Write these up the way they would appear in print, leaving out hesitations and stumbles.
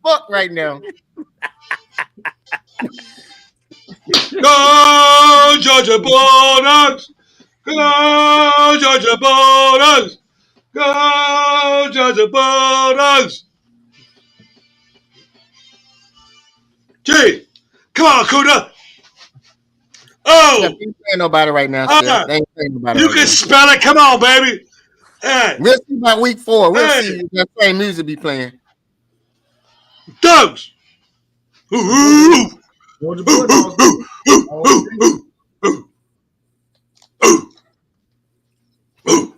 fuck right now. Go Georgia Bulldogs! Go Georgia Bulldogs! Go Georgia Bulldogs! Gee, come on, Kuda. Steph, Oh, ain't playing nobody right now, Steph. They ain't playing nobody you right can now. spell it. Come on, baby. Hey, We'll see by week 4. We'll Hey. see if that same music be playing. Dogs. Ooh, ooh, Georgia ooh, Bulldogs, baby. ooh, All day. ooh, ooh, ooh, ooh.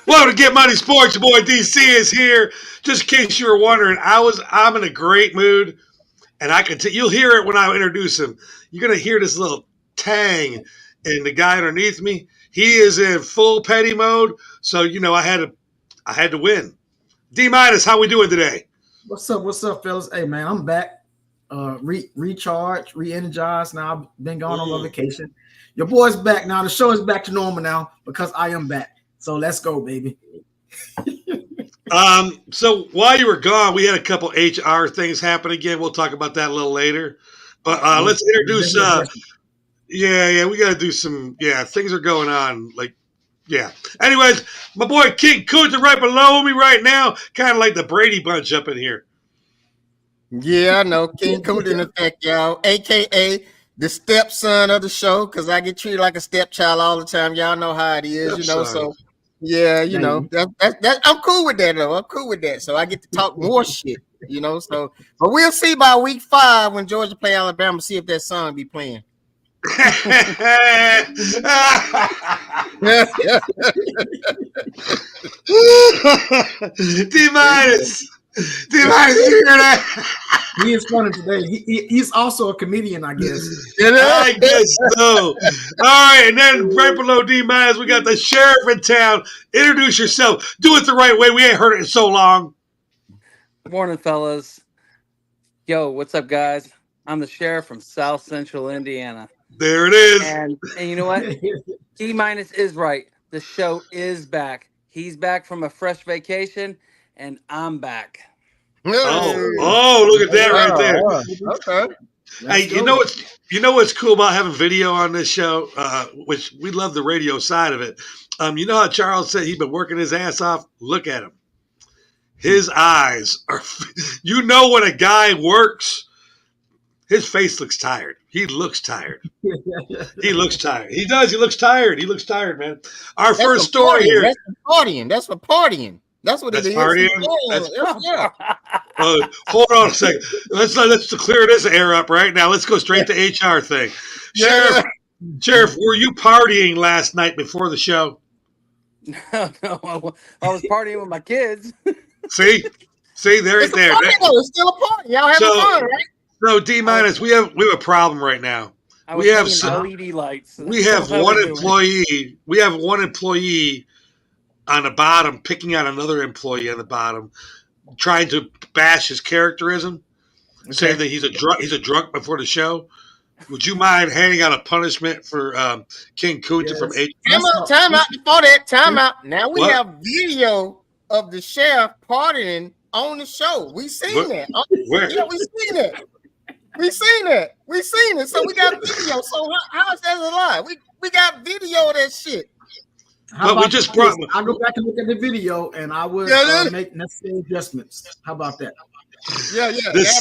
Welcome to Get Money Sports. Your boy DC is here. Just in case you were wondering, I'm in a great mood, and I can you'll hear it when I introduce him. You're gonna hear this little tang, and the guy underneath me, he is in full petty mode. So I had to win. D minus, how we doing today? What's up, fellas? Hey, man, I'm back. Recharged, re-energized. Now I've been gone on my vacation. Your boy's back now. The show is back to normal now because I am back. So let's go, baby. So while you were gone, we had a couple HR things happen again. We'll talk about that a little later. But let's introduce. Yeah, we got to do some. Yeah, things are going on. Anyways, my boy King Kunta right below me right now, kind of like the Brady Bunch up in here. Yeah, I know. King Kunta in effect, y'all. AKA the stepson of the show, because I get treated like a stepchild all the time. Y'all know how it is, So yeah, that I'm cool with that though. I'm cool with that. So I get to talk more shit, So, but we'll see by week 5 when Georgia play Alabama. See if that song be playing. D minus, you hear that? He is funny today. He's also a comedian, I guess. I guess so. All right, and then right below D minus, we got the sheriff in town. Introduce yourself. Do it the right way. We ain't heard it in so long. Good morning, fellas. Yo, what's up, guys? I'm the sheriff from South Central Indiana. There it is. And you know what? D minus is right. The show is back. He's back from a fresh vacation, and I'm back. Oh, look at that right there. Okay. Hey, you know what's cool about having video on this show, which we love the radio side of it. You know how Charles said he'd been working his ass off? Look at him. His eyes are. When a guy works, his face looks tired. He looks tired. He looks tired. He does. He looks tired. He looks tired, man. That's first story here. That's for partying. That's for partying. That's what it is. Partying. Yeah. Hold on a second. Let's clear this air up right now. Let's go straight to HR thing. Yeah. Sheriff, were you partying last night before the show? No, I was partying with my kids. See, there. It's still a party. Y'all having fun, right? So D minus, we have a problem right now. We have some LED lights. We have one employee. We have one employee on the bottom picking on another employee on the bottom, trying to bash his characterism, saying that he's a drunk before the show. Would you mind handing out a punishment for King Kunta from H? Time out before that. Time out. Now we have video of the sheriff partying on the show. We seen that. Where? Yeah, we seen that. We seen it. So we got video. So how is that a lie? We got video of that shit. But we just brought. I'll go back and look at the video, and I will make necessary adjustments. How about that? Yeah. This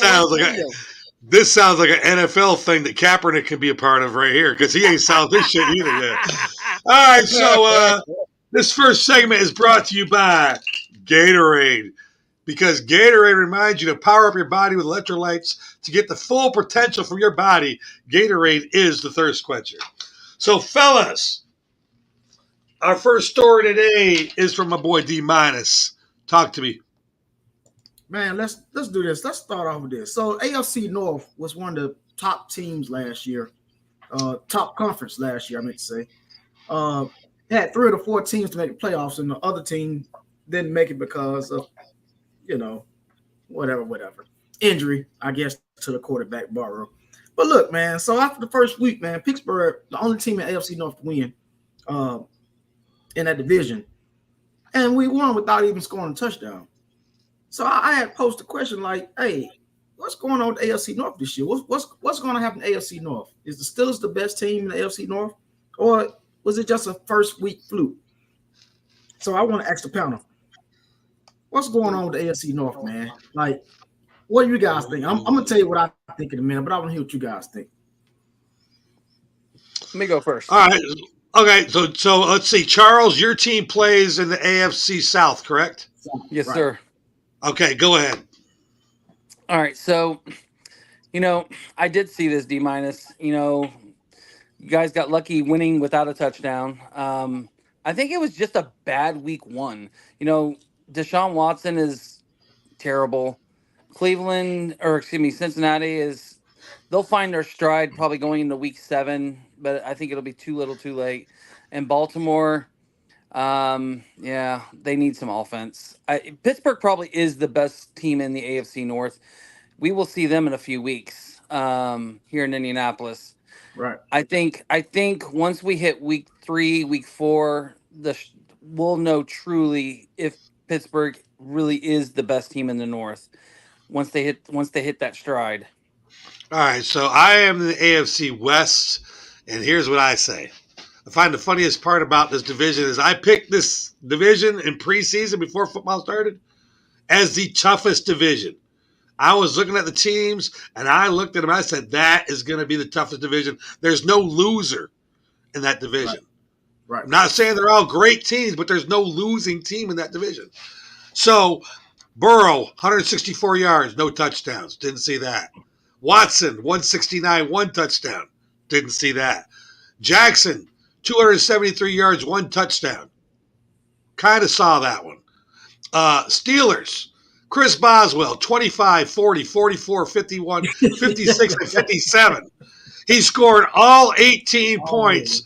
sounds like an NFL thing that Kaepernick can be a part of right here because he ain't solved this shit either yet. All right, so this first segment is brought to you by Gatorade. Because Gatorade reminds you to power up your body with electrolytes to get the full potential from your body. Gatorade is the thirst quencher. So, fellas, our first story today is from my boy D minus. Talk to me. Man, let's do this. Let's start off with this. So, AFC North was one of the top teams last year, top conference last year, I meant to say. Had 3 of the 4 teams to make the playoffs, and the other team didn't make it because of whatever. Injury, I guess, to the quarterback, Burrow. But look, man, so after the first week, man, Pittsburgh, the only team in AFC North to win in that division. And we won without even scoring a touchdown. So I had posed a question like, hey, what's going on with the AFC North this year? What's going to happen to AFC North? Is the Steelers the best team in the AFC North, or was it just a first week fluke? So I want to ask the panel, what's going on with the AFC North, man? Like, what do you guys think? I'm gonna tell you what I think in a minute, but I want to hear what you guys think. Let me go first. All right. Okay. So let's see. Charles, your team plays in the AFC South, correct? Yes, Right. sir. Okay. Go ahead. All right. So, I did see this D-. You guys got lucky winning without a touchdown. I think it was just a bad week 1. Deshaun Watson is terrible. Cincinnati they'll find their stride probably going into week 7, but I think it'll be too little too late. And Baltimore, they need some offense. Pittsburgh probably is the best team in the AFC North. We will see them in a few weeks here in Indianapolis. Right. I think once we hit week 3, week 4, we'll know truly if Pittsburgh really is the best team in the North. Once they hit that stride. All right. So I am in the AFC West, and here's what I say. I find the funniest part about this division is I picked this division in preseason before football started as the toughest division. I was looking at the teams, and I looked at them, and I said, that is going to be the toughest division. There's no loser in that division. Right. I'm not saying they're all great teams, but there's no losing team in that division. So, Burrow, 164 yards, no touchdowns. Didn't see that. Watson, 169, 1 touchdown. Didn't see that. Jackson, 273 yards, 1 touchdown. Kind of saw that one. Steelers, Chris Boswell, 25, 40, 44, 51, 56, and 57. He scored all 18 points.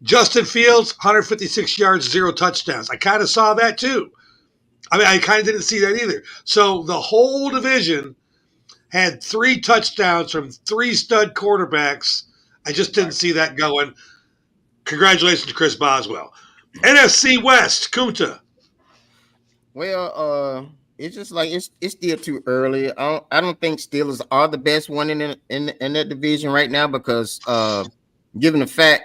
Justin Fields, 156 yards, 0 touchdowns. I kind of saw that too. I kind of didn't see that either. So the whole division had 3 touchdowns from 3 stud quarterbacks. I just didn't see that going. Congratulations to Chris Boswell. NFC West, Kunta. Well, it's just like it's still too early. I don't think Steelers are the best one in that division right now because given the fact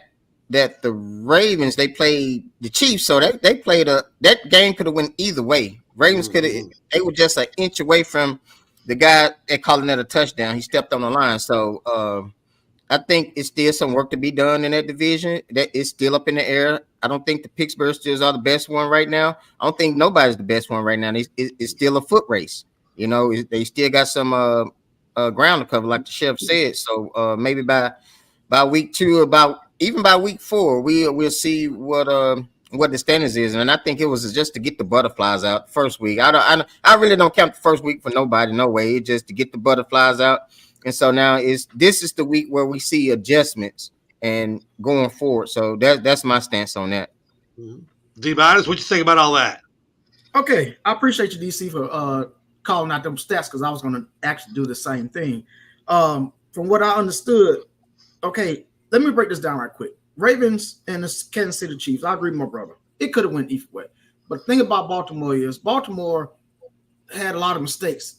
that the Ravens they played the Chiefs, so they played that game could have went either way. Ravens could have they were just an inch away from the guy they're calling that a touchdown. He stepped on the line, so I think it's still some work to be done in that division. That is still up in the air. I don't think the Pittsburgh Steelers are the best one right now. I don't think nobody's the best one right now. It's still a foot race. They still got some ground to cover, like the chef said. So maybe by week 2, even by week 4, we'll see what the standings is. And I think it was just to get the butterflies out first week. I really don't count the first week for nobody, no way. It's just to get the butterflies out. And so now this is the week where we see adjustments and going forward. So that's my stance on that. D-Minus, what you think about all that? Okay, I appreciate you, DC, for calling out them stats because I was going to actually do the same thing. From what I understood, okay, let me break this down right quick. Ravens and the Kansas City Chiefs, I agree with my brother. It could have went either way. But the thing about Baltimore is Baltimore had a lot of mistakes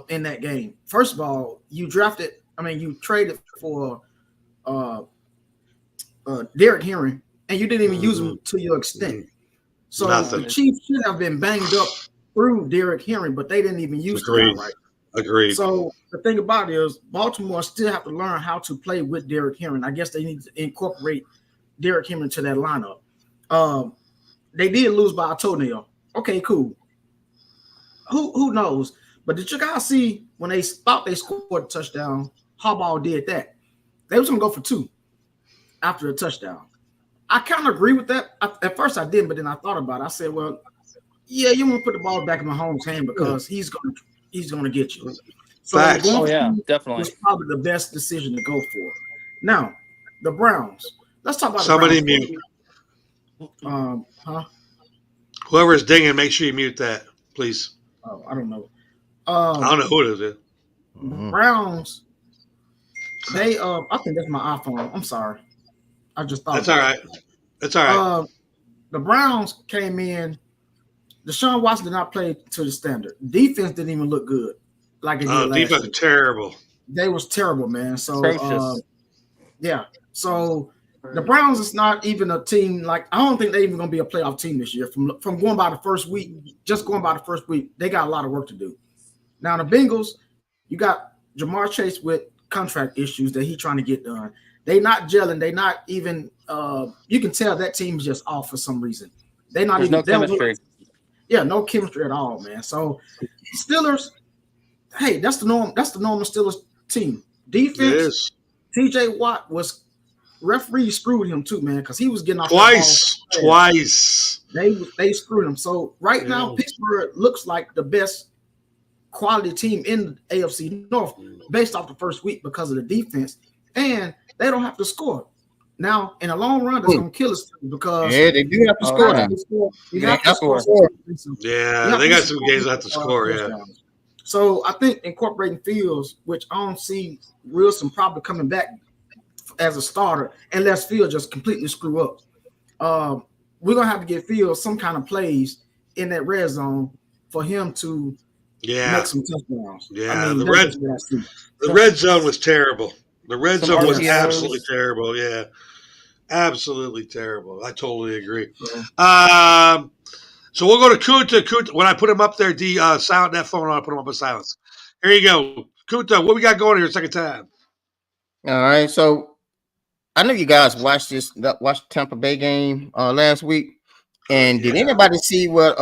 in that game. First of all, you traded for Derrick Henry, and you didn't even use him to your extent. So the Chiefs should have been banged up through Derrick Henry, but they didn't even use him right. Agreed. So the thing about it is Baltimore still have to learn how to play with Derrick Henry. I guess they need to incorporate Derrick Henry to that lineup. They did lose by a toenail. Okay, cool. Who knows? But did you guys see when they thought they scored a touchdown, Harbaugh did that. They was going to go for 2 after the touchdown. I kind of agree with that. At first I didn't, but then I thought about it. I said, well, yeah, you want to put the ball back in Mahomes' hand because he's going to get you. So definitely. Was probably the best decision to go for. Now, the Browns. Let's talk about somebody the Browns. Mute. Whoever's dinging, make sure you mute that, please. Oh, I don't know. I don't know who it is. Browns. They I think that's my iPhone. I'm sorry. I just thought that's all right. That's all right. The Browns came in. Deshaun Watson did not play to the standard. Defense didn't even look good like it did last defense year. terrible. They was terrible, man. So Atrocious. yeah. So the Browns is not even a team like I don't think they're even gonna be a playoff team this year. From going by the first week, just going by the first week, they got a lot of work to do. Now the Bengals, you got Jamar Chase with contract issues that he's trying to get done. They not gelling. They not even. You can tell that team is just off for some reason. They not There's even no chemistry. no chemistry at all, man. So Steelers, hey, that's the norm. That's the normal Steelers team. Defense. T.J. Watt was referee screwed him too, man, because he was getting off twice. They screwed him. So right now, Pittsburgh looks like the best quality team in the AFC North based off the first week because of the defense, and they don't have to score. Now, in the long run, that's going to kill us because they do have to score now. You have to score. Yeah, they got some games that have to score. Yeah. So I think incorporating Fields, which I don't see Wilson probably coming back as a starter unless Fields just completely screw up. We're gonna have to get Fields some kind of plays in that red zone for him to make some touchdowns. Yeah, I mean, the red zone was terrible. The red zone was absolutely terrible. Yeah, absolutely terrible. I totally agree. Yeah. So we'll go to Kunta. When I put him up there, silent that phone on. I put him up in silence. Here you go, Kunta. What we got going here? Second time. All right. So I know you guys watched the Tampa Bay game last week, and did anybody see what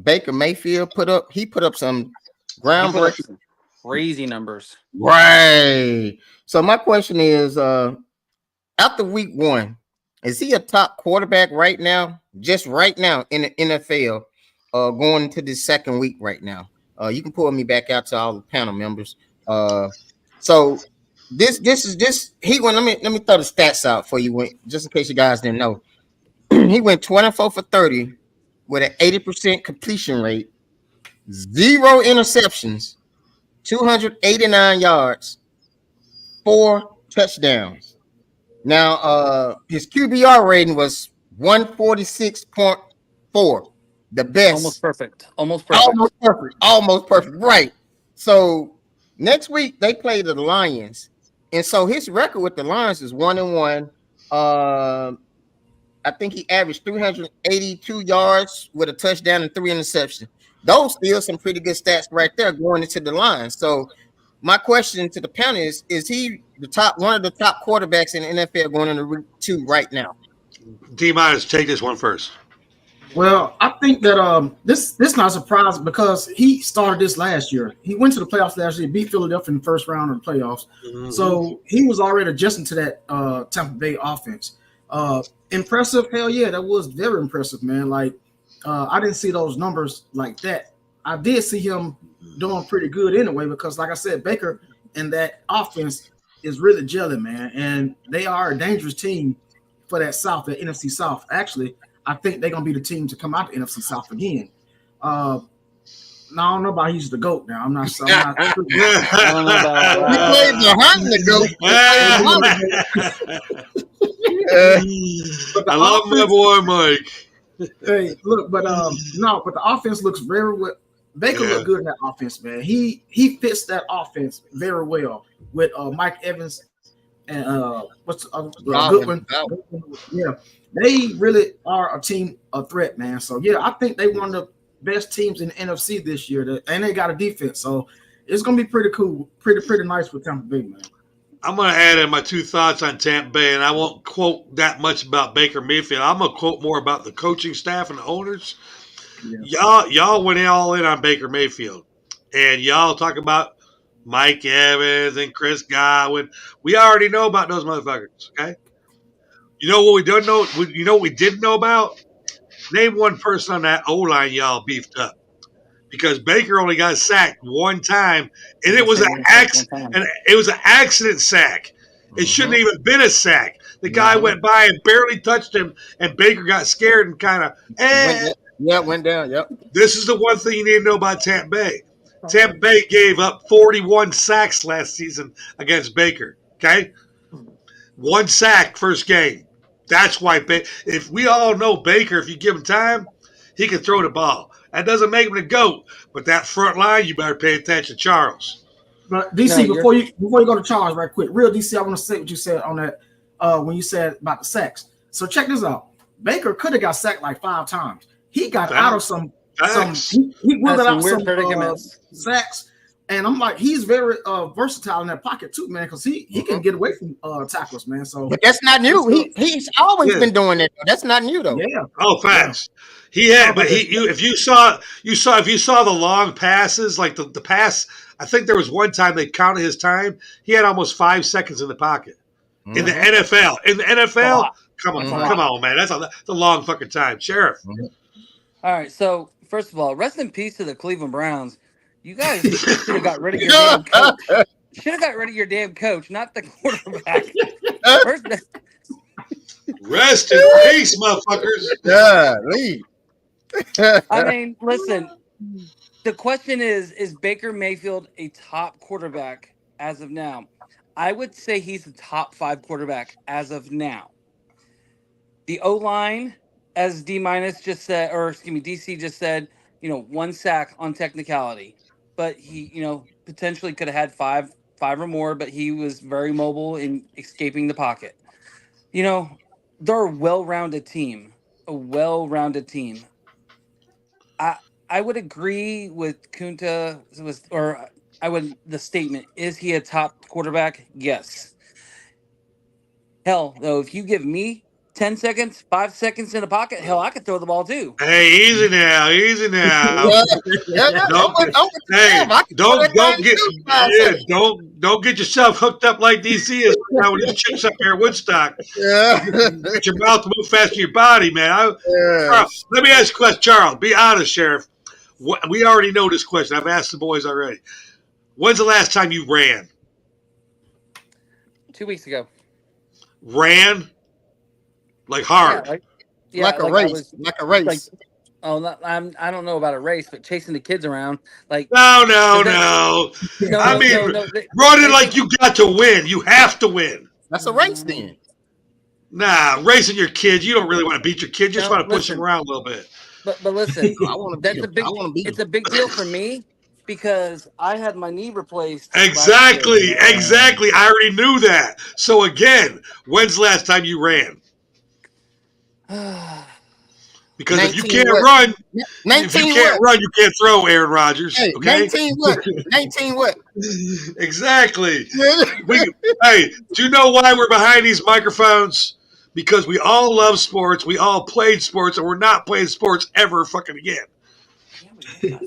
Baker Mayfield put up? He put up some groundbreaking, crazy numbers. Right. So my question is, after week 1, is he a top quarterback right now? Just right now in the NFL, going into the second week right now. You can pull me back out to all the panel members. So this he went. Let me throw the stats out for you, just in case you guys didn't know. He went 24 for 30 with an 80% completion rate, 0 interceptions, 289 yards, 4 touchdowns. Now, his QBR rating was 146.4, the best. Almost perfect. Right. So next week they play the Lions, and so his record with the Lions is 1-1. I think he averaged 382 yards with a touchdown and 3 interceptions. Those still some pretty good stats right there going into the Lions. So my question to the panel is he one of the top quarterbacks in the NFL going into week 2 right now? D-minus, take this one first. Well, I think that this not a surprise because he started this last year. He went to the playoffs last year, beat Philadelphia in the first round of the playoffs. Mm-hmm. So he was already adjusting to that Tampa Bay offense. Impressive, hell yeah, that was very impressive, man. Like I didn't see those numbers like that. I did see him doing pretty good anyway because, like I said, Baker and that offense is really gelling, man, and they are a dangerous team for that South, that NFC South. Actually, I think they're gonna be the team to come out the NFC South again. Now I don't know about he's the GOAT. Now I'm not. I don't know about. He played behind the GOAT. I love my boy Mike. Hey, look, but the offense looks very well. Baker looked good in that offense, man. He fits that offense very well with Mike Evans and Goodwin. Yeah, they really are a team, a threat, man. So yeah, I think they one of the best teams in the NFC this year, and they got a defense, so it's gonna be pretty cool, pretty nice for Tampa Bay, man. I'm going to add in my 2 thoughts on Tampa Bay, and I won't quote that much about Baker Mayfield. I'm going to quote more about the coaching staff and the owners. Yeah. Y'all went all in on Baker Mayfield, and y'all talk about Mike Evans and Chris Godwin. We already know about those motherfuckers, okay? You know what we don't know? You know what we didn't know about? Name one person on that O-line y'all beefed up. Because Baker only got sacked one time, and it was an accident sack. It shouldn't even been a sack. The guy went by and barely touched him, and Baker got scared and kind of went down. Yep. This is the one thing you need to know about Tampa Bay. Tampa Bay gave up 41 sacks last season against Baker. Okay, 1 sack first game. That's why if we all know Baker, if you give him time, he can throw the ball. That doesn't make him the GOAT, but that front line, you better pay attention, Charles. But DC, before you go to Charles, right quick, real DC, I want to say what you said on that when you said about the sacks. So check this out. Baker could have got sacked like 5 times. He got out of some he wiggled out some sacks, and I'm like, he's very versatile in that pocket too, man, because he can get away from tackles, man. So, but that's not new. He's always been doing it. That's not new though. Yeah. Oh, facts. He had, but if you saw the long passes, like the pass, I think there was one time they counted his time. He had almost 5 seconds in the pocket in the NFL. In the NFL, come on, man, that's a long fucking time, Sheriff. All right, so first of all, rest in peace to the Cleveland Browns. You guys should have got rid of your damn coach. Should have got rid of your damn coach, not the quarterback. Rest in peace, motherfuckers. Yeah, leave. I mean, listen. The question is Baker Mayfield a top quarterback as of now? I would say he's the top 5 quarterback as of now. The O-line, as DC just said, 1 sack on technicality, but he, potentially could have had five or more, but he was very mobile in escaping the pocket. They're a well-rounded team. I would agree with Kunta the statement, is he a top quarterback? Yes. Hell, though, if you give me 10 seconds, 5 seconds in the pocket, hell, I could throw the ball too. Hey, easy now. Don't get yourself hooked up like DC is now with these chicks up here in Woodstock. Yeah. Get your mouth to move faster than your body, man. Let me ask you a question, Charles. Be honest, Sheriff. We already know this question. I've asked the boys already. When's the last time you ran? 2 weeks ago. Ran? Like hard? Like a race. I don't know about a race, but chasing the kids around. Like No. I mean, running like you got to win. You have to win. That's a race then. Nah, racing your kids. You don't really want to beat your kid. You just want to push them around a little bit. But listen, it's a big deal for me because I had my knee replaced. Exactly. I already knew that. So again, when's the last time you ran? Because if you can't run, you can't throw, Aaron Rodgers. Hey, okay? 19 what? 19 what? Exactly. Hey, do you know why we're behind these microphones? Because we all love sports, we all played sports, and we're not playing sports ever fucking again. Hey,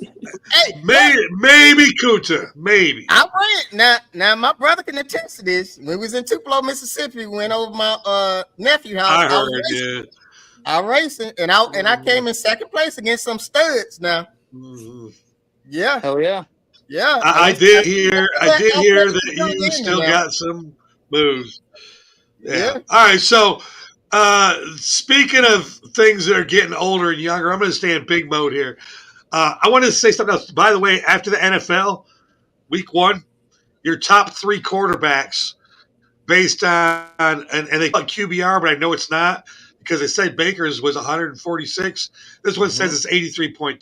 maybe Kunta, maybe. I ran. Now my brother can attest to this. When we was in Tupelo, Mississippi, we went over my nephew's house. I racing, and I came in second place against some studs. Now, yeah, hell yeah. I did hear that you still got some moves. Yeah. All right. So, speaking of things that are getting older and younger, I'm going to stay in big mode here. I wanted to say something else. By the way, after the NFL, week 1, your top 3 quarterbacks based on, and they call it QBR, but I know it's not because they say Baker's was 146. This one says it's 83.2.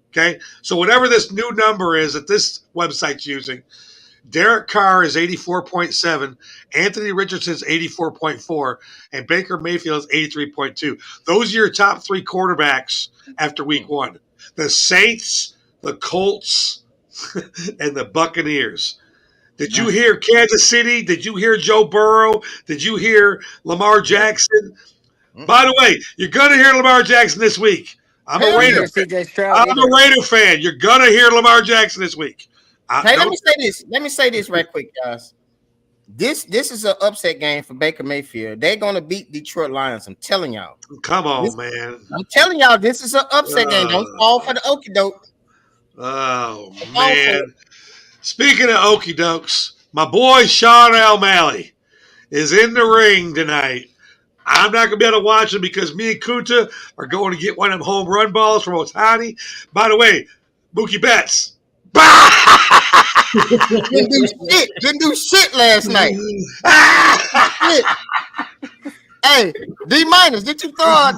Okay. So whatever this new number is that this website's using, Derek Carr is 84.7, Anthony Richardson's 84.4, and Baker Mayfield's 83.2. Those are your top 3 quarterbacks after week 1. The Saints, the Colts, and the Buccaneers. Did you hear Kansas City? Did you hear Joe Burrow? Did you hear Lamar Jackson? By the way, you're going to hear Lamar Jackson this week. I'm a Raider fan. You're going to hear Lamar Jackson this week. Let me say this right quick, guys. This is an upset game for Baker Mayfield. They're gonna beat Detroit Lions. I'm telling y'all. Come on, man. I'm telling y'all, this is an upset game. Don't fall for the okie doke. Oh man. Speaking of okie dokes, my boy Sean O'Malley is in the ring tonight. I'm not gonna be able to watch him because me and Kunta are going to get one of them home run balls from Ohtani. By the way, Mookie Betts. Didn't do shit last night. Hey, D minus, did you throw a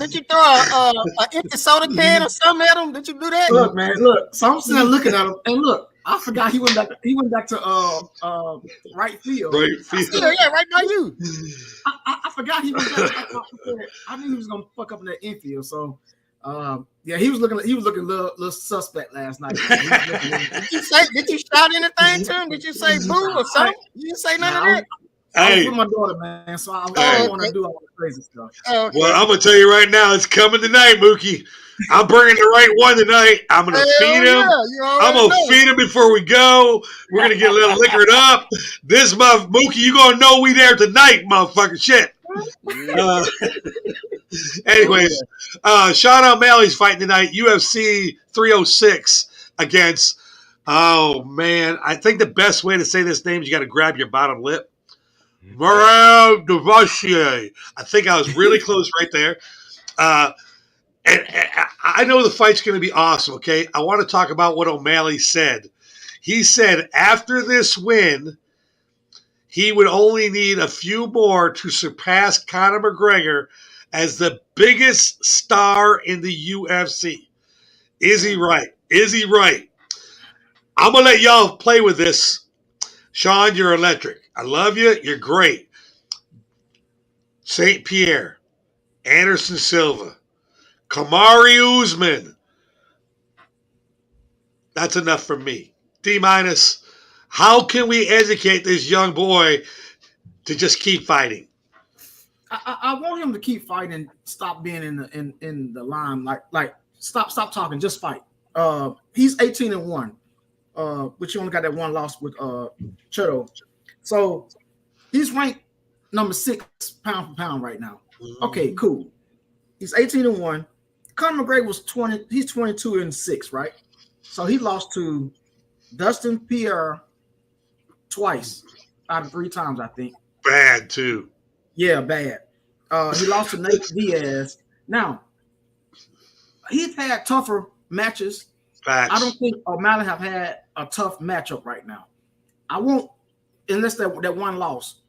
empty soda can or something at him? Did you do that? Look, man, look. So I'm sitting there looking at him, and look, I forgot he went back to right field. Right field. Yeah, right by you. I forgot he was back. I knew he was gonna fuck up in that infield. So yeah, he was looking a little suspect last night. Did you shout anything to him? Did you say boo or something? You didn't say none of that? I was with my daughter, man, so I don't want to do all the crazy stuff. Okay. Well, I'm gonna tell you right now, it's coming tonight, Mookie. I'm bringing the right one tonight. I'm gonna feed him. Yeah, I'm gonna feed him before we go. We're gonna get a little liquored up. This month, Mookie, you gonna know we there tonight, motherfucker. Shit. Anyways, Sean O'Malley's fighting tonight, UFC 306 against. Oh man, I think the best way to say this name is you got to grab your bottom lip. Merab Devashier. I think I was really close right there. And I know the fight's going to be awesome, okay? I want to talk about what O'Malley said. He said after this win, he would only need a few more to surpass Conor McGregor as the biggest star in the UFC. Is he right? Is he right? I'm going to let y'all play with this. Sean, you're electric. I love you. You're great. St. Pierre, Anderson Silva, Kamaru Usman. That's enough for me. D minus. How can we educate this young boy to just keep fighting? I want him to keep fighting. Stop being in the line. Like stop talking. Just fight. He's 18-1. But you only got that one loss with Chotto. So he's ranked number 6 pound for pound right now. Okay, cool. He's 18-1. Conor McGregor was 20. He's 22-6, right? So he lost to Dustin Pierre twice out of 3 times, I think. Bad too. Yeah, bad. He lost to Nate Diaz. Now he's had tougher matches. Facts. I don't think O'Malley have had a tough matchup right now. I won't, unless that one loss.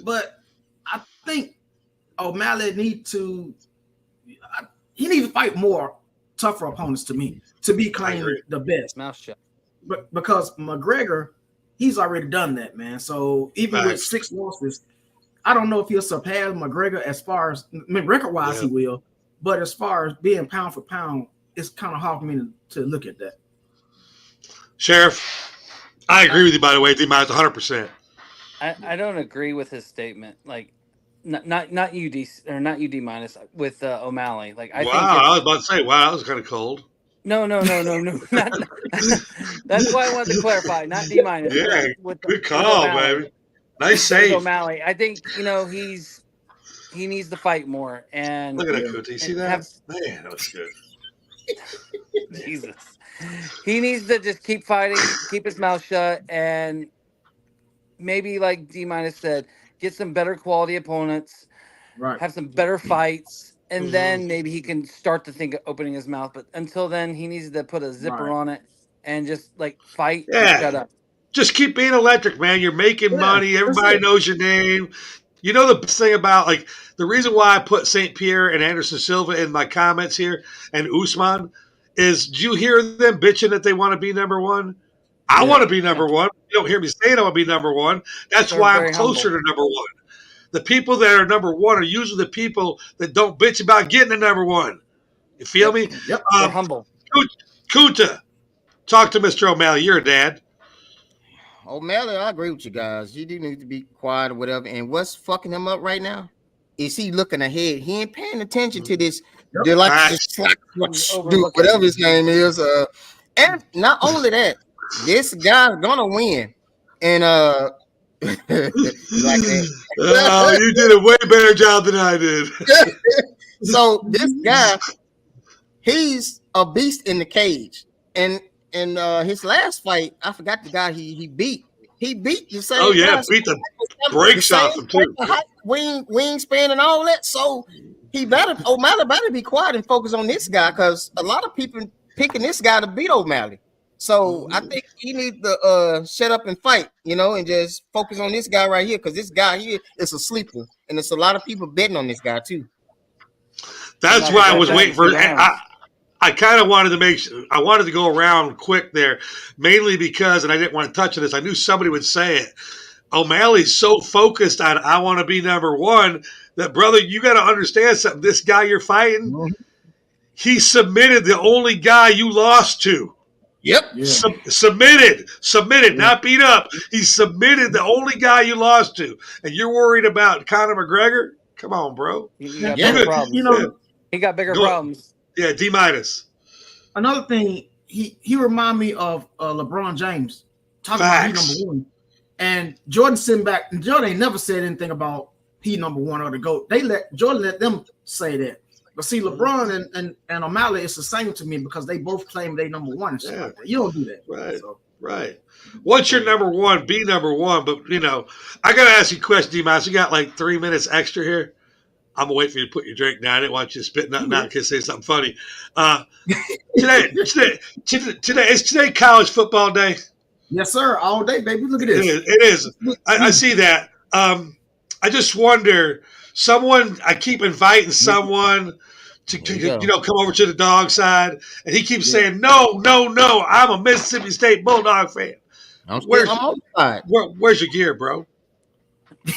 But I think O'Malley needs to fight more tougher opponents to me to be claimed the best. Mouth shut. But because McGregor, he's already done that, man. So even with 6 losses, I don't know if he'll surpass McGregor as far as record-wise he will. But as far as being pound for pound, it's kind of hard for me to look at that. Sheriff, I agree with you, by the way, D-minus 100%. I don't agree with his statement. Like, not you, D, or not you, D-minus, with O'Malley. Like, I think I was about to say, wow, that was kind of cold. No. That's why I wanted to clarify, not D-minus. Yeah, good call, baby. Nice save. O'Malley. I think, he needs to fight more. And look at that, Kuti. See that? Man, that was good. Jesus. He needs to just keep fighting, keep his mouth shut, and maybe, like D-minus said, get some better quality opponents, have some better fights, and then maybe he can start to think of opening his mouth. But until then, he needs to put a zipper on it and just, fight and shut up. Just keep being electric, man. You're making money. Everybody knows your name. You know the best thing about, the reason why I put St. Pierre and Anderson Silva in my comments here and Usman is, do you hear them bitching that they want to be number one? I want to be number one. You don't hear me saying I want to be number one. That's why I'm closer to number one. The people that are number one are usually the people that don't bitch about getting to number one. You feel me? Yep. They're humble. Kuta, talk to Mr. O'Malley. You're a dad. O'Malley, I agree with you guys. You do need to be quiet or whatever. And what's fucking him up right now is he looking ahead. He ain't paying attention to this. Whatever his name is. And not only that, this guy's gonna win. And you did a way better job than I did. So this guy, he's a beast in the cage. And his last fight, I forgot the guy he beat. He beat the same. Oh yeah, beat the brakes off him too. Wingspan and all that. So O'Malley better be quiet and focus on this guy, because a lot of people picking this guy to beat O'Malley. So I think he needs to shut up and fight, and just focus on this guy right here, because this guy here is a sleeper, and there's a lot of people betting on this guy too. That's why I was waiting for. I kind of wanted to I wanted to go around quick there, mainly because, and I didn't want to touch on this, I knew somebody would say it. O'Malley's so focused on I want to be number one that, brother, you got to understand something. This guy you're fighting, he submitted the only guy you lost to. Yep. Yeah. Submitted, not beat up. He submitted the only guy you lost to. And you're worried about Conor McGregor? Come on, bro. He got bigger problems. He got bigger problems. Yeah, D-. Another thing, he remind me of LeBron James. Talking about he number one. And Jordan sitting back, and Jordan ain't never said anything about he number one or the GOAT. Jordan let them say that. But see, LeBron and O'Malley, it's the same to me because they both claim they number one. And like that. You don't do that. Right. So. Right. Once you're number one, be number one. But, I got to ask you a question, D-Miles. You got like 3 minutes extra here. I'm going to wait for you to put your drink down. I didn't want you to spit nothing out in case I say something funny. Today is today college football day? Yes, sir. All day, baby. Look at this. It is. I see that. I just wonder, I keep inviting someone to come over to the dog side, and he keeps saying, no, I'm a Mississippi State Bulldog fan. Where's your gear, bro?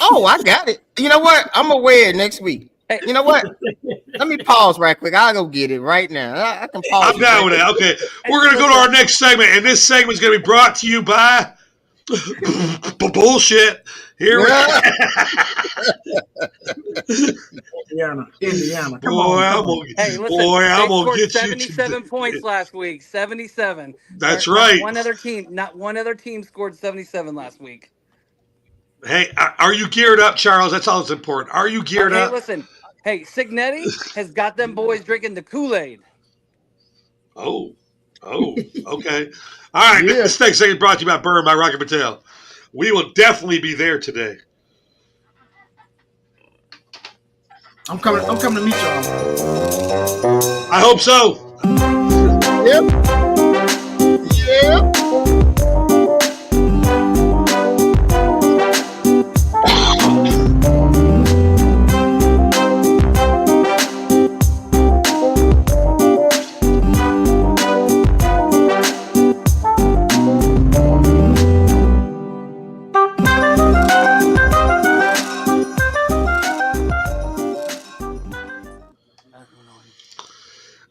Oh, I got it. You know what? I'm going to wear it next week. Hey. You know what? Let me pause right quick. I'll go get it right now. I can pause. I'm down with that. Okay. We're going to go to our next segment, and this segment is going to be brought to you by bullshit. Here we go. Indiana. Boy, I'm going to get 77 points last week. 77. That's right. Not one other team scored 77 last week. Hey, are you geared up, Charles? That's all that's important. Are you geared up? Listen. Hey, Signetti has got them boys drinking the Kool-Aid. Oh, okay. All right, this next segment brought to you by Burn by Rocky Patel. We will definitely be there today. I'm coming to meet y'all. I hope so. Yep.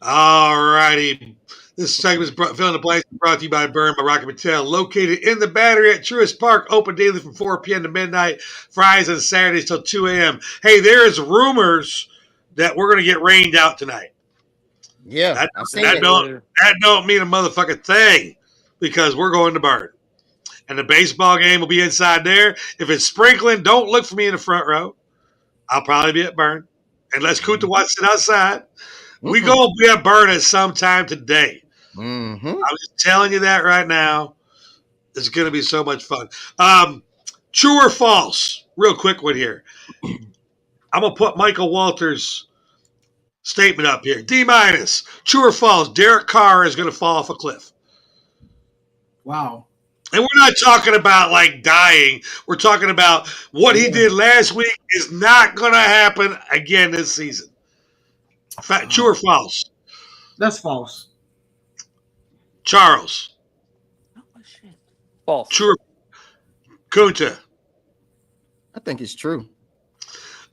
All righty. This segment is Fill in the Blanks brought to you by Burn by Rocky Patel, located in the Battery at Truist Park, open daily from 4 p.m. to midnight, Fridays and Saturdays till 2 a.m. Hey, there is rumors that we're going to get rained out tonight. Yeah, that don't mean a motherfucking thing because we're going to Burn. And the baseball game will be inside there. If it's sprinkling, don't look for me in the front row. I'll probably be at Burn. Unless Kuta wants to sit outside. We going to be at Burn at some time today. I'm just telling you that right now. It's going to be so much fun. True or false? Real quick one here. I'm going to put Michael Walters' statement up here. D-. True or false? Derek Carr is going to fall off a cliff. Wow. And we're not talking about like dying. We're talking about what he did last week is not going to happen again this season. True or false? That's false. Charles. False. True. Kunta. I think it's true.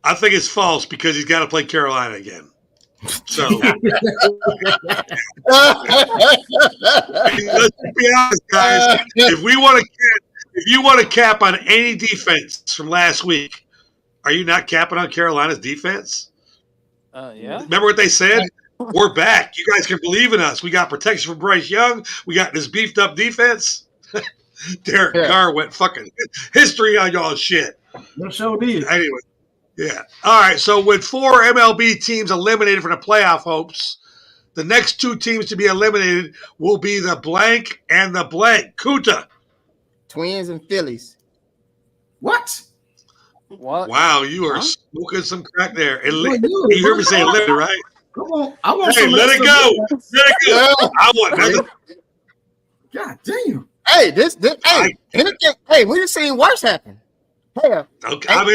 I think it's false because he's got to play Carolina again. So let's be honest, guys. If you want to cap on any defense from last week, are you not capping on Carolina's defense? Yeah. Remember what they said? We're back. You guys can believe in us. We got protection from Bryce Young. We got this beefed up defense. Derek Carr went fucking history on y'all shit. No show did. Anyway, yeah. All right. So with 4 MLB teams eliminated from the playoff hopes, the next 2 teams to be eliminated will be the blank and the blank. Kuta. Twins and Phillies. What? Wow, you are smoking some crack there. You heard me say eliminated, right? Come on. I want let it go. Let it go. I want nothing. God damn. Hey, we just seen worse happen. Hey, okay, I'm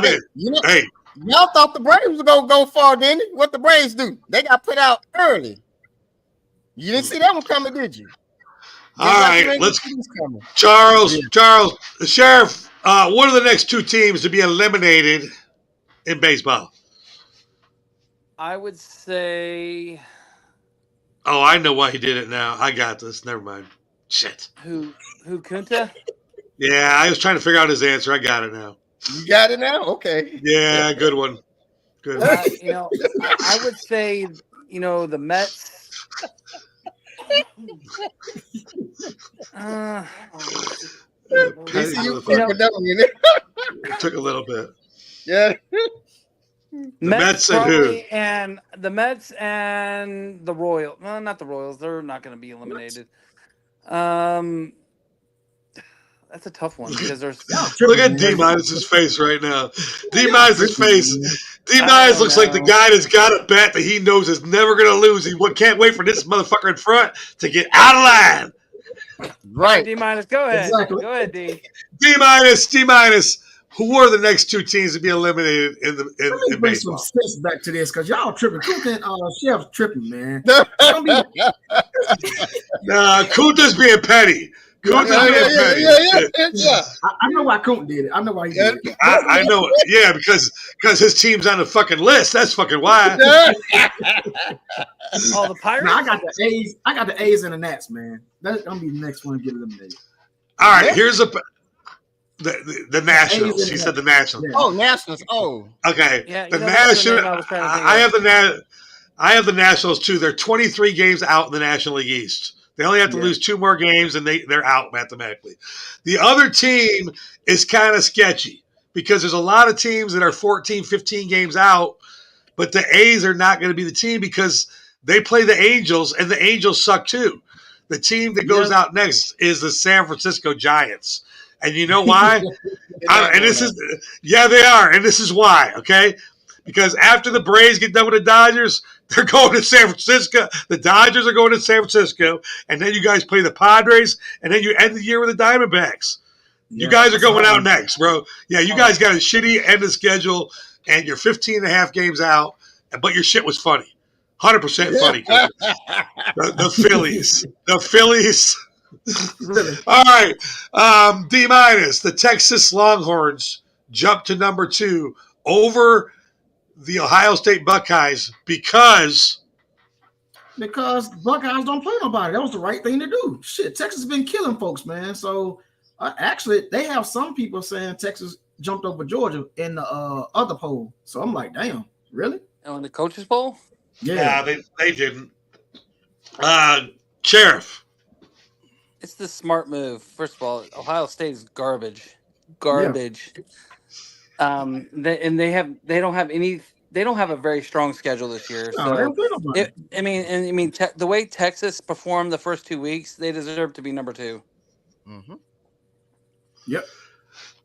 in. You know, Hey, y'all thought the Braves was gonna go far, didn't it? What the Braves do? They got put out early. You didn't see that one coming, did you? all right, Charles, the Sheriff. What are the next two teams to be eliminated in baseball? I would say. Oh, I know why he did it now. I got this. Never mind. Shit. Who Kunta? Yeah, I was trying to figure out his answer. I got it now. You got it now? Okay. Yeah, good one. Good one. I would say, the Mets. Took a little bit. Yeah. Mets and who? And the Mets and the Royals. No, not the Royals. They're not going to be eliminated. That's a tough one because there's. Look at D-Minus's face right now. D-Minus's face. D-Minus looks like the guy that's got a bet that he knows is never going to lose. He can't wait for this motherfucker in front to get out of line. Right. D-Minus, go ahead. Exactly. Go ahead, D. D-Minus. Who are the next two teams to be eliminated in bring baseball? some sense back to this because y'all tripping. Kunta and Chef's tripping, man. Kunta's being petty. Yeah. I know why Kunta did it. I know why he did it. I know. Yeah, because his team's on the fucking list. That's fucking why. Oh, the Pirates? No, I got the A's. I got the A's and the Nats, man. That's gonna be the next one to get eliminated. All right, here's the Nationals. He said the Nationals. Yeah. Oh, Nationals. Oh. Okay. Yeah, the Nationals. I have the Nationals too. They're 23 games out in the National League East. They only have to lose 2 more games, and they're out mathematically. The other team is kind of sketchy because there's a lot of teams that are 14, 15 games out, but the A's are not going to be the team because they play the Angels, and the Angels suck too. The team that goes out next is the San Francisco Giants. And you know why? They are, and this is why, okay? Because after the Braves get done with the Dodgers, they're going to San Francisco. The Dodgers are going to San Francisco, and then you guys play the Padres, and then you end the year with the Diamondbacks. You guys are going out next, bro. Yeah, you guys got a shitty end of schedule, and you're 15 and a half games out, but your shit was funny. 100% funny. The Phillies. All right. D-minus. The Texas Longhorns jumped to number 2 over the Ohio State Buckeyes because Buckeyes don't play nobody. That was the right thing to do. Shit, Texas has been killing folks, man. So actually, they have some people saying Texas jumped over Georgia in the other poll. So I'm like, damn, really? Oh, in the coaches poll? Yeah, they didn't. Sheriff. It's the smart move. First of all, Ohio State is garbage. Garbage. Yeah. They don't have a very strong schedule this year. So the way Texas performed the first 2 weeks, they deserve to be number 2. Mm-hmm. Yep.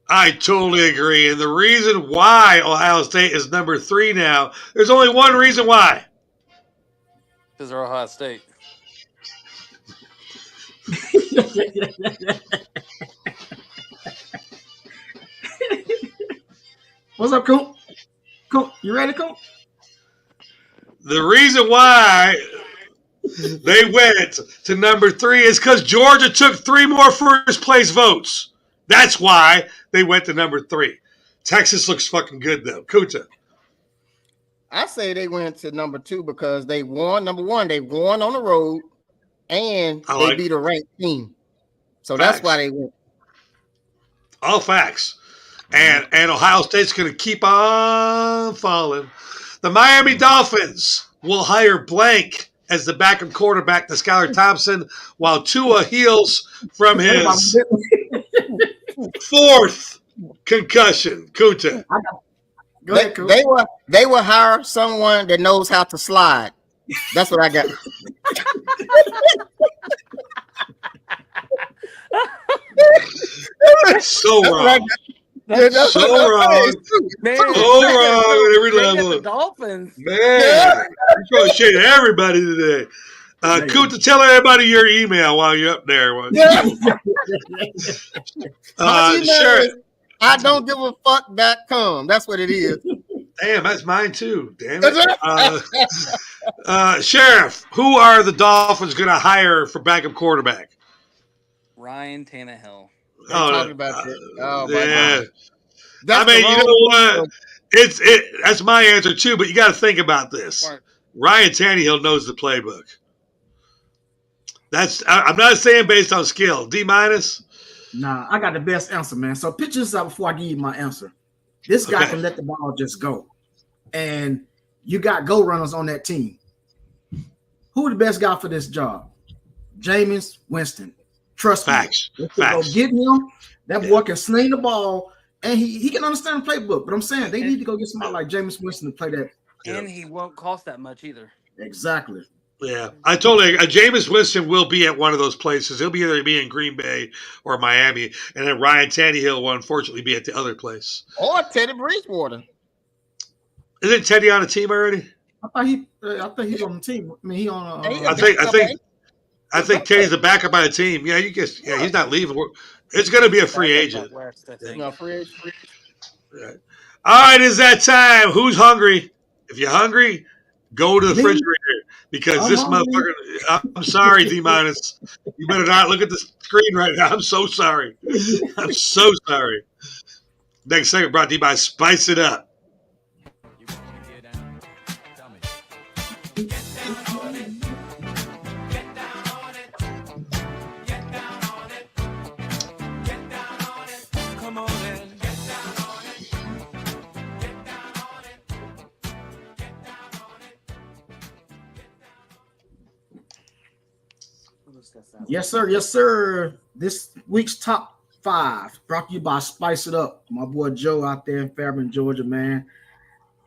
I totally agree. And the reason why Ohio State is number 3 now, there's only one reason why. Because they're Ohio State. What's up, Coop? Coop, you ready, Coop? The reason why they went to number 3 is because Georgia took 3 more first place votes. That's why they went to number 3. Texas looks fucking good though. Kuta. I say they went to number 2 because they won. Number 1, they won on the road, and they beat a ranked team. So facts. That's why they went. All facts. And Ohio State's going to keep on falling. The Miami Dolphins will hire blank as the backup quarterback to Skylar Thompson while Tua heals from his 4th concussion. Kuta. Go ahead, Coop. They will hire someone that knows how to slide. That's what I got. So wrong. So wrong. Man, so wrong at every level. The Dolphins. Man, you're throwing shade at everybody today. Kuta, tell everybody your email while you're up there. Yeah. Sure. I don't give a fuck.com. That's what it is. Damn, that's mine too. Damn it. Sheriff, who are the Dolphins going to hire for backup quarterback? Ryan Tannehill. Talking about that. Oh, yeah. I mean, you know what? That's my answer too, but you got to think about this. Right. Ryan Tannehill knows the playbook. I'm not saying based on skill. D-? Nah, I got the best answer, man. So picture this out before I give you my answer. This guy can let the ball just go. And you got go runners on that team. Who the best guy for this job? Jameis Winston. Trust Facts. me. Go get him. That boy can sling the ball, and he can understand the playbook. But I'm saying they need to go get somebody like Jameis Winston to play that. And he won't cost that much either. Exactly. Yeah, I totally. Jameis Winston will be at one of those places. He'll be either in Green Bay or Miami, and then Ryan Tannehill will unfortunately be at the other place. Or Teddy Bridgewater. Isn't Teddy on the team already? I thought he's on the team. I mean, he on. I think Teddy's the backup by the team. Yeah, he's not leaving. It's going to be a free agent. No, free agent. Right. All right, it's that time. Who's hungry? If you're hungry, go to the refrigerator. Because this motherfucker, I'm sorry, D-. You better not look at the screen right now. I'm so sorry. I'm so sorry. Next segment brought to you by Spice It Up. Yes, sir. Yes, sir. This week's top 5 brought to you by Spice It Up. My boy Joe out there in Fairburn, Georgia, man.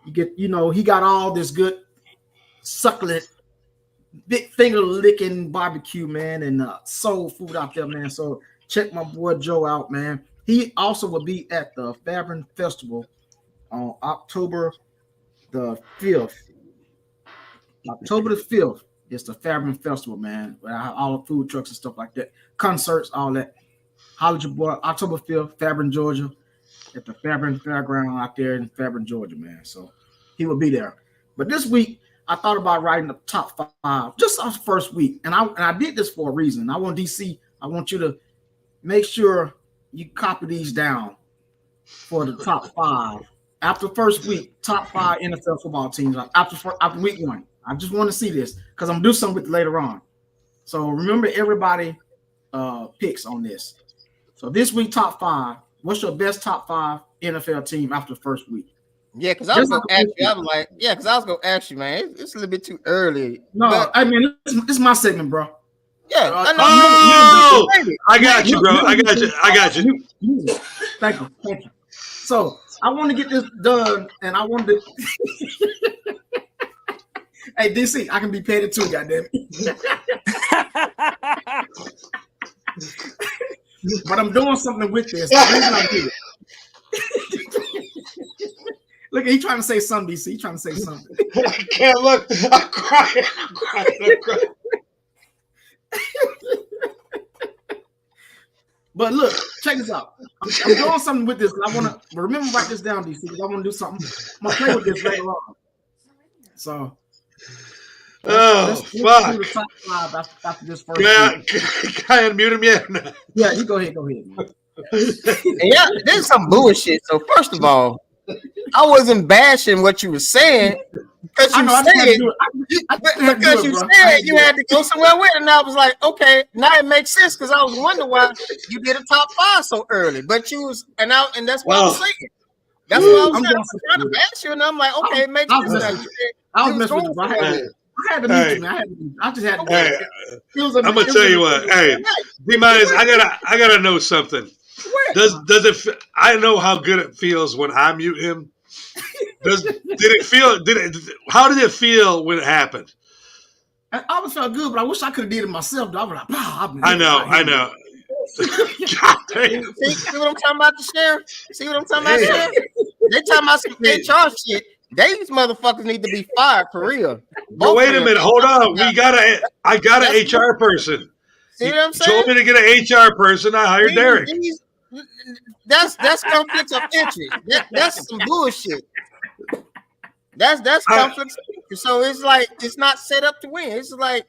He got all this good succulent, big finger licking barbecue, man, and soul food out there, man. So check my boy Joe out, man. He also will be at the Fairburn Festival on October the 5th. October the 5th. It's the Fairburn Festival, man. All the food trucks and stuff like that. Concerts, all that. Holler at your boy, October 5th, Fairburn, Georgia, at the Fairburn Fairground out there in Fairburn, Georgia, man. So he will be there. But this week, I thought about writing the top 5 just off the first week. And I did this for a reason. I want DC, I want you to make sure you copy these down for the top 5. After the first week, top 5 NFL football teams after week 1. I just want to see this because I'm going to do something with it later on. So remember, everybody picks on this. So this week, top 5. What's your best top 5 NFL team after the first week? Yeah, because I was going to ask you. I was going to ask you, man. It's a little bit too early. No, I mean, it's my segment, bro. Yeah. I got you, bro. I got you. Thank you. So I want to get this done, and I wanted to. Hey, DC, I can be petty too, goddamn it. But I'm doing something with this. Look, he's trying to say something, DC. He's trying to say something. I can't look. I'm crying. But look, check this out. I'm doing something with this. I want to remember write this down, DC, because I want to do something. I'm going to play with this later on. So. Fuck. The top 5 after this first week. Can I unmute him yet? Yeah, you go ahead. Man. Yeah, this is some bullshit. So first of all, I wasn't bashing what you were saying because you said you had to go somewhere with it, and I was like, okay, now it makes sense because I was wondering why you did a top 5 so early. But you was and that's what I was saying. That's what I was saying. I was trying to bash you, and I'm like, okay, it makes sense. I was messing with you. I had to meet you, man. I just had to. Hey, I'm gonna tell you what. Hey, D-Minus, I gotta know something. Does it? I know how good it feels when I mute him. How did it feel when it happened? I always felt good, but I wish I could have did it myself. Though. I was like, I know. God damn. See what I'm talking about, the sheriff? See what I'm talking about, sheriff? They talking about some HR shit. These motherfuckers need to be fired for real. But wait a minute, hold on. I got an HR person. See what I'm saying? Told me to get an HR person. I hired Derek. That's conflicts of interest. That's some bullshit. That's conflicts of interest. So it's like it's not set up to win. It's like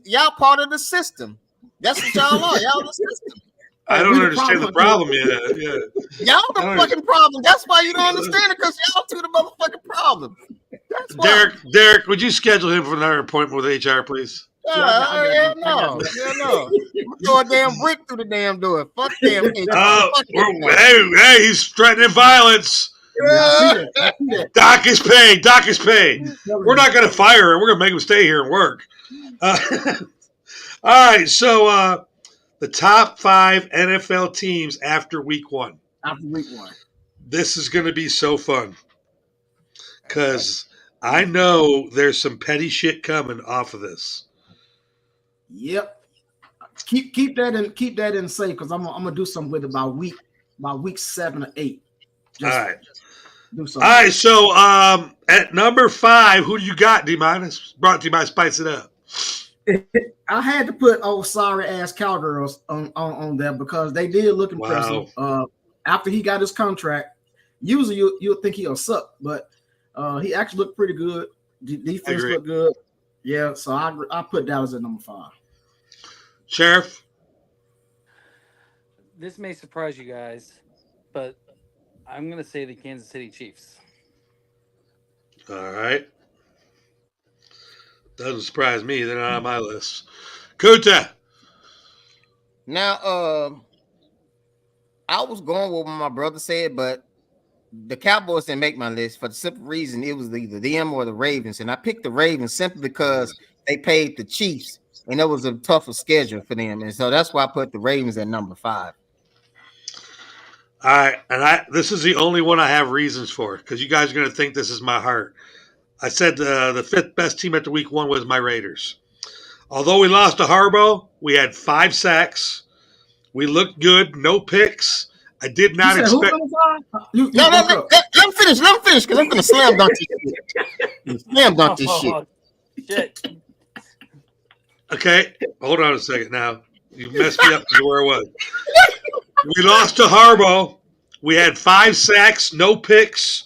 y'all part of the system. That's what y'all are. Y'all the system. I don't understand the problem yet. Yeah. Y'all the fucking problem. That's why you don't understand it, because y'all two the motherfucking problem. That's why. Derek, would you schedule him for another appointment with HR, please? Hell no. Throw a damn brick through the damn door. Fuck damn HR. Hey, he's threatening violence. Doc is paid. We're not going to fire him. We're going to make him stay here and work. All right, so the top 5 NFL teams after week 1. This is going to be so fun because I know there's some petty shit coming off of this. Yep. Keep that in safe, because I'm gonna do something with it by week 7 or 8. All right. All right. So at number 5, who do you got? D-? Brought to you by Spice It Up. I had to put sorry ass Cowgirls on there because they did look impressive. Wow. After he got his contract, usually you'll think he'll suck, but he actually looked pretty good. Defense looked good. Yeah, so I put Dallas at number 5. Sheriff? This may surprise you guys, but I'm going to say the Kansas City Chiefs. All right. Doesn't surprise me. They're not on my list. Kuta. Now, I was going with what my brother said, but the Cowboys didn't make my list for the simple reason it was either them or the Ravens, and I picked the Ravens simply because they paid the Chiefs, and it was a tougher schedule for them, and so that's why I put the Ravens at number 5. All right, and this is the only one I have reasons for, because you guys are going to think this is my heart. I said the 5th best team after week 1 was my Raiders. Although we lost to Harbaugh, we had 5 sacks. We looked good, no picks. I did not expect. Let me finish, because I'm going to slam dunk this shit. Slam dunk this shit. Okay, hold on a second now. You messed me up to where I was. We lost to Harbaugh. We had 5 sacks, no picks,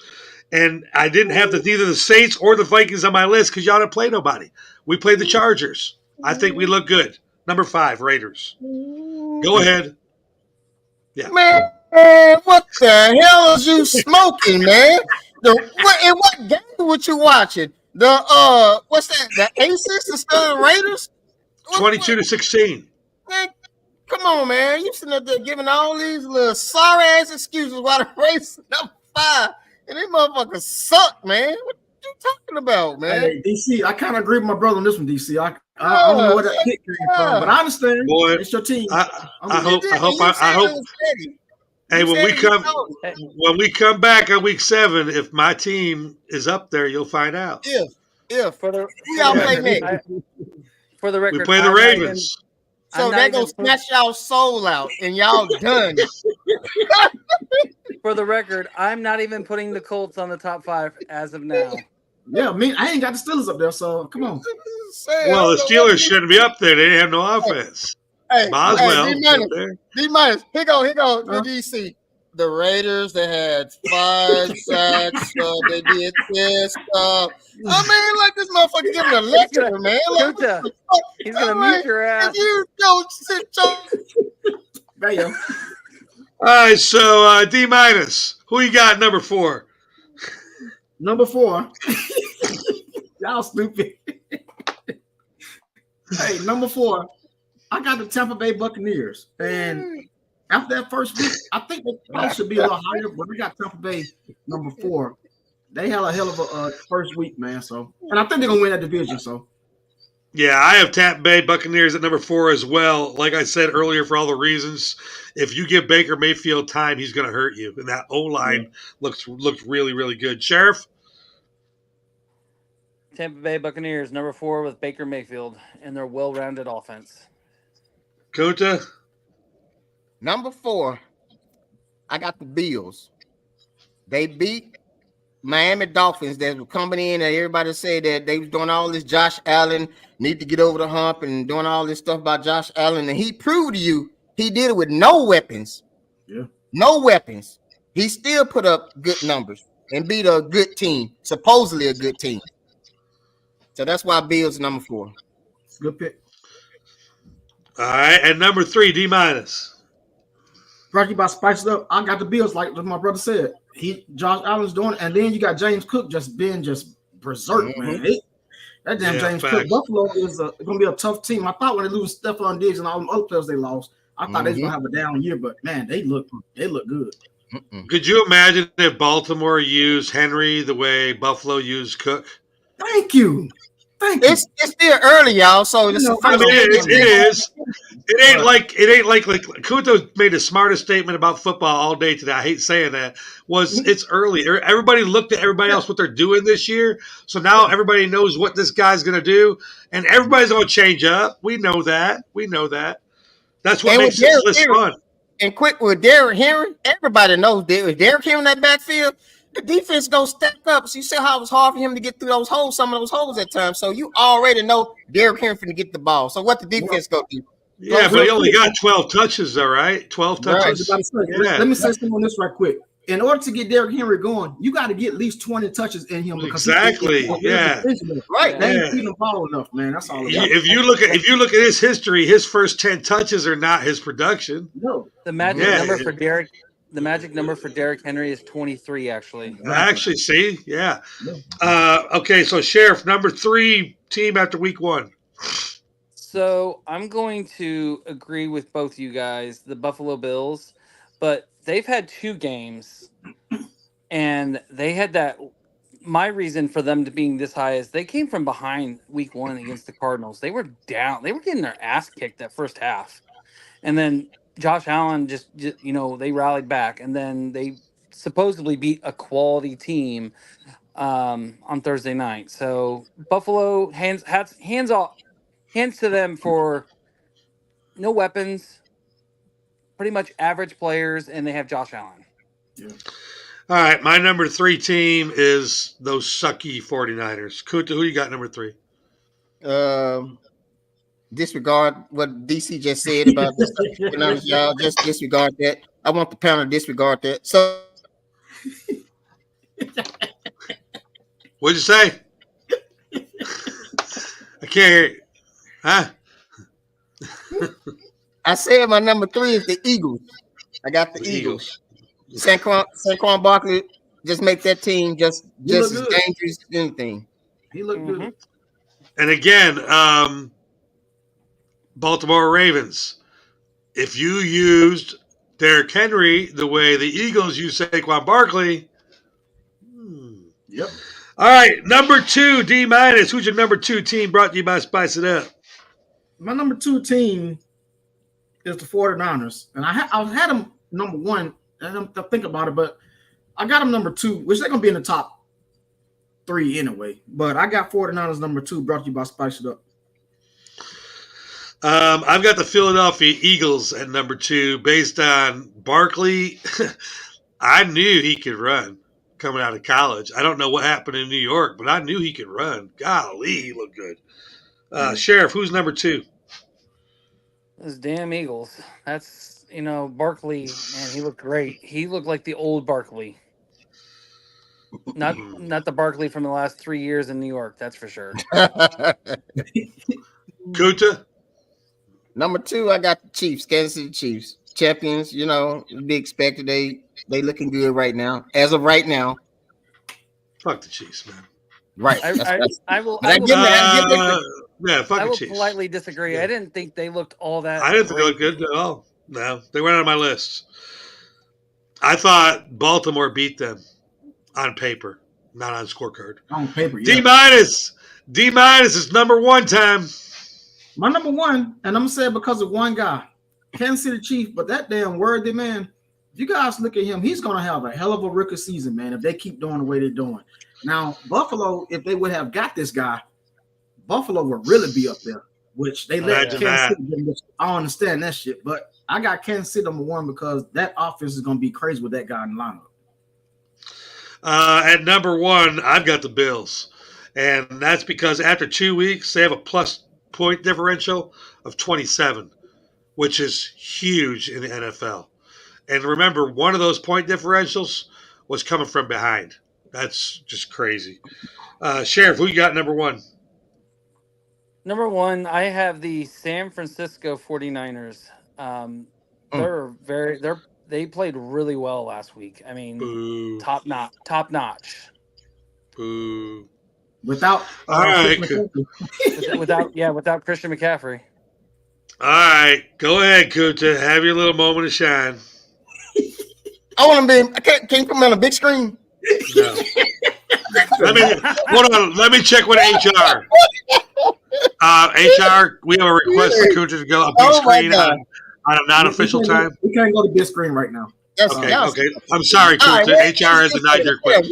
and I didn't have neither the Saints or the Vikings on my list because y'all didn't play nobody. We played the Chargers. I think we look good. Number 5, Raiders. Go ahead. Yeah. Man, what the hell is you smoking, man? What game were you watching? What's that? The Aces instead of Raiders? 22-16. Man, come on, man. You sitting up there giving all these little sorry ass excuses why the Raiders number 5. And these motherfuckers suck, man. What you talking about, man? Hey, DC, I kind of agree with my brother on this one, DC. I don't know where that pick came from, but I understand. Boy, it's your team. I hope. Hey, when we come back on week 7, if my team is up there, you'll find out. If For the y'all play next. For the record, we play the Ravens. So they're gonna snatch y'all soul out, and y'all done. For the record, I'm not even putting the Colts on the top 5 as of now. Yeah, I ain't got the Steelers up there, so come on. Well, the Steelers shouldn't be up there. They didn't have no offense. Hey, Boswell. D-minus. Here go, the DC. The Raiders, they had 5 sacks. They did this. I mean, like this motherfucker giving a lecture, man. Like, he's gonna mute your ass. If you don't sit Bam. All right, so D-minus. Who you got number 4? Number 4. Y'all stupid. Hey, number 4. I got the Tampa Bay Buccaneers. And after that first week, I think the price should be a little higher, but we got Tampa Bay number 4. They had a hell of a first week, man. So, and I think they're gonna win that division. So, yeah, I have Tampa Bay Buccaneers at number 4 as well. Like I said earlier, for all the reasons, if you give Baker Mayfield time, he's going to hurt you. And that O-line looks really, really good. Sheriff? Tampa Bay Buccaneers, number 4 with Baker Mayfield and their well-rounded offense. Kota? Number 4, I got the Bills. They beat Miami Dolphins that were coming in and everybody said that they was doing all this Josh Allen need to get over the hump and doing all this stuff about Josh Allen, and he proved to you he did it with no weapons. Yeah. No weapons. He still put up good numbers and beat a good team, supposedly a good team. So that's why Bills number 4. Good pick. All right, and number 3, D-. Brought you by Spice It Up. I got the Bills, like my brother said. Josh Allen's doing it, and then you got James Cook just being berserk, man. That damn James Cook. Buffalo is going to be a tough team. I thought when they lose Stephon Diggs and all them other players they lost, I thought they was going to have a down year, but man, they look good. Could you imagine if Baltimore used Henry the way Buffalo used Cook? Thank you. It's still early, y'all. So it is. It ain't like Kuto made the smartest statement about football all day today. I hate saying that. It's early. Everybody looked at everybody else what they're doing this year. So now everybody knows what this guy's going to do, and everybody's going to change up. We know that. That's what makes this list fun. And quick with Derrick Henry, everybody knows with Derrick Henry in that backfield, the defense gonna step up. So you see how it was hard for him to get through those holes, some of those holes at times. So you already know Derrick Henry finna get the ball. So what the defense gonna do? Yeah, but he only got 12 touches, though, right? 12 touches. Right. Let me say something on this right quick. In order to get Derrick Henry going, you got to get at least 20 touches in him. Exactly. Yeah. Right. They ain't feeding the ball enough, man. That's all. If you look at his history, his first 10 touches are not his production. No. The magic number for Derrick. The magic number for Derrick Henry is 23, actually. Actually, see? Yeah. Okay, so Sheriff, number 3 team after week 1. So I'm going to agree with both you guys, the Buffalo Bills, but they've had 2 games, and they had that. My reason for them to being this high is they came from behind week 1 against the Cardinals. They were down. They were getting their ass kicked that first half. And then Josh Allen just they rallied back, and then they supposedly beat a quality team on Thursday night. So Buffalo hands to them for no weapons, pretty much average players, and they have Josh Allen. Yeah. All right, my number 3 team is those sucky 49ers. Kuta, who you got number 3? Disregard what DC just said about this. Y'all just disregard that. I want the panel to disregard that. So, what'd you say? I can't hear you. Huh? I said my number 3 is the Eagles. I got the Eagles. Saquon Barkley just make that team just as dangerous as anything. He looked good. And again, Baltimore Ravens. If you used Derrick Henry the way the Eagles use Saquon Barkley. Yep. All right, number 2, D-. Who's your number 2 team brought to you by Spice It Up? My number 2 team is the 49ers. And I had them number 1. And I'm thinking about it, but I got them number 2, which they're going to be in the top 3 anyway. But I got 49ers number 2 brought to you by Spice It Up. I've got the Philadelphia Eagles at number 2 based on Barkley. I knew he could run coming out of college. I don't know what happened in New York, but I knew he could run. Golly, he looked good. Sheriff, who's number 2? Those damn Eagles. That's, Barkley, man, he looked great. He looked like the old Barkley. Not the Barkley from the last 3 years in New York, that's for sure. Kuta? Number 2, I got the Chiefs, Kansas City Chiefs. Champions, be expected. They looking good right now. As of right now. Fuck the Chiefs, man. Right. I will politely disagree. Yeah. I didn't think they looked all that. I didn't think they looked good at all. No, they went on my list. I thought Baltimore beat them on paper, not on scorecard. On paper, yeah. D- is number 1 time. My number 1, and I'm gonna say it because of one guy, Kansas City Chiefs. But that damn worthy man, if you guys look at him, he's gonna have a hell of a rookie season, man. If they keep doing the way they're doing. Now, Buffalo, if they would have got this guy, Buffalo would really be up there. Which they let Kansas City. I don't understand that shit, but I got Kansas City number 1 because that offense is gonna be crazy with that guy in the lineup. At number 1, I've got the Bills. And that's because after 2 weeks, they have a plus point differential of 27, which is huge in the NFL. And remember, one of those point differentials was coming from behind. That's just crazy. Sheriff, who you got number 1? Number 1, I have the San Francisco 49ers. They played really well last week. I mean, Boo. top notch. Boo. Without without Christian McCaffrey. All right, go ahead, Kuta. Have your little moment of shine. I want to be. Can you put me on a big screen? No. Let me check with HR. HR, we have a request for Kuta to go a big screen on a non-official time. We can't go to big screen right now. Okay. I'm sorry, Kuta. HR has denied your request.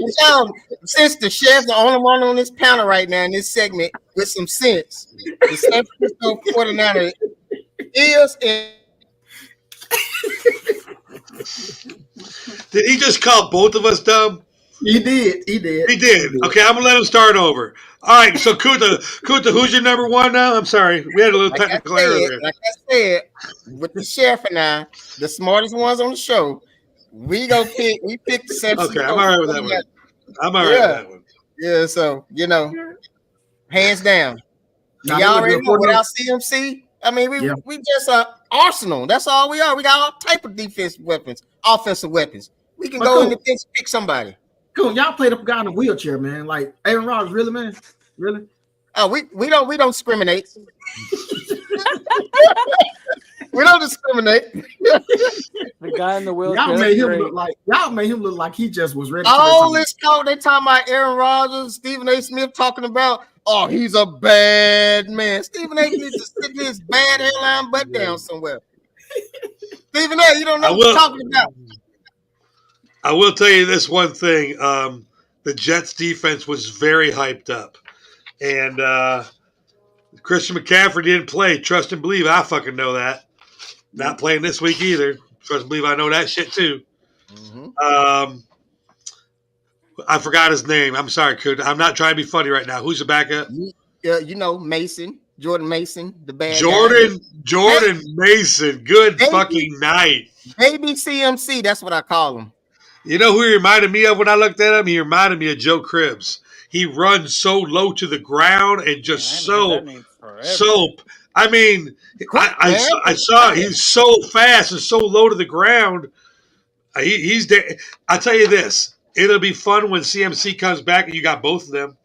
Since the chef's the only one on this panel right now in this segment with some sense, the San Francisco 49ers is in. Did he just call both of us dumb? He did. Okay, I'm gonna let him start over. All right, so Kuta, who's your number 1 now? I'm sorry, we had a little technical error there. Like I said, with the chef and I, the smartest ones on the show, we pick the San Francisco. Okay, I'm all right with that one. I'm all right with that one. Yeah, so hands down. Y'all already know without CMC. I mean, we just Arsenal. That's all we are. We got all type of defensive weapons, offensive weapons. We can go in the fence and pick somebody. Cool. Y'all played up a guy in a wheelchair, man. Like Aaron Rodgers, really, man? Really? Oh, we don't discriminate. We don't discriminate. The guy in the wheelchair. Y'all made him look like he just was ready. All this talk they talking about Aaron Rodgers, Stephen A. Smith talking about, oh, he's a bad man. Stephen A. needs to sit his bad hairline butt down somewhere. Stephen A., you don't know what you're talking about. I will tell you this one thing. The Jets defense was very hyped up. And Christian McCaffrey didn't play. Trust and believe. I fucking know that. Not playing this week either. Trust and believe I know that shit too. Mm-hmm. I forgot his name. I'm sorry, Kuta. I'm not trying to be funny right now. Who's the backup? Mason. Jordan Mason, the bad Jordan Mason. Good fucking night. Baby CMC, that's what I call him. You know who he reminded me of when I looked at him? He reminded me of Joe Cribbs. He runs so low to the ground and just so. I mean, I saw he's so fast and so low to the ground. He's there. I'll tell you this. It'll be fun when CMC comes back and you got both of them.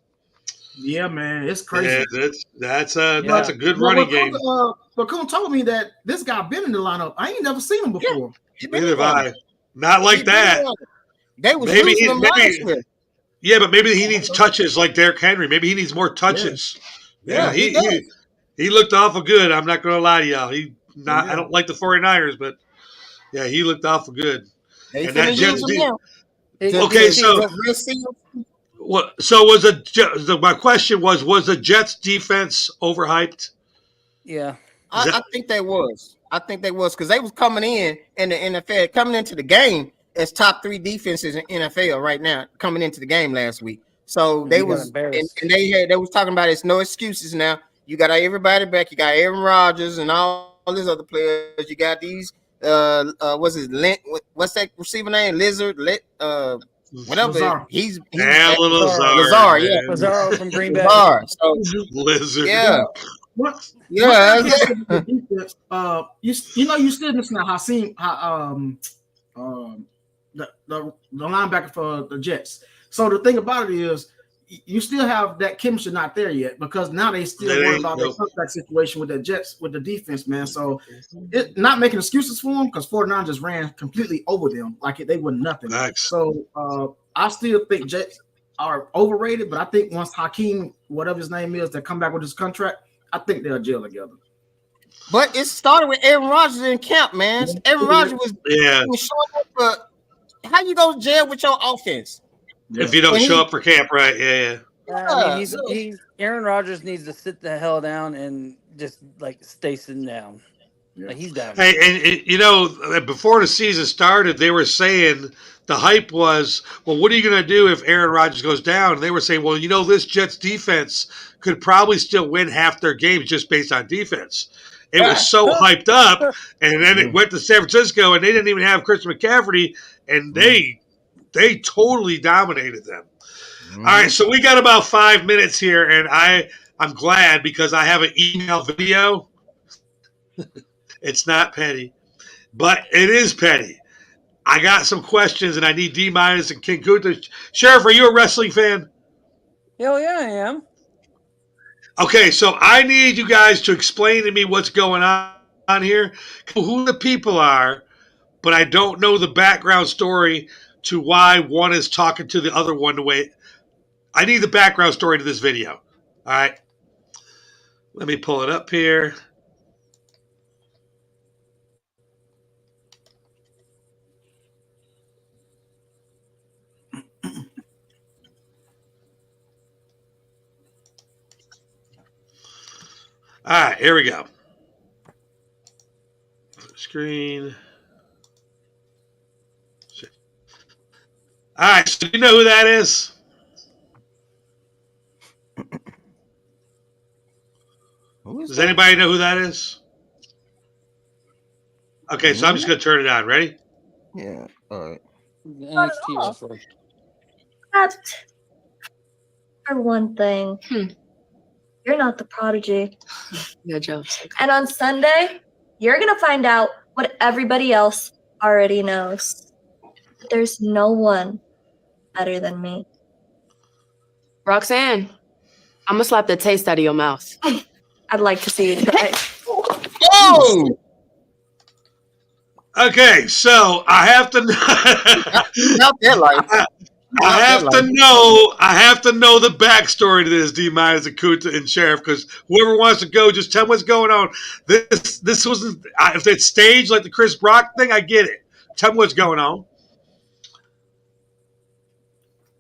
Yeah, man, it's crazy. Yeah, that's a good running game. But Coon told me that this guy been in the lineup. I ain't never seen him before. Neither have I. Not like that. They was losing him last year. Yeah, but maybe he needs touches like Derrick Henry. Maybe he needs more touches. Yeah, he looked awful good. I'm not going to lie to y'all. I don't like the 49ers, but yeah, he looked awful good. And that Jets okay, so my question was the Jets defense overhyped? Yeah, I think they was. Because they was coming in the NFL, coming into the game as top 3 defenses in NFL right now, coming into the game last week. So they was and they was talking about it's no excuses now. You got everybody back. You got Aaron Rodgers and all these other players. You got these what's that receiver name? Lizard, whatever. Lazard. He's Lazard. Yeah, Lazard from Green Bay. Lazard. So, Lizard. Yeah. Yeah. You still missing out the linebacker for the Jets. So the thing about it is, you still have that chemistry not there yet because now they still worry about the contract situation with the Jets with the defense, man. So it not making excuses for them because 49 just ran completely over them like they were nothing. Nice. So I still think Jets are overrated, but I think once Hakeem, whatever his name is, that come back with his contract, I think they'll gel together. But it started with Aaron Rodgers in camp, man. Aaron Rodgers was showing up for how you go to jail with your offense. If you don't show up for camp, right? Yeah. I mean, Aaron Rodgers needs to sit the hell down and just stay sitting down. Yeah. Like he's done. Hey, and before the season started, they were saying the hype was, well, what are you going to do if Aaron Rodgers goes down? And they were saying, well, this Jets defense could probably still win half their games just based on defense. It was so hyped up, and then it went to San Francisco, and they didn't even have Christian McCaffrey, and they totally dominated them. All right, so we got about 5 minutes here, and I'm glad because I have an email video. It's not petty, but it is petty. I got some questions, and I need D- and King Kunta. Sheriff, are you a wrestling fan? Hell yeah, I am. Okay, so I need you guys to explain to me what's going on here, who the people are, but I don't know the background story to why one is talking to the other one the way. I need the background story to this video. All right. Let me pull it up here. All right, here we go. Screen. All right, so you know who that is? Does anybody know who that is? Okay, so I'm just going to turn it on. Ready? Yeah. All right. NXT wrestler. Except for one thing. You're not the prodigy. No jokes. And on Sunday, you're going to find out what everybody else already knows. There's no one better than me. Roxanne, I'm going to slap the taste out of your mouth. I'd like to see you try. Oh! Okay, so I have to Not that life. I have to know the backstory to this, D- and Kunta and Sheriff, because whoever wants to go, just tell me what's going on. This wasn't, if it's staged like the Chris Brock thing, I get it. Tell me what's going on.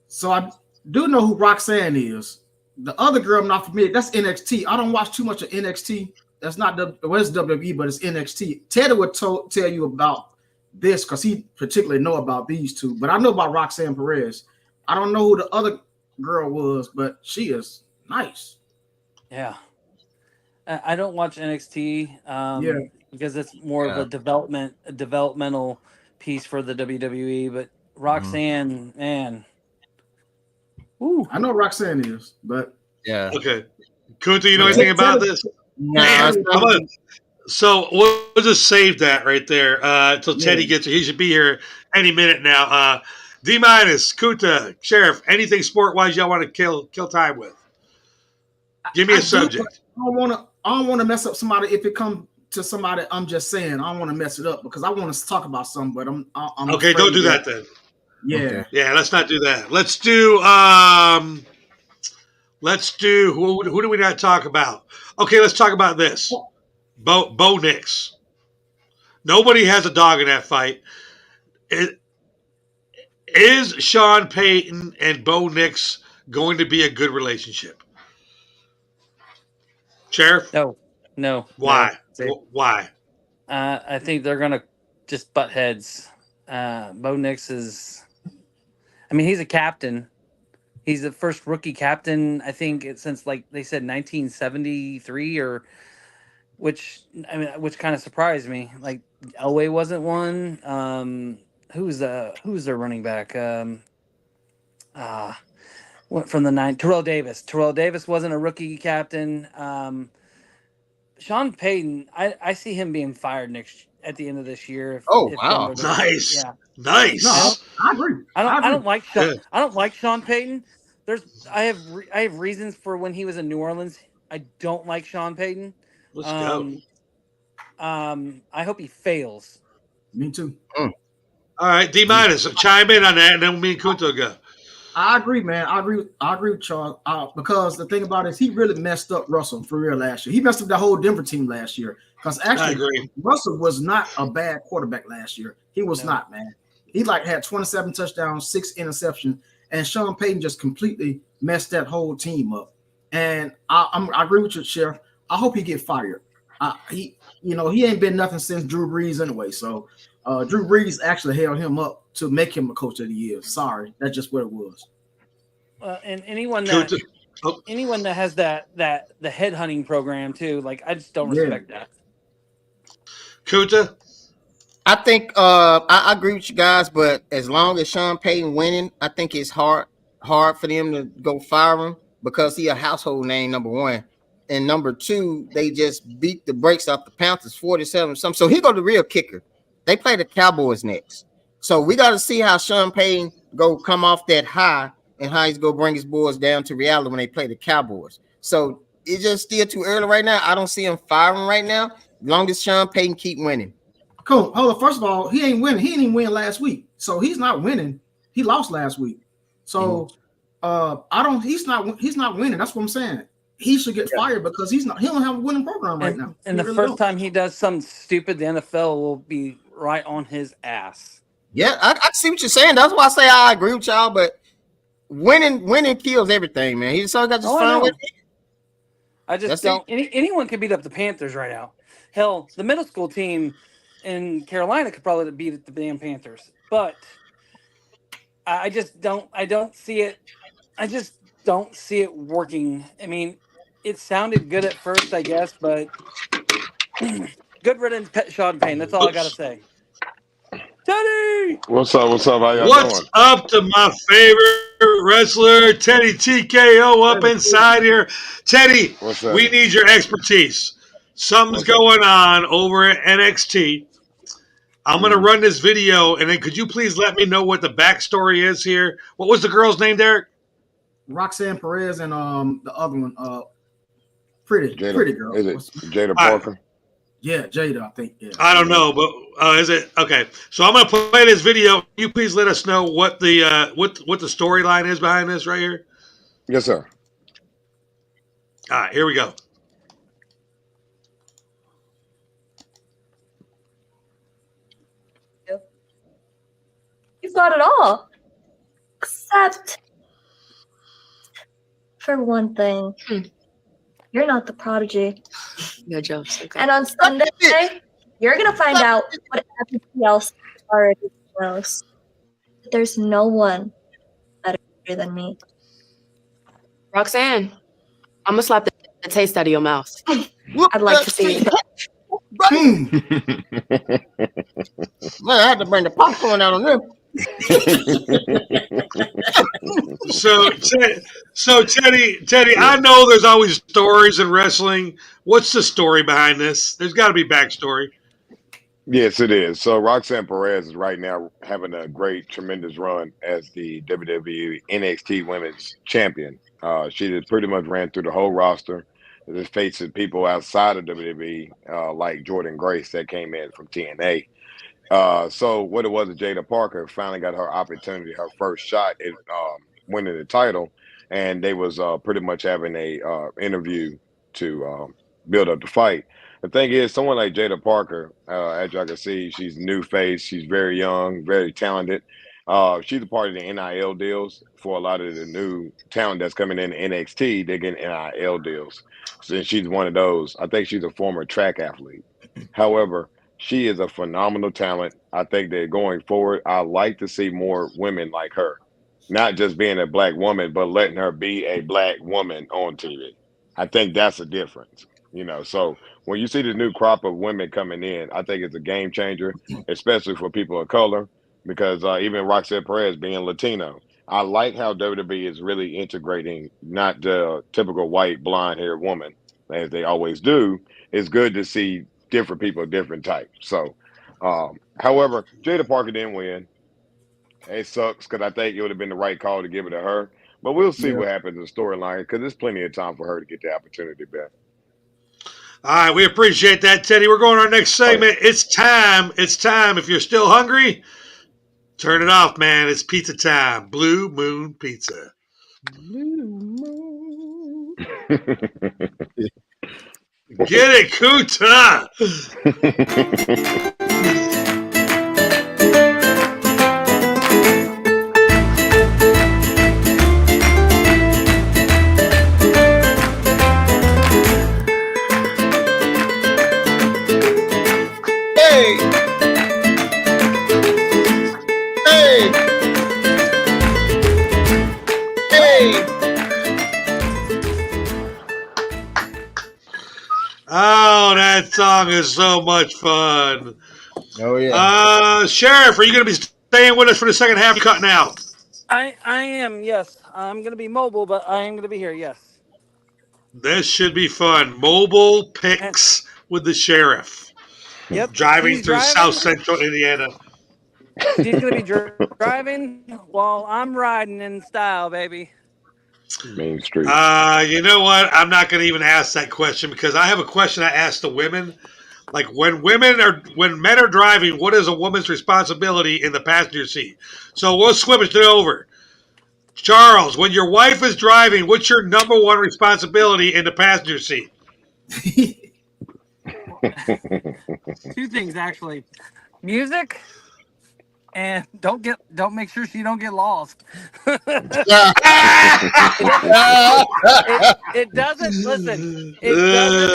So I do know who Roxanne is. The other girl I'm not familiar. That's NXT. I don't watch too much of NXT. That's not it's WWE, but it's NXT. Teddy would tell you about this because he particularly know about these two. But I know about Roxanne Perez. I don't know who the other girl was, but she is nice. Yeah. I don't watch NXT because it's more of a developmental piece for the WWE. But Roxanne, man. Ooh. I know Roxanne is, but Yeah. Okay. Kunta, you know anything about this? Nah, So we'll just save that right there until Teddy gets here. He should be here any minute now. D-, Kunta, Sheriff, anything sport-wise y'all want to kill time with? Give me a subject. I don't want to mess up somebody. If it comes to somebody, I'm just saying I don't want to mess it up because I want to talk about something. But I'm okay. Don't do that then. Yeah. Okay. Yeah. Let's not do that. Let's do. Who do we not talk about? Okay. Let's talk about this. Bo Nix. Nobody has a dog in that fight. Is Sean Payton and Bo Nix going to be a good relationship? Sheriff? No. Why? No. Why? I think they're gonna just butt heads. Bo Nix is. I mean, he's a captain. He's the first rookie captain, I think, since like they said 1973 which kind of surprised me. Like Elway wasn't one. Who's their running back? Went from the 9. Terrell Davis. Terrell Davis wasn't a rookie captain. Sean Payton, I see him being fired at the end of this year. Wow. Nice. Yeah. Nice. No, I agree. I don't like Sean. I don't like Sean Payton. I have reasons for when he was in New Orleans. I don't like Sean Payton. Let's go. I hope he fails. Me too. All right, D-, chime in on that, and then me and Kunta go. I agree, man. I agree with Charles because the thing about it is he really messed up Russell for real last year. He messed up the whole Denver team last year because actually Russell was not a bad quarterback last year. He was not, man. He had 27 touchdowns, 6 interceptions, and Sean Payton just completely messed that whole team up. And I agree with you, Sheriff. I hope he get fired. he ain't been nothing since Drew Brees anyway. So Drew Brees actually held him up to make him a coach of the year. Sorry, that's just what it was. And anyone that has the head hunting program too, like I just don't respect that. Kuta? I think I agree with you guys, but as long as Sean Payton winning, I think it's hard for them to go fire him because he a household name, number one. And number two, they just beat the brakes off the Panthers 47-something. So he go the real kicker. They play the Cowboys next. So we got to see how Sean Payton go come off that high and how he's going to bring his boys down to reality when they play the Cowboys. So it's just still too early right now. I don't see him firing right now, as long as Sean Payton keep winning. Cool. Hold on. First of all, he ain't winning. He didn't even win last week. So he's not winning. He lost last week. So he's not winning. That's what I'm saying. He should get fired because he don't have a winning program right now. And the first time he does something stupid, the NFL will be right on his ass. Yeah, I see what you're saying. That's why I say I agree with y'all, but winning kills everything, man. He just got to find with it. I just don't. Anyone can beat up the Panthers right now. Hell, the middle school team in Carolina could probably beat the damn Panthers. But I just don't. I don't see it. I just don't see it working. I mean, it sounded good at first, I guess, but good riddance, Sean Payton. That's all I got to say. Teddy! What's up? How y'all What's doing? up to my favorite wrestler, Teddy TKO, up inside here? Teddy, we need your expertise. Something's going on over at NXT. I'm going to run this video, and then could you please let me know what the backstory is here? What was the girl's name, Derek? Roxanne Perez and the other one, pretty girl. Is it Jada Parker? Yeah, Jada, I think. Yeah. I don't know, but is it okay? So I'm going to play this video. Can you please let us know what the what the storyline is behind this right here? Yes, sir. All right, here we go. You've got it all, except for one thing. You're not the prodigy. No jokes. Okay. And on Sunday, you're going to find out what everybody else already knows. There's no one better than me. Roxanne, I'm going to slap the taste out of your mouth. I'd like to see it. Man, I had to bring the popcorn out on them. So Teddy, I know there's always stories in wrestling. What's the story behind this? There's got to be backstory. Yes, it is. So Roxanne Perez is right now having a great, tremendous run as the WWE NXT Women's Champion. She just pretty much ran through the whole roster. Just facing people outside of WWE, like Jordan Grace that came in from TNA. So what it was, Jada Parker finally got her opportunity, her first shot at winning the title, and they was pretty much having a interview to build up the fight. The thing is, someone like Jada Parker, as y'all can see, she's new face. She's very young, very talented. She's a part of the NIL deals for a lot of the new talent that's coming in NXT. They're getting NIL deals. So she's one of those. I think she's a former track athlete. However, she is a phenomenal talent. I think that going forward, I like to see more women like her, not just being a black woman, but letting her be a black woman on TV. I think that's a difference, So when you see the new crop of women coming in, I think it's a game changer, especially for people of color, because even Roxanne Perez being Latino, I like how WWE is really integrating not the typical white blonde-haired woman, as they always do. It's good to see different people, different types. So, however, Jada Parker didn't win. It sucks because I think it would have been the right call to give it to her. But we'll see what happens in the storyline because there's plenty of time for her to get the opportunity back. All right, we appreciate that, Teddy. We're going to our next segment. It's time. It's time. If you're still hungry, turn it off, man. It's pizza time. Blue Moon Pizza. Blue Moon. Get it, Kuta. That song is so much fun. Oh yeah. Sheriff, are you going to be staying with us for the second half? Cutting out. I am, yes. I'm going to be mobile, but I am going to be here, yes. This should be fun. Mobile picks with the sheriff. Yep. Driving She's through driving. South Central Indiana. She's going to be driving while I'm riding in style, baby. Main Street. You know what? I'm not going to even ask that question because I have a question I ask the women. Like when men are driving, what is a woman's responsibility in the passenger seat? So we'll switch it over. Charles, when your wife is driving, what's your number one responsibility in the passenger seat? Two things actually. Music and don't make sure she don't get lost. It doesn't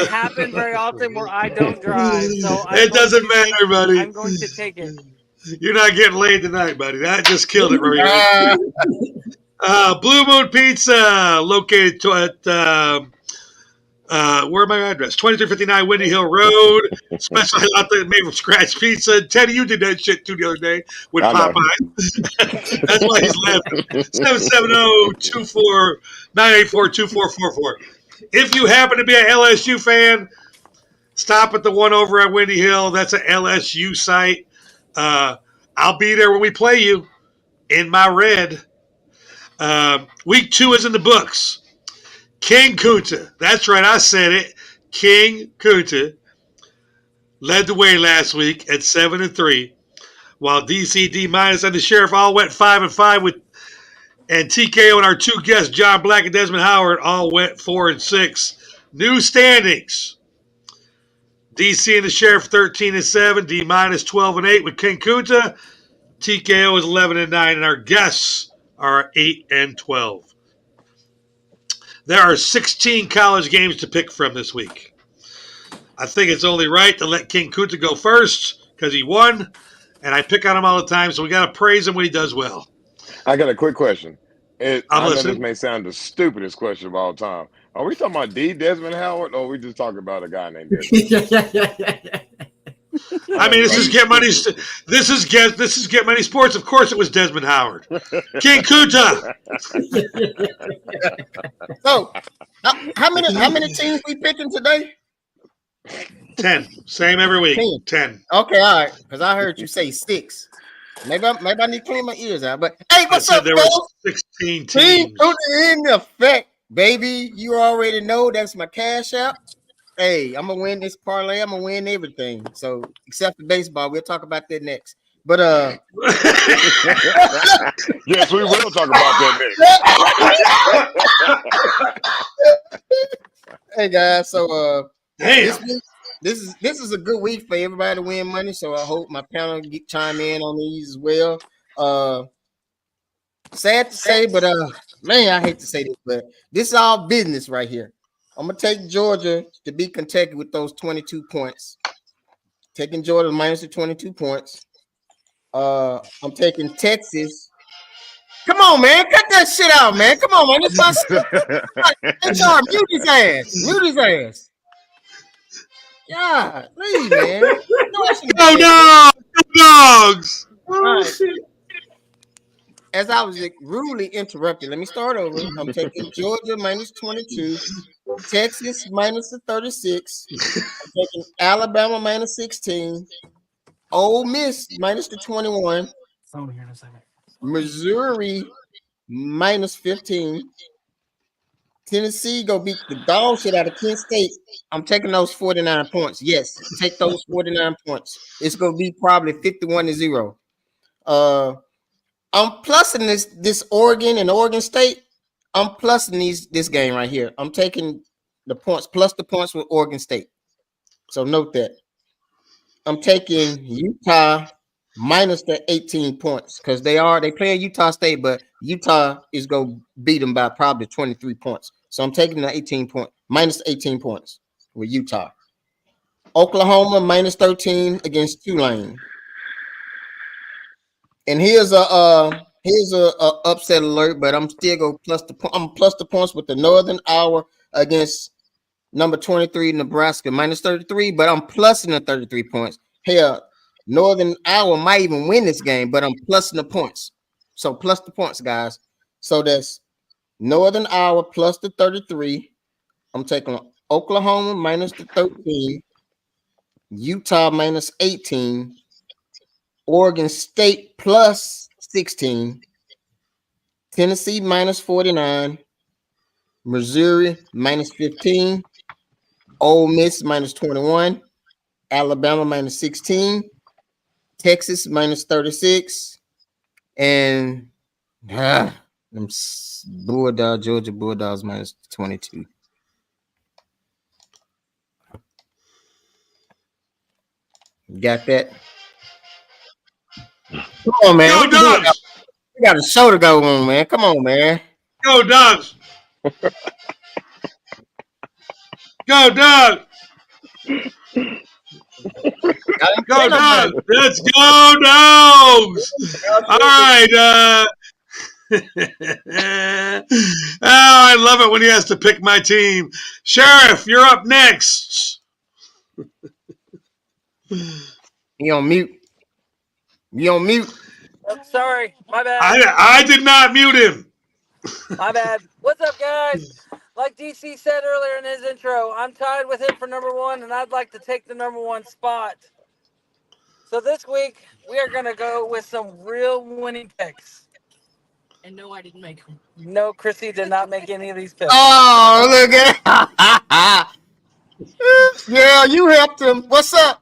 happen very often where I don't drive. So it doesn't matter, buddy. I'm going to take it. You're not getting laid tonight, buddy. That just killed it right here. Blue Moon Pizza, located at where my address? 2359 Windy Hill Road. Special out there made from scratch pizza. Teddy, you did that shit too the other day with Popeye. That's why he's laughing. 770-984-2444. If you happen to be an LSU fan, stop at the one over at Windy Hill. That's an LSU site. I'll be there when we play you in my red. Week 2 is in the books. King Kunta, that's right, I said it. King Kunta led the way last week at 7-3, while DC D- and the Sheriff all went 5-5 and TKO and our two guests, John Black and Desmond Howard, all went 4-6. New standings. DC and the Sheriff 13-7, D- 12-8 with King Kunta. TKO is 11-9, and our guests are 8-12. There are 16 college games to pick from this week. I think it's only right to let King Kunta go first because he won, and I pick on him all the time, so we got to praise him when he does well. I got a quick question. I know listening. this may sound the stupidest question of all time. Are we talking about Desmond Howard, or are we just talking about a guy named Desmond? I mean, this is Get Money. This is Get Money Sports. Of course, it was Desmond Howard. King Kunta. So, how many teams we picking today? 10. Same every week. 10. Okay, all right. Because I heard you say 6. Maybe I need to clean my ears out. But hey, what's up, there folks? were 16 teams. Team Kunta in effect, baby. You already know that's my cash out. Hey, I'm gonna win this parlay. I'm gonna win everything. So except for baseball, we'll talk about that next. But yes, we will talk about that next. Hey guys, so damn. This is a good week for everybody to win money. So I hope my panel chime in on these as well. Sad to say, but man, I hate to say this, but this is all business right here. I'm gonna take Georgia to beat Kentucky with those 22 points. Taking Georgia minus the 22 points. I'm taking Texas. Come on, man, cut that shit out, man. Come on, man. It's my mute his ass. Mute his ass. Yeah, please, man. No dogs. Right. As I was rudely interrupted, let me start over. I'm taking Georgia minus 22, Texas minus the 36, I'm taking Alabama minus 16, Ole Miss minus the 21, Missouri minus 15, Tennessee go beat the dog shit out of Kent State. I'm taking those 49 points. Yes, take those 49 points. It's gonna be probably 51-0. I'm plussing this Oregon and Oregon State. I'm plussing this game right here. I'm taking the points plus the points with Oregon State. So note that. I'm taking Utah minus the 18 points because they play Utah State, but Utah is gonna beat them by probably 23 points. So I'm taking the 18 points with Utah. Oklahoma minus 13 against Tulane. And here's a upset alert, but I'm still going plus the points with the Northern Iowa against Number 23, Nebraska, minus 33, but I'm plusing the 33 points. Hell, Northern Iowa might even win this game, but I'm plusing the points. So plus the points, guys. So that's Northern Iowa plus the 33. I'm taking Oklahoma minus the 13, Utah minus 18, Oregon State plus 16, Tennessee minus 49, Missouri minus 15, Ole Miss minus 21, Alabama minus 16, Texas minus 36, and Georgia Bulldogs minus 22. Got that? Come on, man. Go Dogs! We got a show to go on, man. Come on, man. Go Dogs! Go Dogs! Go Dogs! Let's go Dogs! All right. I love it when he has to pick my team. Sheriff, you're up next. You on mute. You on mute. Oh, sorry, my bad. I did not mute him. My bad. What's up, guys? Like DC said earlier in his intro, I'm tied with him for number one, and I'd like to take the number one spot. So this week, we are going to go with some real winning picks. And no, I didn't make them. No, Chrissy did not make any of these picks. Oh, look at it. Yeah, you helped him. What's up?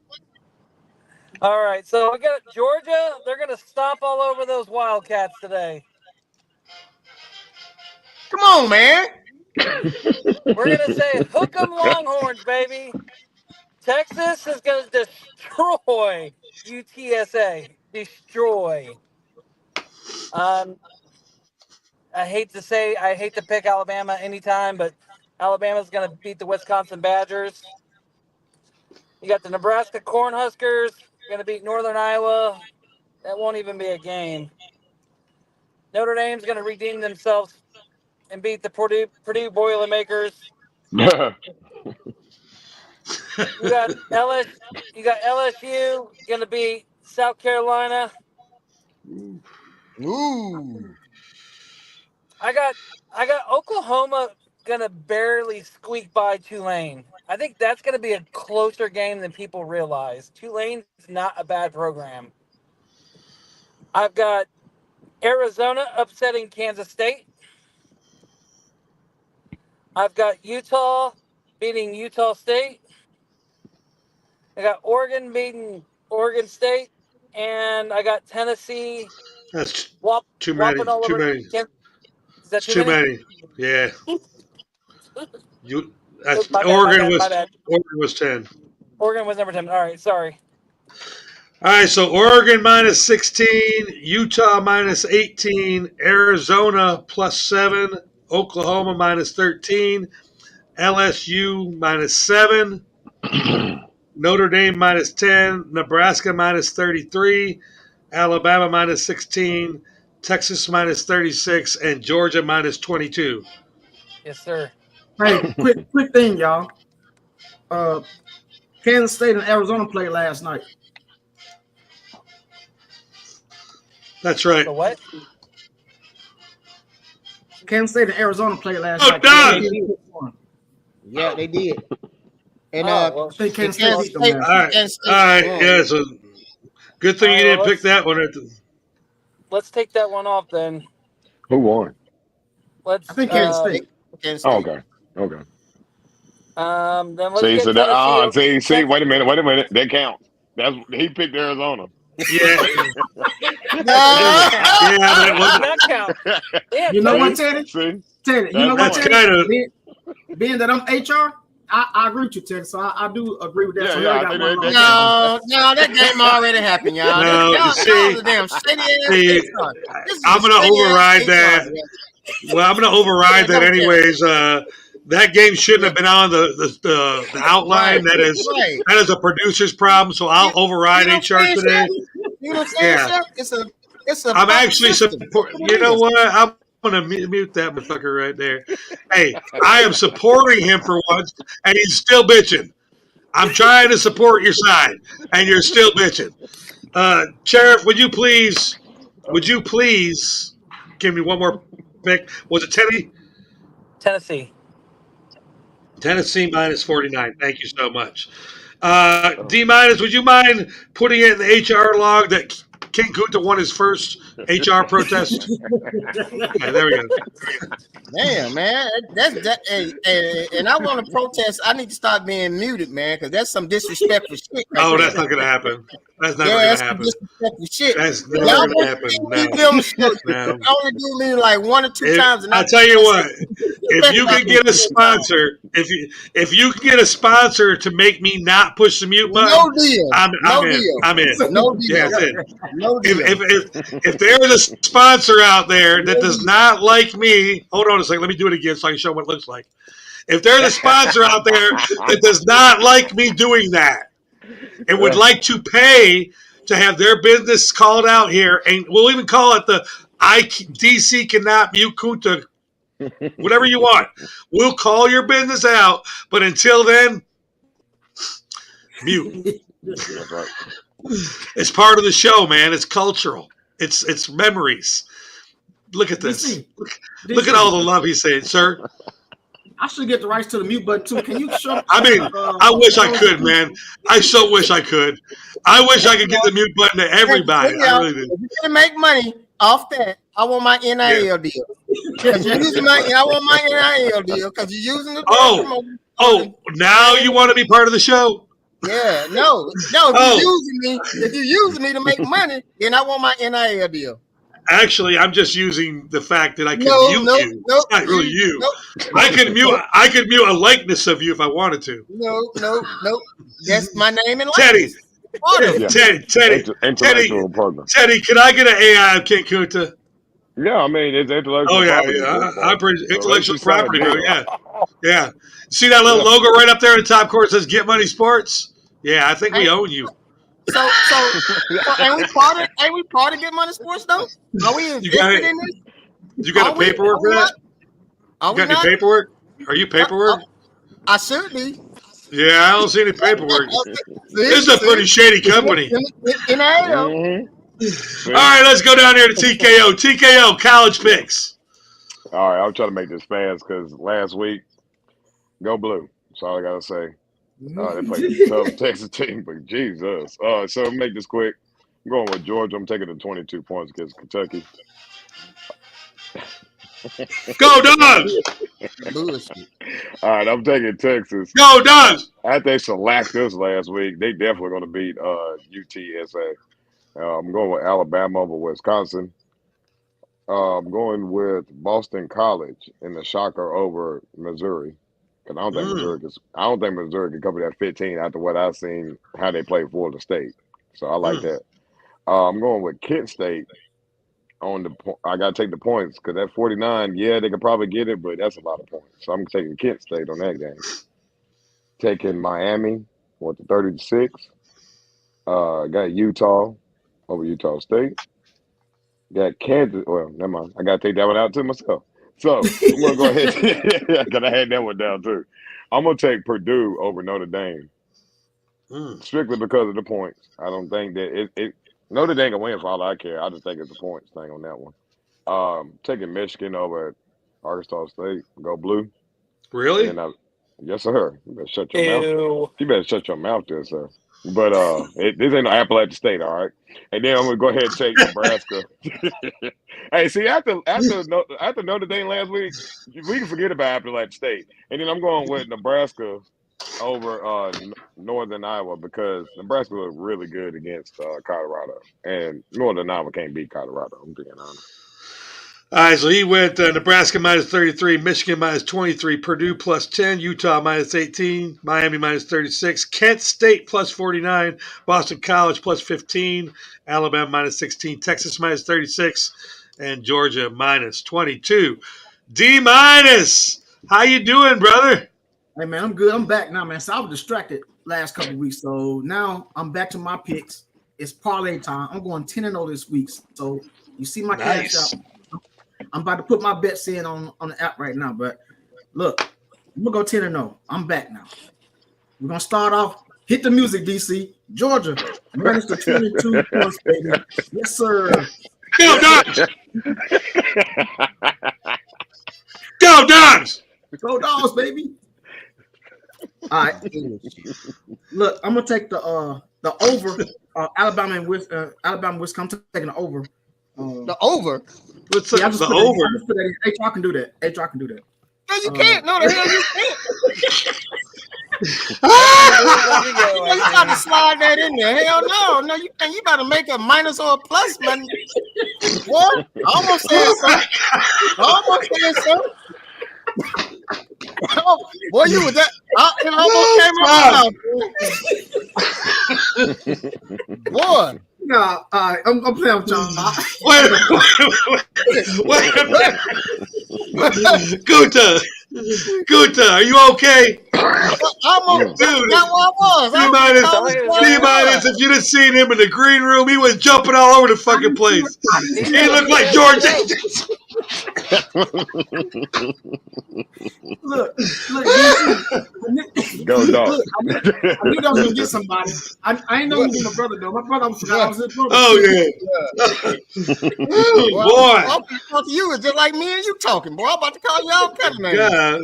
All right, so we got Georgia. They're going to stomp all over those Wildcats today. Come on, man. We're going to say, hook 'em Longhorns, baby. Texas is going to destroy UTSA. Destroy. I hate to pick Alabama anytime, but Alabama's going to beat the Wisconsin Badgers. You got the Nebraska Cornhuskers going to beat Northern Iowa. That won't even be a game. Notre Dame's going to redeem themselves and beat the Purdue Boilermakers. You got LSU going to beat South Carolina. Ooh. I got Oklahoma going to barely squeak by Tulane. I think that's going to be a closer game than people realize. Tulane's not a bad program. I've got Arizona upsetting Kansas State. I've got Utah beating Utah State. I got Oregon beating Oregon State. And I got Tennessee. That's too many. Too many. Is that too many? Yeah. Oregon was 10. Oregon was number 10. All right, sorry. All right, so Oregon minus 16, Utah minus 18, Arizona plus 7, Oklahoma minus 13, LSU minus 7, Notre Dame minus 10, Nebraska minus 33, Alabama minus 16, Texas minus 36, and Georgia minus 22. Yes, sir. Hey, quick thing, y'all. Kansas State and Arizona played last night. That's right. The what? Kansas State and Arizona played last night. Doug! Yeah, they did. And I think Kansas State beat them. All right. Yeah, so good thing you didn't pick that one. Let's take that one off then. Who won? I think Kansas State. Oh, okay. Okay. Then let's See, get so Tennessee. see, wait a minute. That counts. He picked Arizona. Yeah. But it wasn't that count. Yeah, you know what, Teddy? See? Teddy, you know what, That's Teddy? kind of Being that I'm HR, I agree with you, Teddy. So I do agree with that. So no, that game already happened, y'all. No, I'm going to override that. Well, I'm going to override that anyways. That game shouldn't have been on the outline. That is a producer's problem. So I'll override HR today. You know what I'm saying? Yeah. It's a I'm actually support. You know what? to mute that motherfucker right there. Hey, I am supporting him for once, and he's still bitching. I'm trying to support your side, and you're still bitching. Sheriff, would you please give me one more pick? Was it Tennessee. Tennessee minus 49. Thank you so much. D minus, would you mind putting it in the HR log that King Kunta won his first HR protest? Okay, there we go. Damn, man, that's that. Hey, and I want to protest. I need to start being muted, man, because that's some disrespectful shit. Oh, that's not gonna happen. That's not gonna happen. Disrespectful shit. That's never gonna happen. No. Only do me like 1 or 2 times. And I'll tell you what. If you can get a sponsor, if you can get a sponsor to make me not push the mute button, no deal. I'm in. No deal. Yeah, that's it. No deal. If there's a sponsor out there that does not like me, hold on a second. Let me do it again so I can show what it looks like. If there's a sponsor out there that does not like me doing that and would like to pay to have their business called out here, and we'll even call it the DC cannot mute Kunta, whatever you want. We'll call your business out, but until then, mute. That's right. It's part of the show, man. It's cultural. It's memories. Look at this. Look at all the love he's saying, sir. I should get the rights to the mute button too. Can you show? I mean, I wish I could, man. I so wish I could. I wish I could get the mute button to everybody. I really do. If you're gonna make money off that, I want my NIL deal. Because you're using I want my NIL deal because you're using the. Oh, now you want to be part of the show? Yeah, no. If you're using me to make money, then I want my NIL deal. Actually, I'm just using the fact that I can mute you. It's not really you. I could mute a likeness of you if I wanted to. No. That's my name and Teddy. Intellectual partner. Teddy, can I get an AI of King Kunta? Yeah, I mean it's intellectual. Oh yeah, property. I'm pretty intellectual property. Yeah. See that little logo right up there in the top corner that says "Get Money Sports"? Yeah, I think we own you. So ain't we part of Get Money Sports though? Are we invested in this? You got the paperwork for that? You got any paperwork? Are you paperwork? I should be. Yeah, I don't see any paperwork. This is a pretty shady company. All right, let's go down here to TKO. TKO, college picks. All right, I'll try to make this fast because last week, go blue. That's all I got to say. They played a tough Texas team, but Jesus. So I'll make this quick. I'm going with Georgia. I'm taking the 22 points against Kentucky. Go, Dogs! All right, I'm taking Texas. Go, Dogs! After they shellacked us last week, they definitely going to beat UTSA. I'm going with Alabama over Wisconsin. I'm going with Boston College in the shocker over Missouri. Because I don't think Missouri can cover that 15 after what I've seen how they play Florida State. So I like that. I'm going with Kent State. I got to take the points because that 49, yeah, they could probably get it, but that's a lot of points. So I'm taking Kent State on that game. Taking Miami with the 30-6. Got Utah over Utah State. Got Kansas. Well, never mind. I got to take that one out to myself. So I'm going to go ahead because I had that one down too. I'm going to take Purdue over Notre Dame. Strictly because of the points. I don't think that it Notre Dame can win for all I care. I just think it's the points thing on that one. Taking Michigan over Arkansas State. Go blue. Really? Yes, sir. You better shut your mouth. You better shut your mouth there, sir. But this ain't no Appalachian State, all right? And then I'm going to go ahead and take Nebraska. Hey, see, after Notre Dame last week, we can forget about Appalachian State. And then I'm going with Nebraska over Northern Iowa because Nebraska looked really good against Colorado. And Northern Iowa can't beat Colorado, I'm being honest. All right, so he went Nebraska minus 33, Michigan minus 23, Purdue plus 10, Utah minus 18, Miami minus 36, Kent State plus 49, Boston College plus 15, Alabama minus 16, Texas minus 36, and Georgia minus 22. D minus, how you doing, brother? Hey, man, I'm good. I'm back now, man. So I was distracted last couple of weeks. So now I'm back to my picks. It's parlay time. I'm going 10-0 this week. So you see my cash out. I'm about to put my bets in on the app right now. But look, I'm gonna go 10-0. I'm back now. We're gonna start off. Hit the music, DC. Georgia minus the 22 points, baby. Yes, sir. Go Dogs! Go Dogs! Go Dogs, baby. All right. Look, I'm gonna take the over. Alabama and Wisconsin. I'm taking the over. The over. What's Yeah, the over? HR can do that. HR can do that. No, you can't. No, the hell you can't. You got to slide that in there. Hell no. No, you can't. You got to make a minus or a plus, man. What? I almost said something. Oh, boy, you was that. It almost came out. Boy. No, I'm playing with y'all. Wait a minute. Guta, are you okay? Almost, dude. that's what I was. D-minus, if you'd have seen him in the green room, he was jumping all over the fucking place. He looked like George. Look, Go Dogs. I knew I was gonna get somebody. I ain't know who was my brother though. My brother was his brother. Oh yeah. Boy. I'm talking to you. It's just like me and you talking, boy. I'm about to call you all kind of names. God.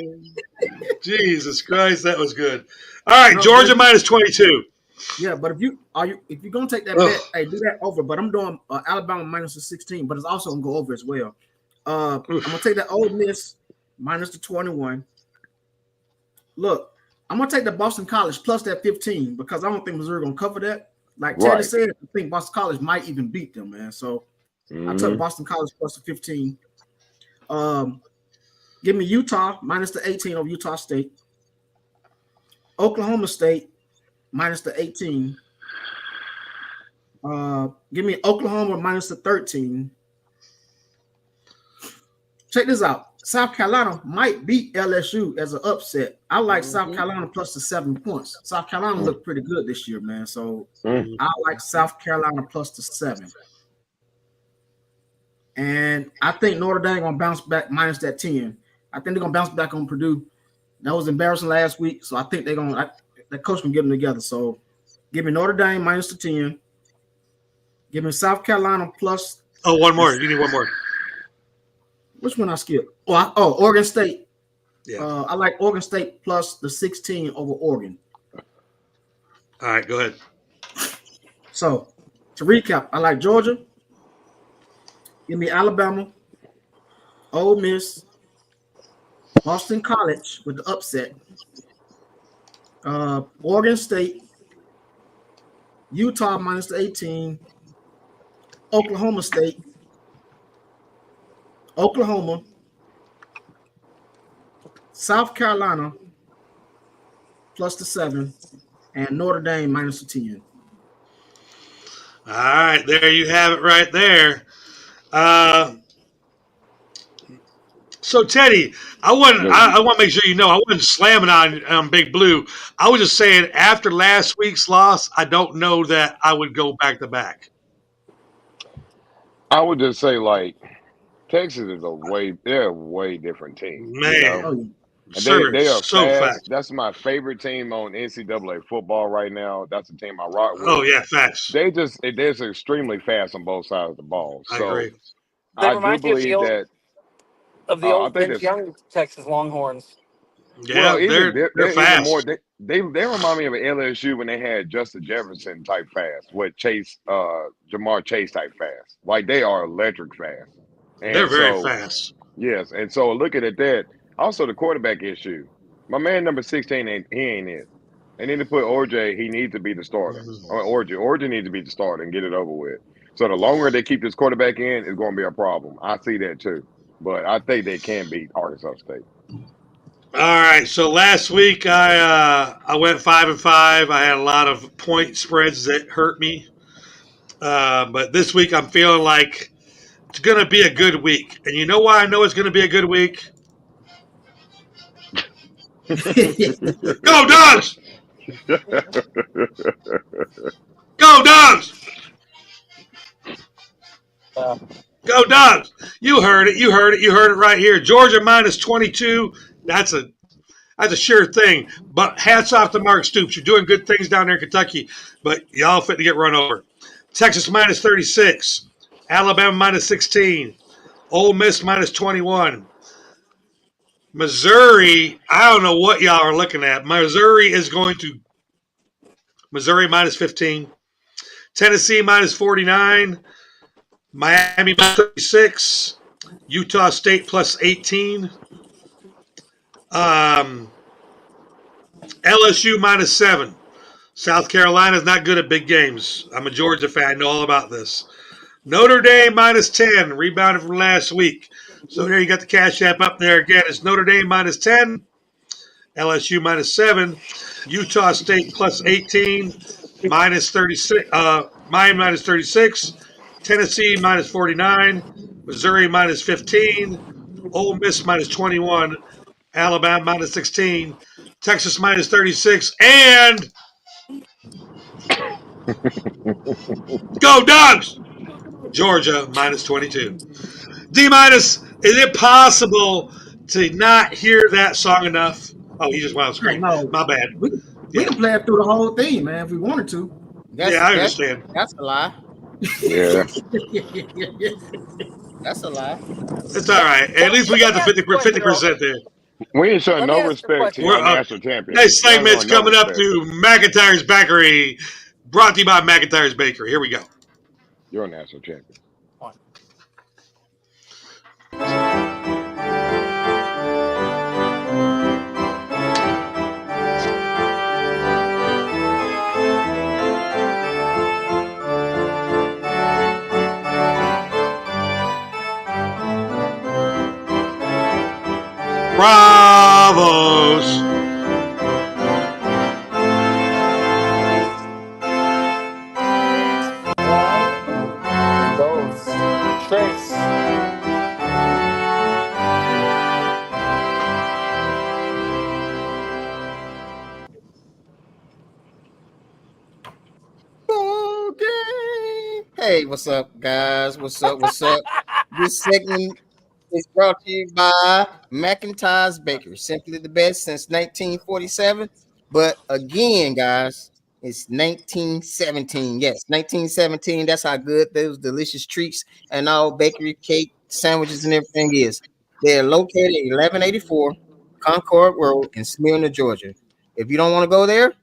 Jesus Christ, that was good. All right, Georgia minus 22. Yeah, but if you're gonna take that bet, hey, do that over. But I'm doing Alabama minus the 16, but it's also gonna go over as well. I'm gonna take that Ole Miss minus the 21. Look, I'm gonna take the Boston College plus that 15 because I don't think Missouri gonna cover that. Like Teddy said, I think Boston College might even beat them, man. So I took Boston College plus the 15. Give me Utah minus the 18 over Utah State. Oklahoma State minus the 18. Give me Oklahoma minus the 13. Check this out. South Carolina might beat LSU as an upset. I like South Carolina plus the 7 points. South Carolina looked pretty good this year, man. So I like South Carolina plus the 7. And I think Notre Dame gonna bounce back minus that 10. I think they're gonna bounce back on Purdue. That was embarrassing last week, so I think they're gonna. The coach can get them together. So give me Notre Dame minus the 10. Give me South Carolina plus. Oh, one more. You need one more. Which one I skipped? Oregon State. Yeah. I like Oregon State plus the 16 over Oregon. All right, go ahead. So to recap, I like Georgia. Give me Alabama, Ole Miss, Boston College with the upset, Oregon State, Utah minus the 18, Oklahoma State, Oklahoma, South Carolina plus the 7, and Notre Dame minus the 10. All right, there you have it right there. So Teddy, I want to make sure you know I wasn't slamming on Big Blue. I was just saying after last week's loss, I don't know that I would go back to back. I would just say like Texas is they're a way different team. Man, you know? Sir, they are so fast. That's my favorite team on NCAA football right now. That's the team I rock with. Oh yeah, facts. They're extremely fast on both sides of the ball. I So agree. I do believe that of the old Vince Young Texas Longhorns. Yeah, they're fast. Even more, they remind me of an LSU when they had Justin Jefferson type fast, with Jamar Chase type fast. Like they are electric fast. And they're very fast. Yes, and so looking at that, also the quarterback issue. My man number 16 ain't it. And then to put OJ, he needs to be the starter. OJ needs to be the starter and get it over with. So the longer they keep this quarterback in, it's going to be a problem. I see that too. But I think they can beat Arkansas State. All right. So last week I went 5-5. I had a lot of point spreads that hurt me. But this week I'm feeling like it's going to be a good week. And you know why I know it's going to be a good week? Go Dogs! Go Dogs! Go Dogs. You heard it. You heard it. You heard it right here. Georgia minus 22. That's a sure thing. But hats off to Mark Stoops. You're doing good things down there in Kentucky, but y'all fit to get run over. Texas minus 36. Alabama minus 16. Ole Miss minus 21. Missouri, I don't know what y'all are looking at. Missouri minus 15. Tennessee minus 49. Miami minus 36. Utah State plus 18. LSU minus 7. South Carolina's not good at big games. I'm a Georgia fan. I know all about this. Notre Dame minus 10. Rebounded from last week. So there you got the Cash App up there again. It's Notre Dame minus 10. LSU minus 7. Utah State plus 18. Minus 36. Miami minus 36. Tennessee minus 49. Missouri minus 15. Ole Miss minus 21. Alabama minus 16. Texas minus 36. And go Dogs! Georgia minus 22. D minus, is it possible to not hear that song enough? Oh, he just went on screen. No. My bad. We can play it through the whole thing, man, if we wanted to. I understand. That's a lie. Yeah. That's a lie. It's all right. At least we got the 50% there. We ain't showing Let me no ask respect to you a your question. national champion. Next segment's No coming up respect. to McIntyre's Bakery, brought to you by McIntyre's Bakery. Here we go. You're a national champion. Bravos. Those tricks. Okay. Hey, what's up, guys? What's up? What's up? This segment is brought to you by McIntyre's Bakery. Simply the best since 1947. But again, guys, it's 1917. Yes, 1917. That's how good those delicious treats and all bakery cake, sandwiches, and everything is. They're located at 1184 Concord Road in Smyrna, Georgia. If you don't want to go there,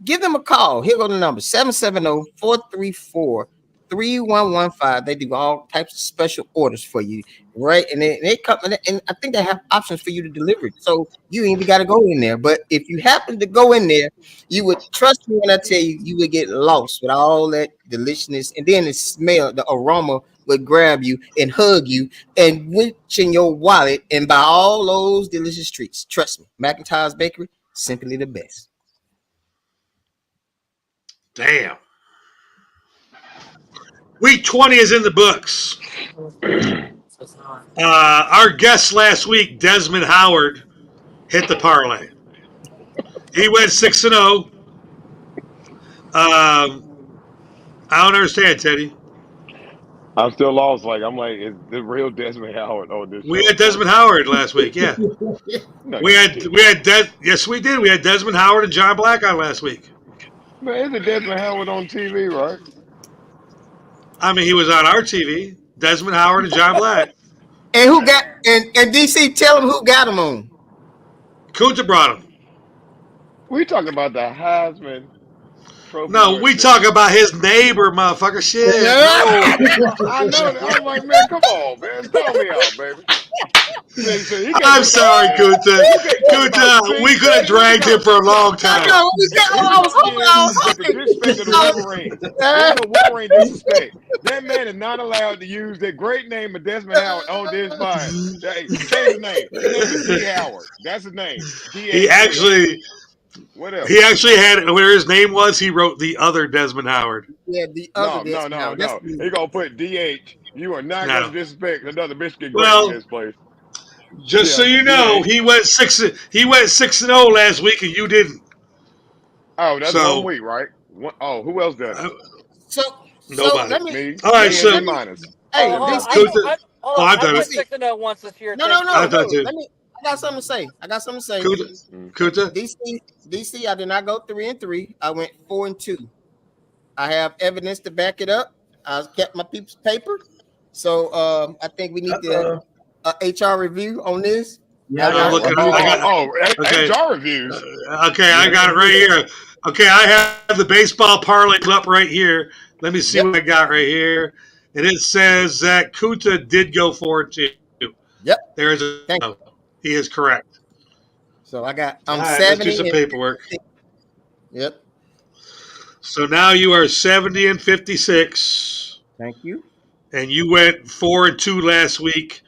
give them a call. Here go the number 770-434-3115. They do all types of special orders for you, right? And they come, and I think they have options for you to deliver it. So you ain't even got to go in there. But if you happen to go in there, you would trust me when I tell you, you would get lost with all that deliciousness. And then the smell, the aroma would grab you and hug you and reach in your wallet and buy all those delicious treats. Trust me, McIntyre's Bakery, simply the best. Damn. Week 20 is in the books. Our guest last week, Desmond Howard, hit the parlay. He went 6-0. I don't understand, Teddy. I'm still lost. I'm like, is the real Desmond Howard on this? We had Desmond Howard last week, yeah. Yes, we did. We had Desmond Howard and John Black on last week. Man, isn't Desmond Howard on TV, right? I mean, he was on our TV. Desmond Howard and John Black. And who got and DC? Tell him who got him on. Kunta brought him. We talking about the Heisman Trophy. No, we talk about his neighbor, motherfucker. Shit. Yeah. No. I know that. I'm like, man, come on, man. Call me out, baby. I'm sorry, Kunta. Kunta, we could have dragged him for a long time. I was hoping. Disrespect of the Wolverine. There's no Wolverine disrespect. That man is not allowed to use that great name of Desmond Howard on this fine. Change his name. His name is D. Howard. That's his name. He actually had where his name was. He wrote the other Desmond Howard. Yeah, the other Desmond Howard. No. He gonna put DH. You are not gonna disrespect another Michigan great in this place. Just so you know, he went 6-0 last week, and you didn't. Oh, that's 1 week, right? Who else done it? Nobody. Me. All right, so minus. Hey, Hold on. Kuta. Oh, I've I done went it. 6-0 once this year. No. I've done it too. I got something to say. Kuta. DC, I did not go 3-3. I went 4-2. I have evidence to back it up. I kept my people's paper. So I think we need to HR review on this. Yeah, I'm looking. Okay. HR reviews. Okay, I got it right here. Okay, I have the baseball parlay up right here. Let me see what I got right here. And it says that Kuta did go 4-2. Yep. There is a no. He is correct. So I'm right, 70. let's do some paperwork. Yep. So now you are 70 and 56. Thank you. And you went 4-2 last week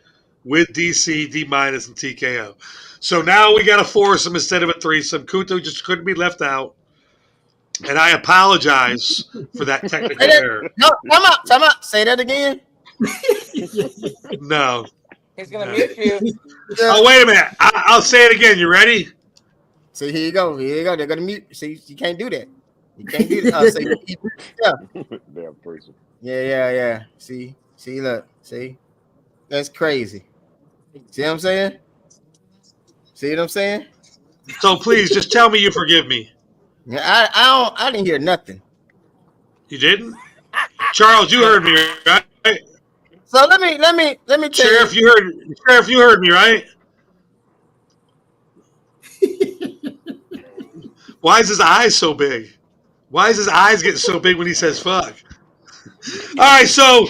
with DC, D- and TKO. So now we got a foursome instead of a threesome. Kuta just couldn't be left out. And I apologize for that technical error. No, time out. Say that again. No. He's going to mute you. Oh, wait a minute. I'll say it again. You ready? See, here you go. They're going to mute. See, you can't do that. You can't do that. Damn threesome. Yeah. See, look. See? That's crazy. See what I'm saying? See what I'm saying? So please, just tell me you forgive me. Yeah, I didn't hear nothing. You didn't? Charles, you heard me, right? So let me tell Sheriff, you. Sheriff, you heard me, right? Why is his eyes so big? Why is his eyes getting so big when he says fuck? All right, so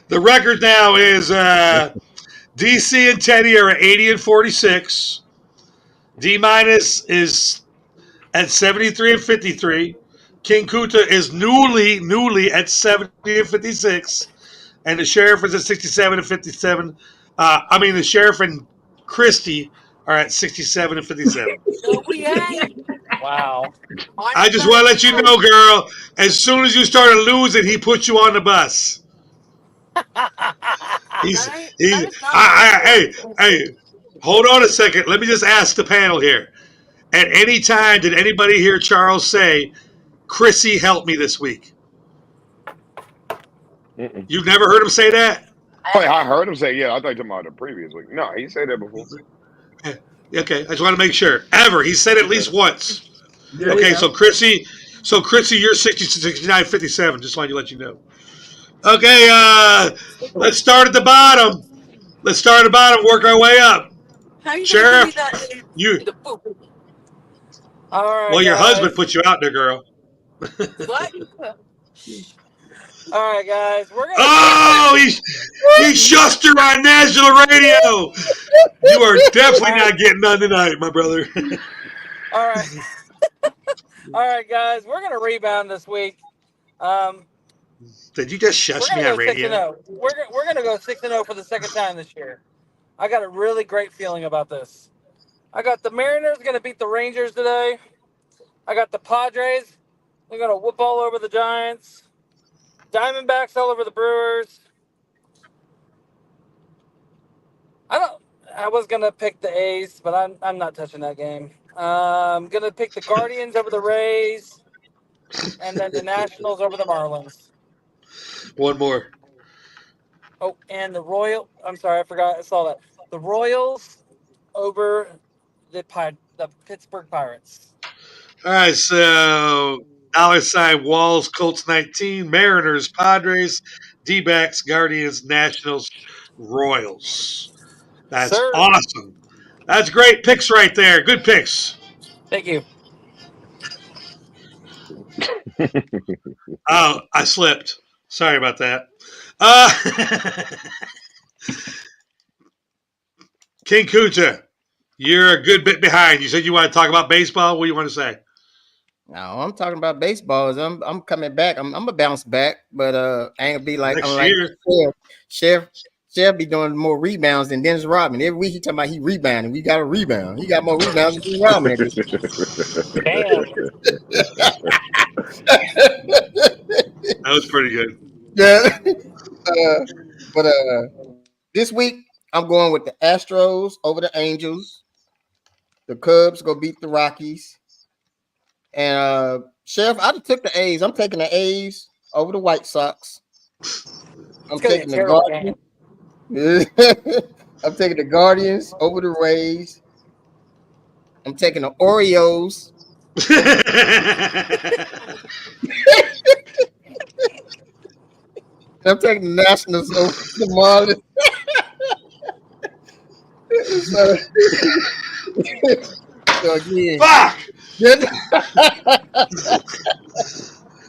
the record now is DC and Teddy are at 80 and 46. D- is at 73 and 53. King Kuta is newly at 70 and 56. And the sheriff is at 67 and 57. The sheriff and Christie are at 67 and 57. Wow. I just want to let you know, girl, as soon as you started losing, he put you on the bus. Hey, hold on a second. Let me just ask the panel here. At any time, did anybody hear Charles say, Chrissy helped me this week? You've never heard him say that? Oh, I heard him say, yeah, I thought you were talking about the previous week. No, he said that before. Okay, I just want to make sure. Ever. He said it at least once. Yeah, Okay, yeah. so Chrissy, you're 60, 69, 57. Just wanted to let you know. Okay, let's start at the bottom. Work our way up. Sheriff, you. All right. Well, your guys. husband put you out there, girl. What? All right, guys. We're gonna. Oh, he shushed her on national radio. You are definitely not getting none tonight, my brother. All right. All right, guys. We're gonna rebound this week. Did you just shush me on radio? We're gonna go 6-0 for the second time this year. I got a really great feeling about this. I got the Mariners gonna beat the Rangers today. I got the Padres. They're gonna whoop all over the Giants. Diamondbacks all over the Brewers. I was gonna pick the A's, but I'm not touching that game. I'm gonna pick the Guardians over the Rays, and then the Nationals over the Marlins. One more. Oh, and the I'm sorry, I forgot. I saw that. The Royals over the Pittsburgh Pirates. All right, so $ Walls, Colts 19, Mariners, Padres, D-backs, Guardians, Nationals, Royals. That's awesome. That's great picks right there. Good picks. Thank you. Oh, I slipped. Sorry about that. King Kuta, you're a good bit behind. You said you want to talk about baseball. What do you want to say? No, I'm talking about baseball. I'm coming back. I'm gonna bounce back, but I ain't gonna be like Next I'm year. like Chef be doing more rebounds than Dennis Rodman. Every week he talking about he rebounding. We got a rebound. He got more rebounds than Dennis Rodman. Damn. That was pretty good. Yeah. But this week I'm going with the Astros over the Angels. The Cubs go beat the Rockies. And Sheriff, I took the A's. I'm taking the A's over the White Sox. I'm It's gonna be taking a the terrible Guardians. game. I'm taking the Guardians over the Rays. I'm taking the Orioles. I'm taking the Nationals over the Marlins. So again, Fuck!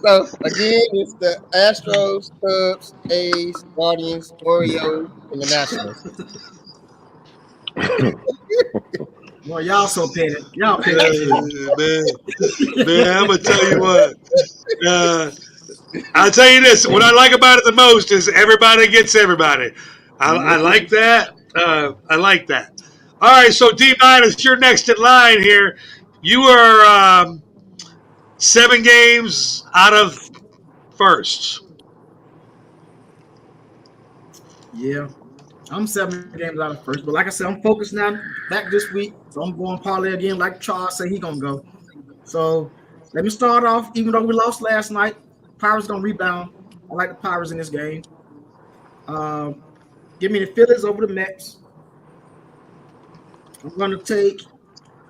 So again, it's the Astros, Cubs, A's, Guardians, Orioles, and the Nationals. Well, y'all so petty. Y'all petty. Man, I'm gonna tell you what. I'll tell you this. What I like about it the most is everybody gets everybody. I like that. I like that. All right, so D minus, you're next in line here. You are 7 games out of first. Yeah. I'm 7 games out of first, but like I said, I'm focused now back this week. So I'm going parlay again, like Charles said he gonna go. So let me start off. Even though we lost last night, Pirates gonna rebound. I like the Pirates in this game. Give me the Phillies over the Mets. I'm gonna take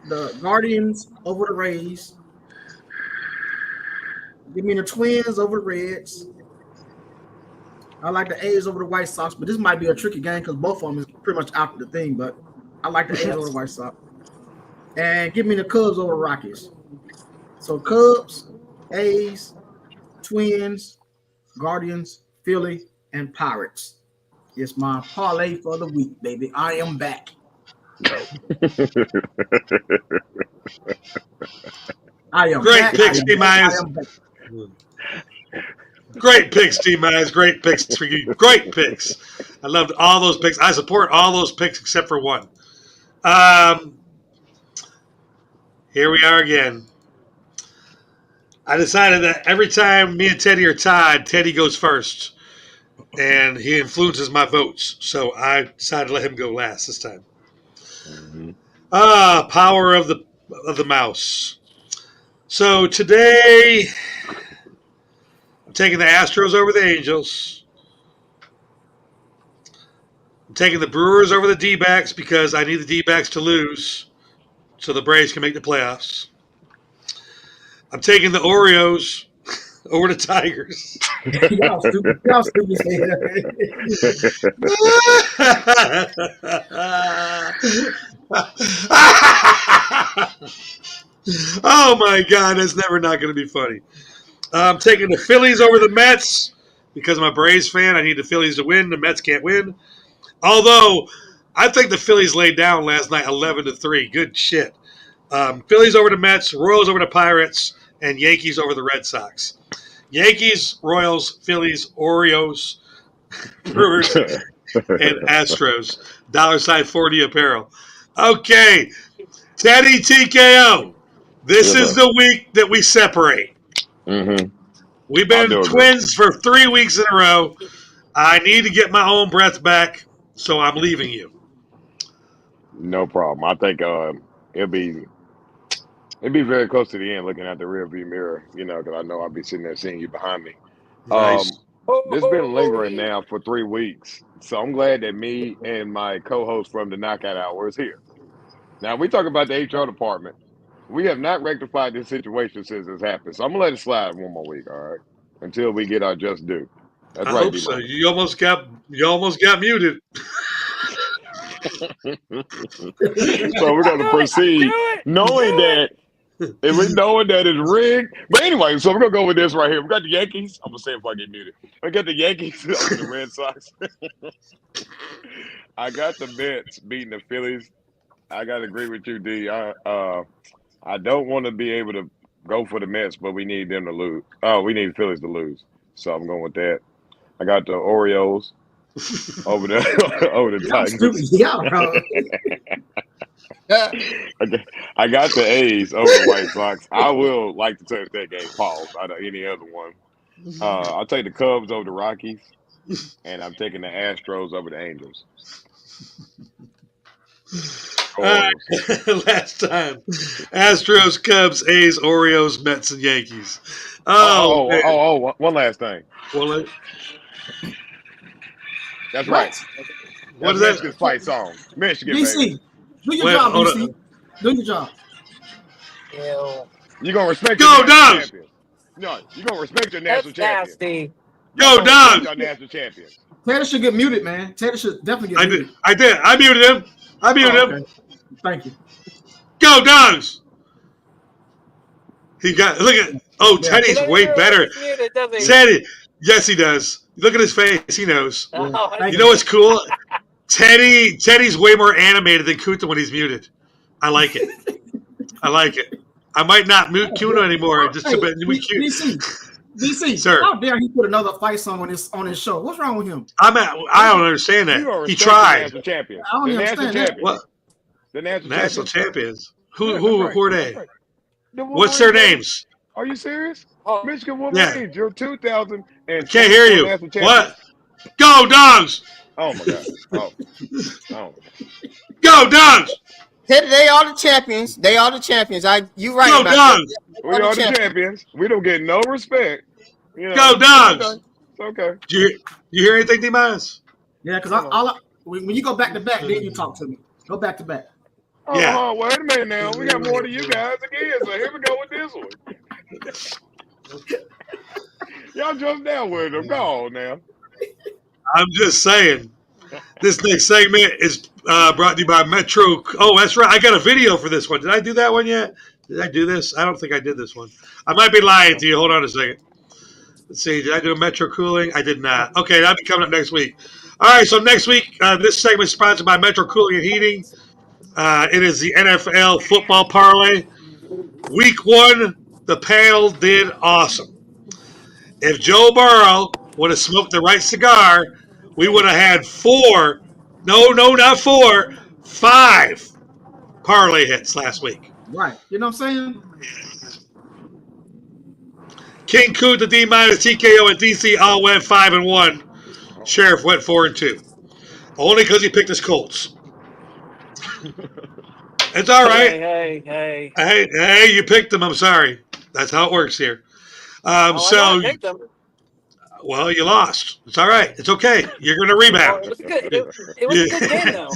the Guardians over the Rays. Give me the Twins over the Reds. I like the A's over the White Sox, but this might be a tricky game because both of them is pretty much out of the thing. But I like the A's over the White Sox. And give me the Cubs over Rockies. So Cubs, A's, Twins, Guardians, Philly, and Pirates. It's my parlay for the week, baby. I am back. I am Great back. picks, I am D back. minus. I am back. Great picks, D minus. Great picks for you. Great picks. I loved all those picks. I support all those picks except for one. Here we are again. I decided that every time me and Teddy are tied, Teddy goes first, and he influences my votes. So I decided to let him go last this time. Power of the mouse. So today, I'm taking the Astros over the Angels. I'm taking the Brewers over the D-backs because I need the D-backs to lose so the Braves can make the playoffs. I'm taking the Orioles over the Tigers. Y'all stupid. Y'all stupid. Oh my God, that's never not going to be funny. I'm taking the Phillies over the Mets because I'm a Braves fan. I need the Phillies to win. The Mets can't win. Although I think the Phillies laid down last night 11-3. Good shit. Phillies over the Mets, Royals over the Pirates, and Yankees over the Red Sox. Yankees, Royals, Phillies, Orioles, Brewers, and Astros. $40 apparel. Okay, Teddy TKO. This is the week that we separate. We've been twins for 3 weeks in a row. I need to get my own breath back, so I'm leaving you. No problem. I think it'll be very close to the end, looking at the rearview mirror. You know, because I know I'll be sitting there seeing you behind me. Nice. This has been lingering now for 3 weeks, so I'm glad that me and my co-host from the Knockout Hour is here. Now we talk about the HR department. We have not rectified this situation since this happened, so I'm gonna let it slide one more week, all right, until we get our just due. That's I right, hope D-Man. so. You almost got muted. So we're gonna proceed knowing that it's rigged. But anyway, so we're gonna go with this right here. We got the Yankees. I'm gonna say it before I get muted. We got the Yankees over the Red Sox. I got the Mets beating the Phillies. I gotta agree with you, D. I don't want to be able to go for the Mets, but we need them to lose. Oh, we need the Phillies to lose. So I'm going with that. I got the Orioles over the Tigers. I got the A's over the White Sox. I will like to touch that game. Pause. Out of any other one. I'll take the Cubs over the Rockies, and I'm taking the Astros over the Angels. Last time. Astros, Cubs, A's, Orioles, Mets, and Yankees. One last thing. Well, That's right. What is That's that? Michigan's fight song. Michigan, BC, baby. do your Wait, job, hold BC. Do your job. You're going to respect Go, your national Dogs! champions. No, you're going to respect your national champions. nasty. Go, Dogs! Our national champions. Teddy should get muted, man. Teddy should definitely get muted. I did. I muted him. Okay. Thank you. Go, Dogs! He got, look at, Teddy's way better. Teddy, yes, he does. Look at his face. He knows. You know what's cool? Teddy's way more animated than Kuta when he's muted. I like it. I might not mute Kuta anymore. Just to be cute. DC, Sir. How dare he put another fight song on his show? What's wrong with him? I don't understand that. He tried. The national champions. I don't The understand national that. champions. What? The National champions. Yeah, Who that's are right. they? That's right. The What's their Wolverines, names? Are you serious? Oh. Michigan Wolverines, your 2000 and Can't hear you. national champions. What? Go, Dogs! Oh my God. Oh. Go, Dogs! Teddy, they are the champions. You right Go, about Dogs! that. We are the champions. We don't get no respect. You know, Go, Dogs! It's okay. You hear anything, D-Minus? Yeah, because when you go back to back, then you talk to me. Go back to back. Yeah. Oh, wait a minute now. We got more than you guys again. So here we go with this one. Y'all jump down with them. Go on now. I'm just saying. This next segment is brought to you by Metro. Oh, that's right. I got a video for this one. Did I do that one yet? Did I do this? I don't think I did this one. I might be lying to you. Hold on a second. Let's see. Did I do a Metro Cooling? I did not. Okay, that'll be coming up next week. All right, so next week, this segment is sponsored by Metro Cooling and Heating. It is the NFL football parlay. Week 1, the panel did awesome. If Joe Burrow would have smoked the right cigar, we would have had 5 parlay hits last week. Right. You know what I'm saying? King Kuta, D-Minus, TKO, and DC all went 5-1. Sheriff went 4-2. Only because he picked his Colts. It's all right. Hey, you picked them. I'm sorry. That's how it works here. I picked them. Well, you lost. It's all right. It's okay. You're going to rebound. It was good. It was a good game, though.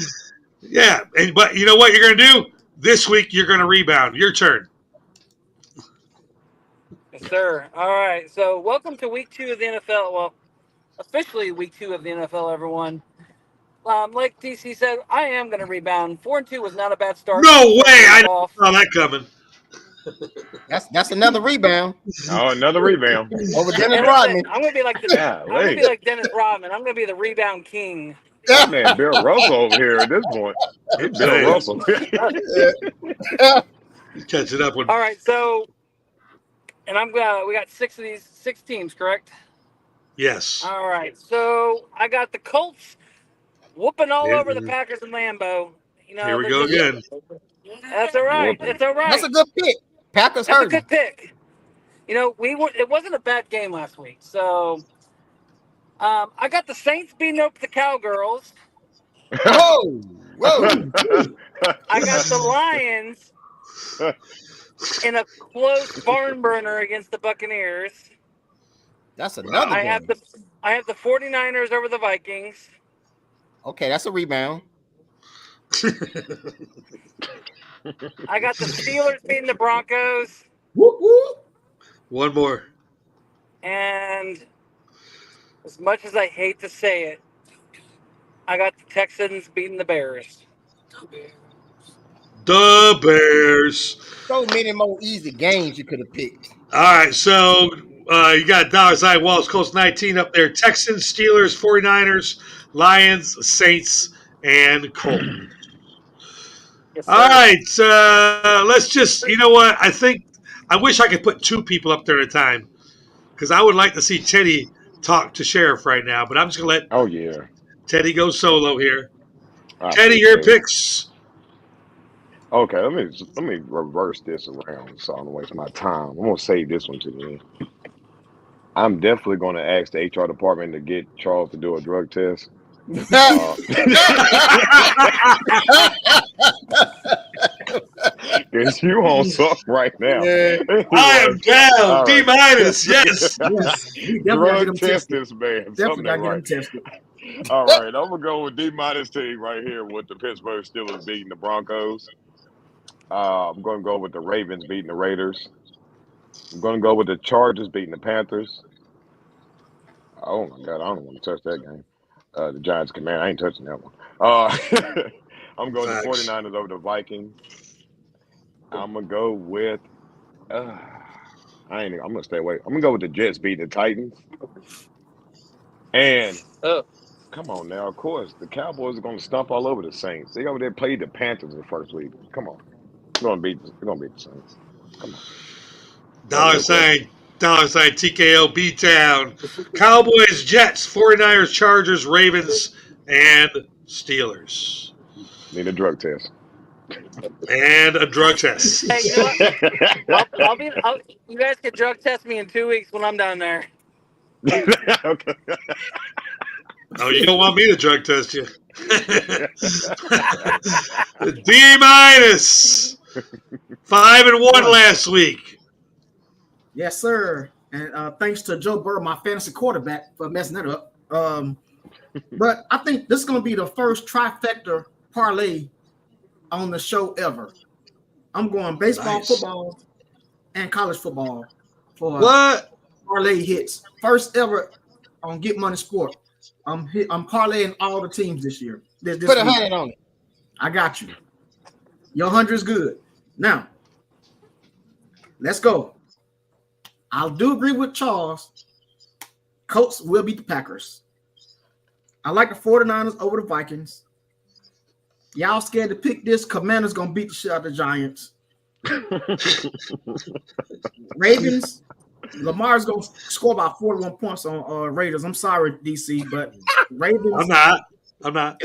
Yeah, but you know what you're going to do? This week, you're going to rebound. Your turn. Yes, sir. All right. So, welcome to week 2 of the NFL. Well, officially week 2 of the NFL, everyone. Like DC said, I am going to rebound. 4-2 was not a bad start. No way! I didn't saw that coming. That's another rebound. Oh, another rebound. Over Dennis Rodman. I'm going to be like Dennis Rodman. I'm going to be the rebound king. That man, Bill Russell over here at this point. It's Bill Russell. Catch it up with. All right, so, and we got 6 teams, correct? Yes. All right, so I got the Colts whooping all over the Packers and Lambeau. You know, Here we go again. That's all right. It's all right. That's a good pick. Packers That's hurt. a good pick. You know, it wasn't a bad game last week. So I got the Saints beating up the Cowgirls. Whoa. I got the Lions in a close barn burner against the Buccaneers. That's another I game. have the 49ers over the Vikings. Okay, that's a rebound. I got the Steelers beating the Broncos. Whoop, whoop. One more. And as much as I hate to say it, I got the Texans beating the Bears. The Bears. So many more easy games you could have picked. All right, so you got Dallas Eye Walls Coast 19 up there. Texans, Steelers, 49ers, Lions, Saints, and Colts. Yes, sir. All right, let's just, you know what? I wish I could put 2 people up there at a time because I would like to see Teddy talk to Sheriff right now, but I'm just going to let Teddy go solo here. Teddy, your picks. Okay, let me reverse this around so I don't waste my time. I'm gonna save this one to the end. I'm definitely gonna ask the HR department to get Charles to do a drug test. Because you on something right now. Yeah. I am down. All D-. right. Yes. Yes, we definitely gotta get Drug them test tested. this man. Definitely Something gotta ain't get them right. tested. All right, I'm gonna go with D- team right here with the Pittsburgh Steelers beating the Broncos. I'm gonna go with the Ravens beating the Raiders. I'm gonna go with the Chargers beating the Panthers. Oh my God, I don't want to touch that game. The Giants command, I ain't touching that one. I'm going to Facts. 49ers over the Vikings. I'm gonna go with I'm gonna stay away. I'm gonna go with the Jets beating the Titans. And come on now, of course, the Cowboys are gonna stomp all over the Saints. They over there played the Panthers in the first week. Come on. They're gonna beat the Saints. Come on. $, TKO B-Town. Cowboys, Jets, 49ers, Chargers, Ravens, and Steelers. Need a drug test. And a drug test. Hey, you know what? You guys can drug test me in 2 weeks when I'm down there. Okay. Oh, you don't want me to drug test you. D-. 5-1 last week. Yes, sir. And thanks to Joe Burrow, my fantasy quarterback, for messing that up. But I think this is going to be the first trifecta parlay on the show ever. I'm going baseball, football, and college football for parlay hits. First ever on Get Money Sport. I'm parlaying all the teams this year. This Put a week. 100 on it. I got you. Your 100 is good. Now, let's go. I do agree with Charles. Colts will beat the Packers. I like the 49ers over the Vikings. Y'all scared to pick this? Commanders gonna beat the shit out of the Giants. Ravens. Lamar's gonna score about 41 points on Raiders. I'm sorry, DC, but Ravens. I'm not.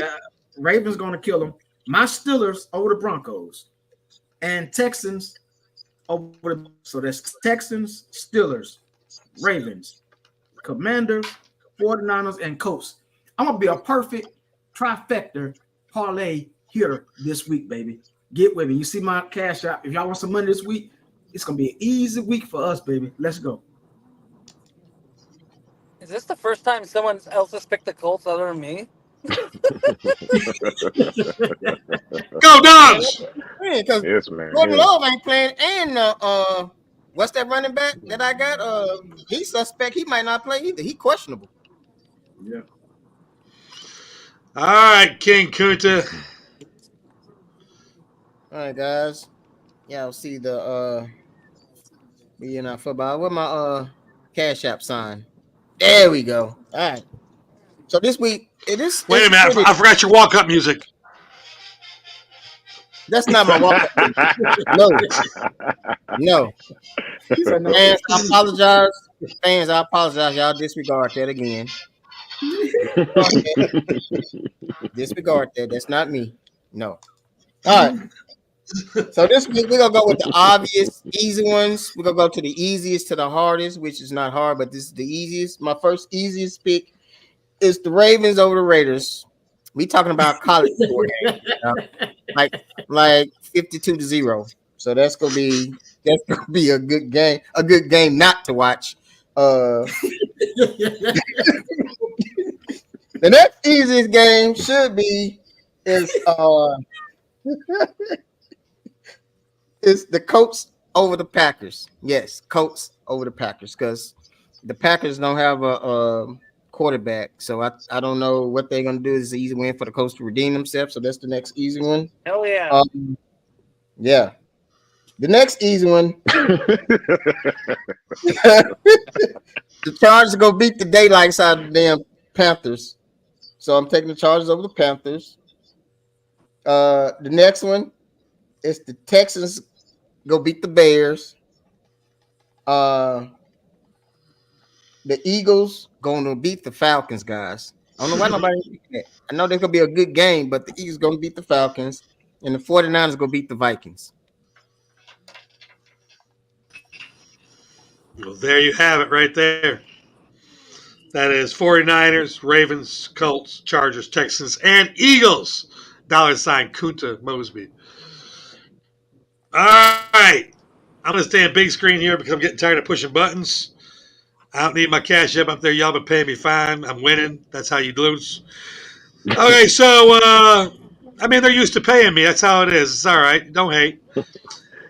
Ravens gonna kill them. My Steelers over the Broncos, and Texans over the. So that's Texans, Steelers, Ravens, Commanders, 49ers, and Colts. I'm gonna be a perfect trifecta parlay hitter this week, baby. Get with me. You see my cash out. If y'all want some money this week, it's gonna be an easy week for us, baby. Let's go. Is this the first time someone else has picked the Colts other than me? Go Dogs! Because Yes, man. Jordan Yeah. Love ain't playing, and what's that running back that I got? He's suspect. He might not play either. He questionable. Yeah. All right, King Kunta. All right, guys. Y'all see the football. Where my Cash App sign? There we go. All right. So this week it is. Wait a minute, I forgot your walk-up music. That's not my walk. No. Fans, I apologize. Fans, I apologize. Y'all disregard that again. Disregard that. That's not me. No. All right. So this week we're gonna go with the obvious, easy ones. We're gonna go to the easiest to the hardest, which is not hard, but this is the easiest. My first easiest pick is the Ravens over the Raiders. We talking about college sport games, like 52-0. So that's gonna be a good game not to watch. The next easiest game should be is the Colts over the Packers. Yes, Colts over the Packers, because the Packers don't have a quarterback. So I don't know what they're gonna do. It's an easy win for the Colts to redeem themselves. So that's the next easy one. Hell yeah. Yeah. The next easy one. The Chargers go beat the daylights out of the damn Panthers. So I'm taking the Chargers over the Panthers. The next one is the Texans go beat the Bears. The Eagles going to beat the Falcons, guys. I don't know why nobody thinking that. I know there's going to be a good game, but the Eagles going to beat the Falcons, and the 49ers going to beat the Vikings. Well, there you have it right there. That is 49ers, Ravens, Colts, Chargers, Texans, and Eagles. $ Kunta Mosby. All right. I'm going to stay on big screen here because I'm getting tired of pushing buttons. I don't need my cash up there. Y'all been paying me fine. I'm winning. That's how you lose. Okay, so, I mean, they're used to paying me. That's how it is. It's all right. Don't hate.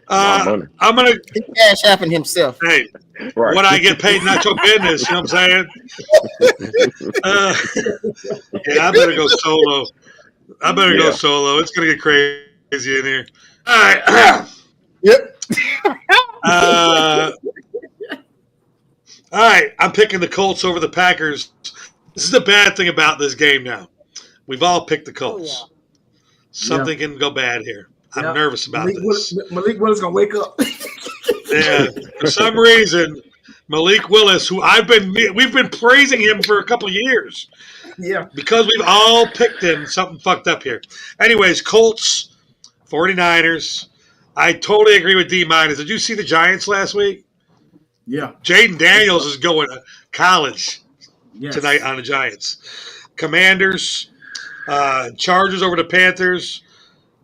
I'm going to cash happen himself. Hey, right. What I get paid, not your business. You know what I'm saying? Yeah, I better go solo. Go solo. It's going to get crazy in here. All right. Yep. All right. I'm picking the Colts over the Packers. This is the bad thing about this game now. We've all picked the Colts. Oh, yeah. Something can go bad here. I'm nervous about this. Malik Willis going to wake up. Yeah. For some reason, Malik Willis, who we've been praising him for a couple of years. Yeah. Because we've all picked him, something fucked up here. Anyways, Colts, 49ers. I totally agree with D-. Did you see the Giants last week? Yeah. Jaden Daniels is going to college tonight on the Giants. Commanders, Chargers over the Panthers,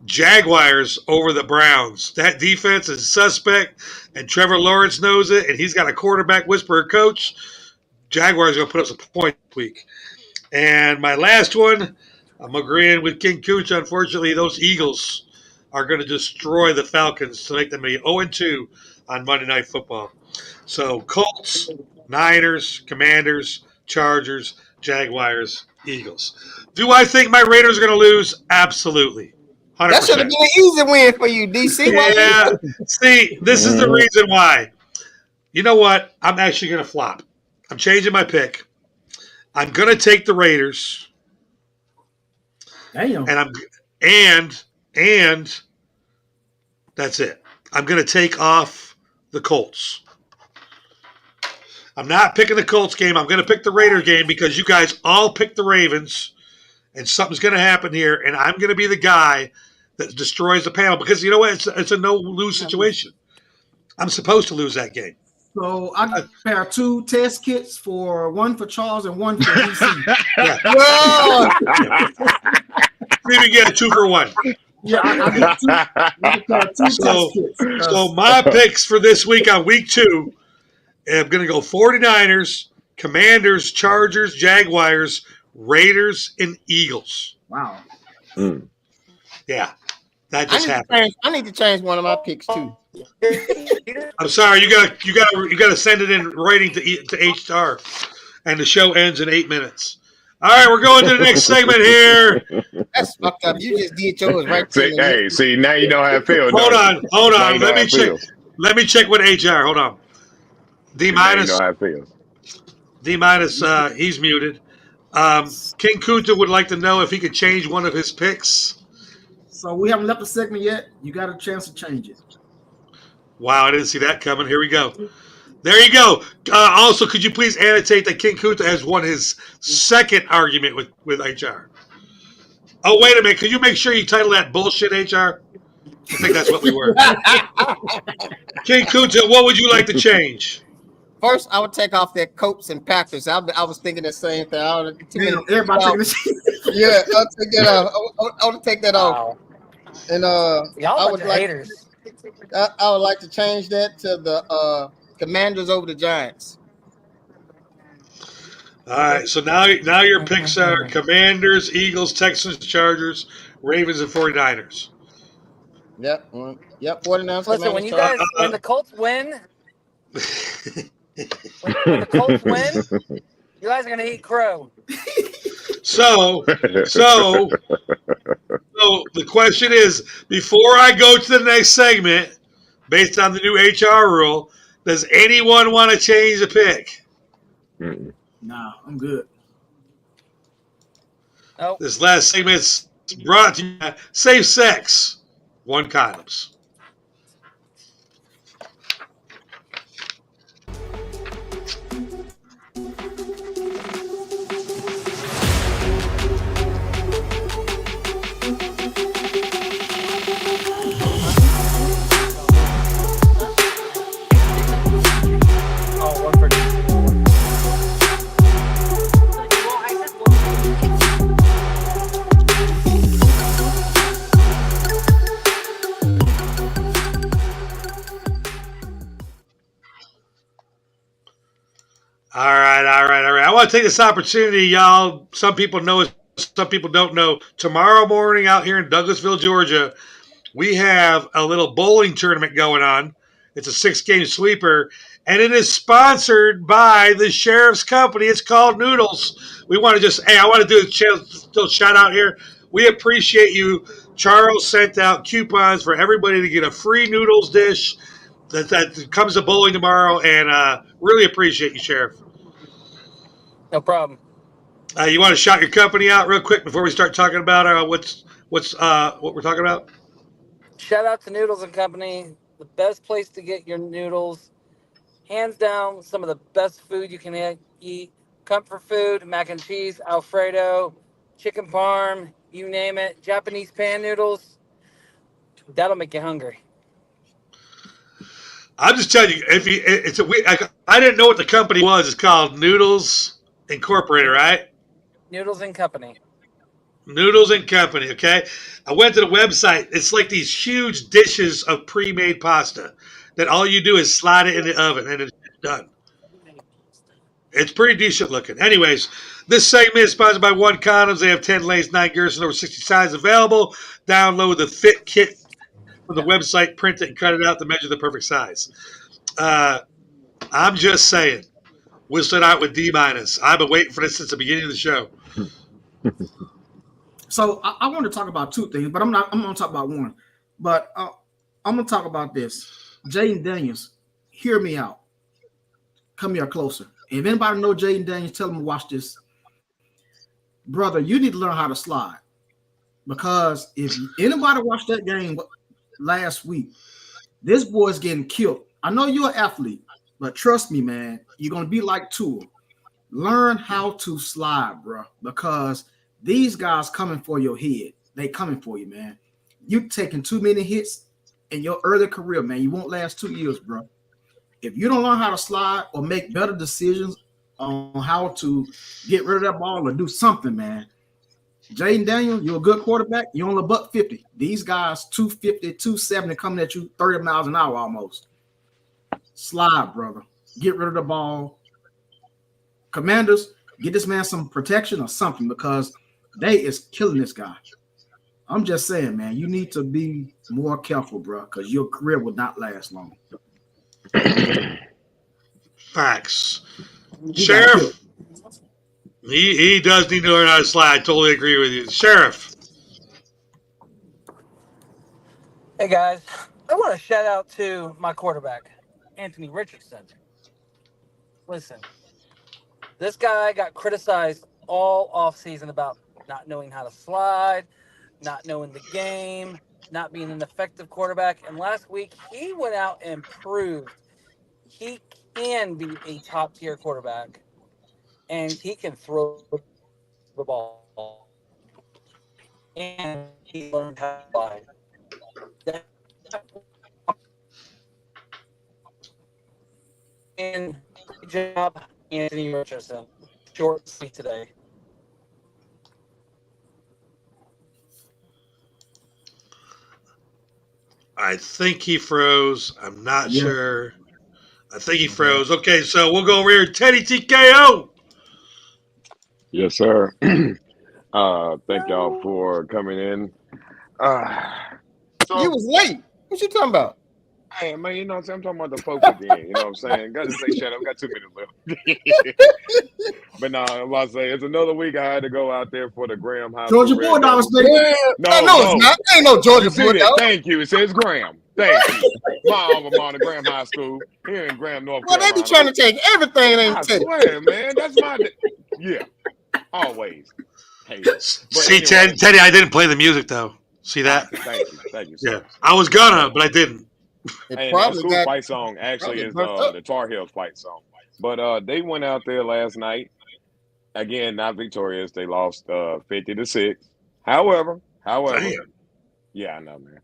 Jaguars over the Browns. That defense is suspect, and Trevor Lawrence knows it, and he's got a quarterback whisperer coach. Jaguars are going to put up some points this week. And my last one, I'm agreeing with King Cooch. Unfortunately, those Eagles are going to destroy the Falcons to make them a 0-2 on Monday Night Football. So Colts, Niners, Commanders, Chargers, Jaguars, Eagles. Do I think my Raiders are going to lose? Absolutely. 100%. That should have been an easy win for you, DC. Yeah. See, this is the reason why. You know what? I'm actually going to flop. I'm changing my pick. I'm going to take the Raiders. Damn. And that's it. I'm going to take off the Colts. I'm not picking the Colts game. I'm going to pick the Raider game because you guys all picked the Ravens, and something's going to happen here, and I'm going to be the guy that destroys the panel because you know what? It's a no-lose situation. I'm supposed to lose that game. So I got a pair of 2 test kits one for Charles and one for DC. We even get a 2 for 1. Yeah, I got 2 test kits. So my picks for this week on week 2, I'm going to go 49ers, Commanders, Chargers, Jaguars, Raiders, and Eagles. Wow. Yeah, that just happened. I need to change one of my picks too. I'm sorry, you got to send it in writing to HR, and the show ends in 8 minutes. All right, we're going to the next segment here. That's fucked up. You just did yours right. See, now you know how it feels. Hold on. Let me check. Let me check with HR. Hold on. D-. You know how it feels. D-, he's muted. King Kunta would like to know if he could change one of his picks. So we haven't left the segment yet. You got a chance to change it. Wow, I didn't see that coming. Here we go. There you go. Also, could you please annotate that King Kunta has won his second argument with HR? Oh, wait a minute. Could you make sure you title that bullshit, HR? I think that's what we were. King Kunta, what would you like to change? First, I would take off that Colts and Packers. I was thinking the same thing. Everybody taking the shit. Yeah, I'll take that off. I would take that off. And y'all I would like haters. I would like to change that to the Commanders over the Giants. All right, so now your picks are Commanders, Eagles, Texans, Chargers, Ravens, and 49ers. Yep, 49ers. Listen, when you guys, when the Colts win, when the Colts win, you guys are gonna eat crow. So the question is, before I go to the next segment, based on the new HR rule, does anyone want to change the pick? Nah, I'm good. Nope. This last segment is brought to you by Safe Sex, 1 condoms. I want to take this opportunity, y'all. Some people know it, some people don't know. Tomorrow morning out here in Douglasville, Georgia, we have a little bowling tournament going on. It's a 6-game sweeper, and it is sponsored by the Sheriff's Company. It's called Noodles. We want to I want to do a little shout out here. We appreciate you. Charles sent out coupons for everybody to get a free noodles dish that comes to bowling tomorrow, and really appreciate you, Sheriff. No problem. You want to shout your company out real quick before we start talking about what we're talking about? Shout out to Noodles and Company, the best place to get your noodles. Hands down, some of the best food you can eat. Comfort food, mac and cheese, Alfredo, chicken parm, you name it. Japanese pan noodles. That'll make you hungry. I'm just telling you, I didn't know what the company was. It's called Noodles Incorporated, right? Noodles and Company. Noodles and Company, okay? I went to the website. It's like these huge dishes of pre-made pasta that all you do is slide it in the oven and it's done. It's pretty decent looking. Anyways, this segment is sponsored by One Condoms. They have 10 lanes, 9 girths, and over 60 sizes available. Download the Fit Kit from the website, print it, and cut it out to measure the perfect size. I'm just saying, we'll start out with D-. I've been waiting for this since the beginning of the show. So I want to talk about two things, but I'm going to talk about one. But I'm going to talk about this. Jaden Daniels, hear me out. Come here closer. If anybody know Jaden Daniels, tell them to watch this. Brother, you need to learn how to slide. Because if anybody watched that game last week, this boy's getting killed. I know you're an athlete, but trust me, man, you're going to be like Tua. Learn how to slide, bro, because these guys coming for your head. They coming for you, man. You taking too many hits in your early career, man. You won't last 2 years, bro. If you don't learn how to slide or make better decisions on how to get rid of that ball or do something, man. Jaden Daniels, you're a good quarterback. You're only $150. These guys, 250, 270 coming at you 30 miles an hour almost. Slide, brother. Get rid of the ball. Commanders, get this man some protection or something because they is killing this guy. I'm just saying, man, you need to be more careful, bro, because your career will not last long. Facts. Sheriff, he does need to learn how to slide. I totally agree with you. Sheriff. Hey, guys. I want to shout out to my quarterback, Anthony Richardson. Listen, this guy got criticized all offseason about not knowing how to slide, not knowing the game, not being an effective quarterback. And last week, he went out and proved he can be a top-tier quarterback, and he can throw the ball. And he learned how to slide. And good job, Anthony Richardson. Short, sweet today. I think he froze. I'm not sure. I think he froze. Okay, so we'll go over here. Teddy TKO. Yes, sir. Thank y'all for coming in. You was late. What you talking about? Hey, man, you know what I'm saying? I'm talking about the folks at the end. You know what I'm saying? Got to say, shut up. Got 2 minutes left. But no, I'm about to say, it's another week I had to go out there for the Graham High Georgia Bulldogs, baby. No, it's not. There ain't no Georgia Bulldogs. Thank you. It says Graham. Thank you. My alma mater, Graham High School, here in Graham, North Carolina. Well, they be trying to take everything they I take. swear, man. That's my... Yeah. Always. Hey, see, anyway. Teddy, I didn't play the music, though. See that? Thank you. Sir. Yeah, I was gonna, but I didn't. Hey, that school fight song actually is the Tar Heels fight song. But they went out there last night. Again, not victorious. They lost 50-6. However, Damn. yeah, I know, man.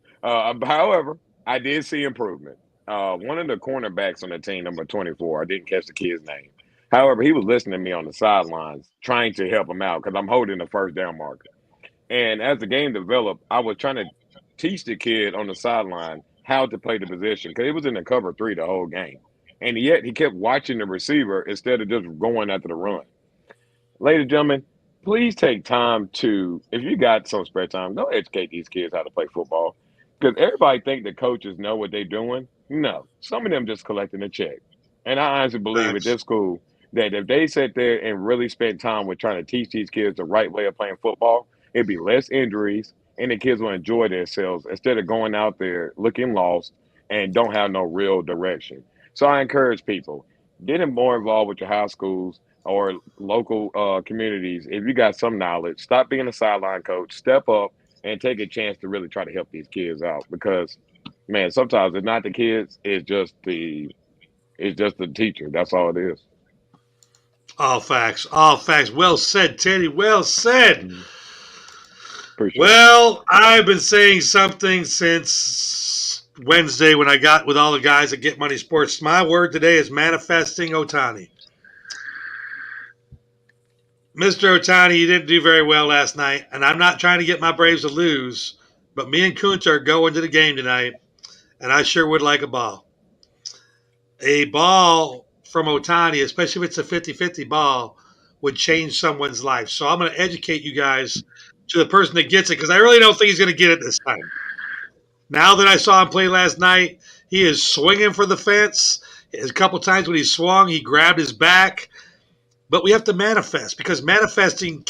However, I did see improvement. One of the cornerbacks on the team, number 24, I didn't catch the kid's name. However, he was listening to me on the sidelines, trying to help him out because I'm holding the first down marker. And as the game developed, I was trying to teach the kid on the sideline how to play the position because it was in the cover 3 the whole game. And yet he kept watching the receiver instead of just going after the run. ladies and gentlemen, please take time to, if you got some spare time, go educate these kids how to play football. Because everybody think the coaches know what they're doing. No, some of them just collecting a check. And I honestly believe at this school that if they sit there and really spend time with trying to teach these kids the right way of playing football, it'd be less injuries and the kids will enjoy themselves instead of going out there looking lost and don't have no real direction. So I encourage people, getting more involved with your high schools or local communities. If you got some knowledge, stop being a sideline coach, step up and take a chance to really try to help these kids out because, man, sometimes it's not the kids, it's just the teacher. That's all it is. All facts. All facts. Well said, Teddy. Well said. Appreciate well, I've been saying something since Wednesday when I got with all the guys at Get Money Sports. My word today is manifesting Ohtani. Mr. Ohtani, you didn't do very well last night, and I'm not trying to get my Braves to lose, but me and Kunta are going to the game tonight, and I sure would like a ball. A ball from Ohtani, especially if it's a 50-50 ball, would change someone's life. So I'm going to educate you guys to the person that gets it because I really don't think he's going to get it this time. Now that I saw him play last night, he is swinging for the fence. A couple times when he swung, he grabbed his back. But we have to manifest because manifesting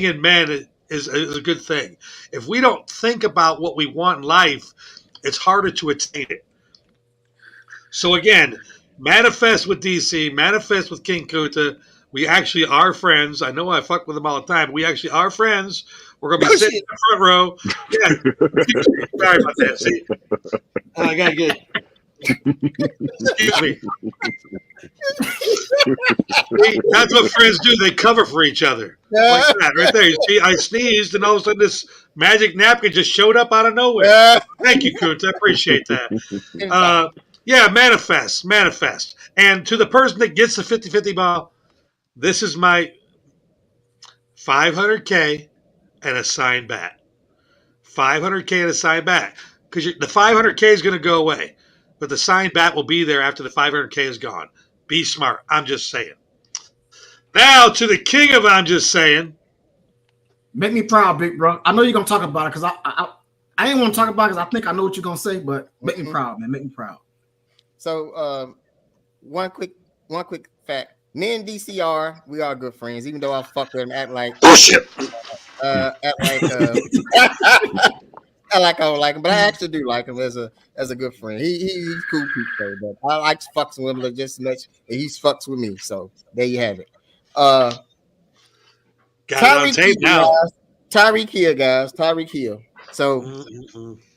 in man is a good thing. If we don't think about what we want in life, it's harder to attain it. So again, manifest with DC, manifest with King Kunta. We actually are friends. I know I fuck with them all the time, but we actually are friends. We're going to be sitting in the front row. Yeah. Sorry about that. See? I got to get excuse me. See, that's what friends do. They cover for each other. Like that right there. You see, I sneezed, and all of a sudden this magic napkin just showed up out of nowhere. Thank you, Kunta. I appreciate that. Yeah, manifest. And to the person that gets the 50-50 ball, this is my $500K and a signed bat. $500K and a signed bat. Because the $500K is going to go away. But the signed bat will be there after the $500K is gone. Be smart. I'm just saying. Now to the king of I'm just saying. Make me proud, big bro. I know you're going to talk about it because I ain't want to talk about it because I think I know what you're going to say, but make me proud, man. Make me proud. So one quick fact. Me and DCR, we are good friends, even though I fuck with him, act like bullshit. I don't like him, but I actually do like him as a good friend. He's cool people, but I like fucks with him just as much, and he's fucks with me. So there you have it. Got it on tape now. Tyreek Hill, guys. Tyreek Hill. So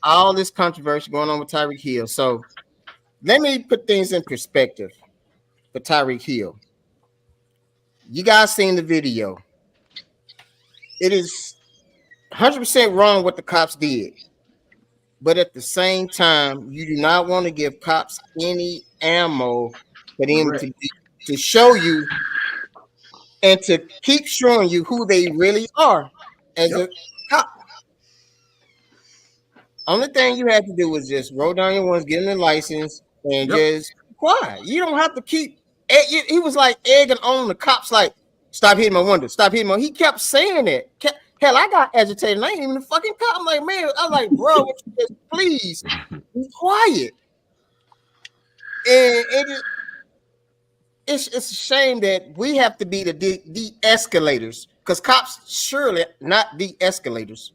all this controversy going on with Tyreek Hill. So let me put things in perspective for Tyreek Hill. You guys seen the video. It is 100% wrong what the cops did. But at the same time, you do not want to give cops any ammo for them to show you and to keep showing you who they really are as a cop. Only thing you had to do was just roll down your ones, get in the license, and just be quiet. You don't have to keep. He was like egging on the cops, like, stop hitting my window, stop hitting my. He kept saying it. Hell, I got agitated. I ain't even a fucking cop. I'm like, man, I'm like, bro, please be quiet. And it's a shame that we have to be the de-escalators because cops surely not de-escalators.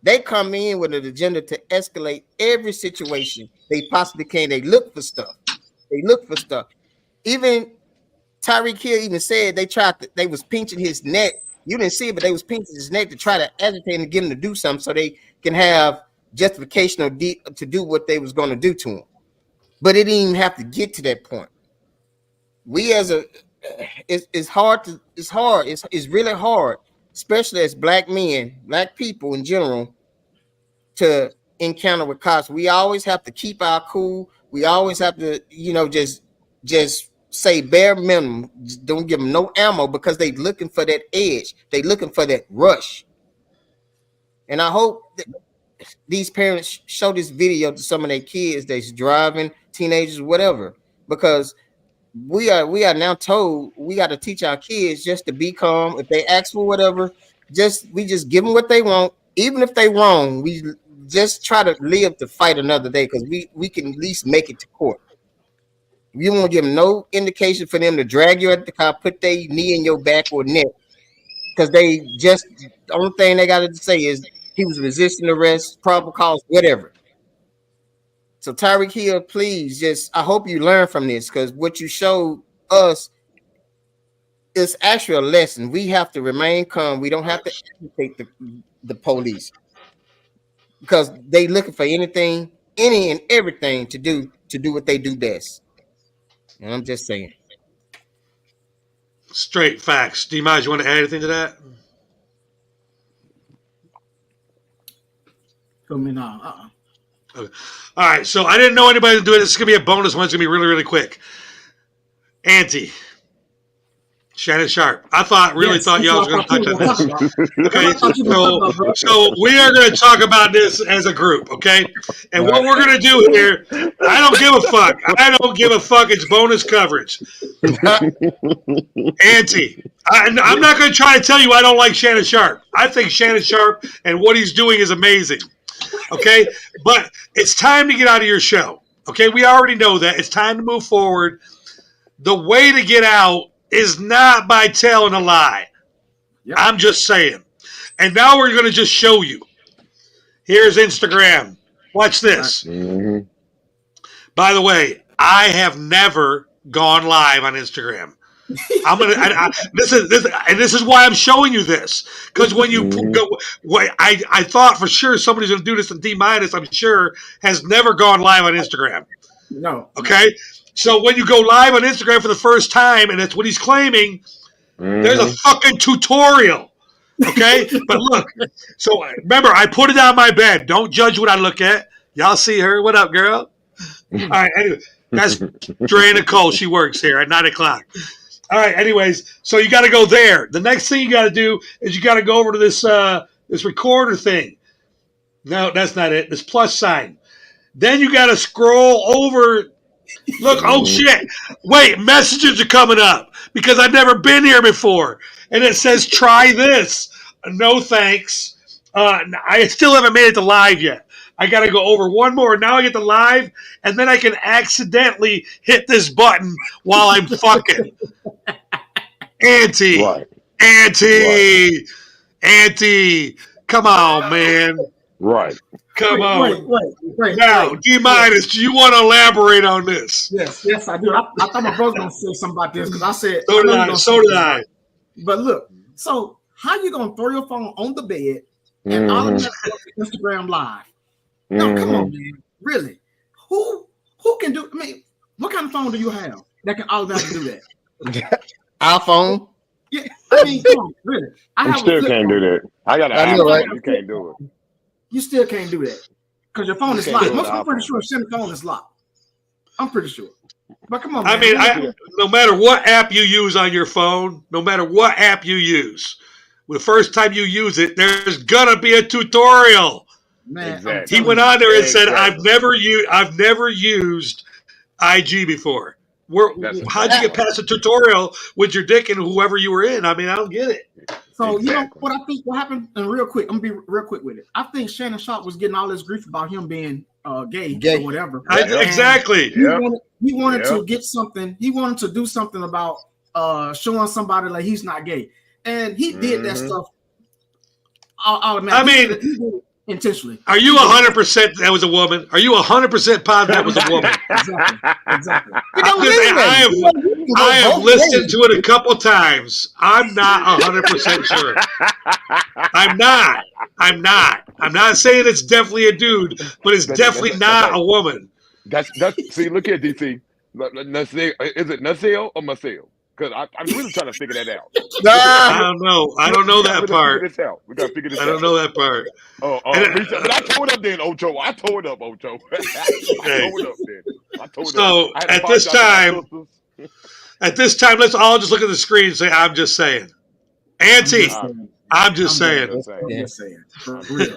They come in with an agenda to escalate every situation they possibly can. They look for stuff. Even Tyreek Hill even said they was pinching his neck. You didn't see it, but they was pinching his neck to try to agitate and get him to do something so they can have justification to do what they was going to do to him. But it didn't even have to get to that point. It's really hard, especially as black men, black people in general, to encounter with cops. We always have to keep our cool. We always have to, just say bare minimum. Don't give them no ammo because they looking for that edge. They looking for that rush. And I hope that these parents show this video to some of their kids that's driving, teenagers, whatever, because we are now told we got to teach our kids just to be calm. If they ask for whatever, we just give them what they want, even if they wrong. We just try to live to fight another day because we can at least make it to court. You won't give them no indication for them to drag you at the car, put their knee in your back or neck, because the only thing they got to say is he was resisting arrest, probable cause, whatever. So Tyreek Hill, please, I hope you learn from this, because what you showed us is actually a lesson. We have to remain calm. We don't have to agitate the police, because they looking for anything, any and everything to do what they do best. And I'm just saying. Straight facts. D-Mize, you want to add anything to that? Okay. All right, so I didn't know anybody would do it. This is going to be a bonus one. It's going to be really, really quick. Auntie. Shannon Sharpe. I thought y'all was going to touch on this. Okay, so we are going to talk about this as a group, okay? And what we're going to do here, I don't give a fuck. I don't give a fuck. It's bonus coverage. Auntie, I'm not going to try to tell you I don't like Shannon Sharpe. I think Shannon Sharpe and what he's doing is amazing, okay? But it's time to get out of your show, okay? We already know that. It's time to move forward. The way to get out is not by telling a lie. Yep. I'm just saying. And now we're going to just show you. Here's Instagram. Watch this. Mm-hmm. By the way, I have never gone live on Instagram. I'm gonna. This is why I'm showing you this, because when you go, I thought for sure somebody's going to do this, and D-Mize, I'm sure, has never gone live on Instagram. No. Okay. So when you go live on Instagram for the first time, and that's what he's claiming, there's a fucking tutorial, okay? But look, so remember, I put it on my bed. Don't judge what I look at. Y'all see her. What up, girl? All right, anyway, that's Dre Nicole. She works here at 9 o'clock. All right, anyways, so you got to go there. The next thing you got to do is you got to go over to this recorder thing. No, that's not it. This plus sign. Then you got to scroll over. Look, oh shit. Wait, messages are coming up because I've never been here before. And it says, try this. No thanks. I still haven't made it to live yet. I got to go over one more. Now I get to live, and then I can accidentally hit this button while I'm fucking. Auntie. Right. Auntie. Auntie. Come on, man. Right. Come on. Wait. Now, D-Mize, do you want to elaborate on this? Yes, I do. I thought my brother was going to say something about this because I said. So did I. But look, so how you going to throw your phone on the bed and automatically Instagram live? No, come on, man. Really? Who can do? I mean, what kind of phone do you have that can automatically do that? iPhone. Yeah, I mean, come on, really. I still can't do that. I got an iPhone. Right? You can't do it. You still can't do that because your phone is locked. I'm pretty sure Sam's phone is locked. I'm pretty sure. But come on, man. I mean, no matter what app you use on your phone, no matter what app you use, the first time you use it, there's gonna be a tutorial. Man, exactly. He went on there and said, "I've never used IG before." How'd you get past the tutorial with your dick and whoever you were in? I mean, I don't get it. So you know what I think? What happened? And real quick, I'm gonna be real quick with it. I think Shannon Sharpe was getting all this grief about him being gay or whatever. Exactly. He wanted to get something. He wanted to do something about showing somebody like he's not gay, and he did that stuff. I mean, intentionally. Are you 100% that was a woman? Are you 100% positive that was a woman? Exactly. I have listened to it a couple times. I'm not 100% sure. I'm not saying it's definitely a dude, but it's definitely not a woman. That's see, look at DC. Is it Naseel or Maseel? Because I'm really trying to figure that out. I don't know. I don't know that part. We gotta figure this out. I don't know that part. But I tore it up then, Ocho. I tore it up, Ocho. So at this time, let's all just look at the screen and say, "I'm just saying." Auntie, I'm just saying. For real.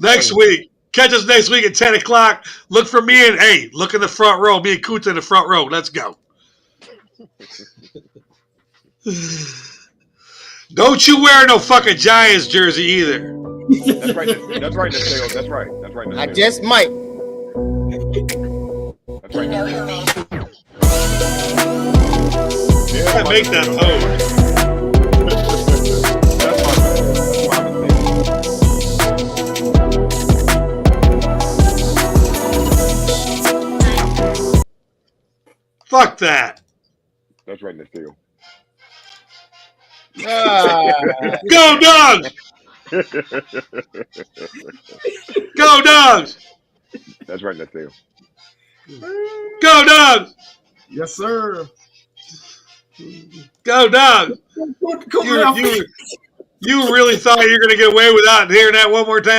Next week, Catch us next week at 10 o'clock. Look for me and, hey, look in the front row. Me and Kuta in the front row. Let's go. Don't you wear no fucking Giants jersey either. That's right. That's right, Naseo. That's right. That's right, Naseo. I just might. That's right. I make that pose. Fuck that. That's right, Naseo. Go Dogs! Go Dogs! That's right, Naseo. Go Dogs! Yes, sir. Go Dogs! You really thought you were going to get away without hearing that one more time?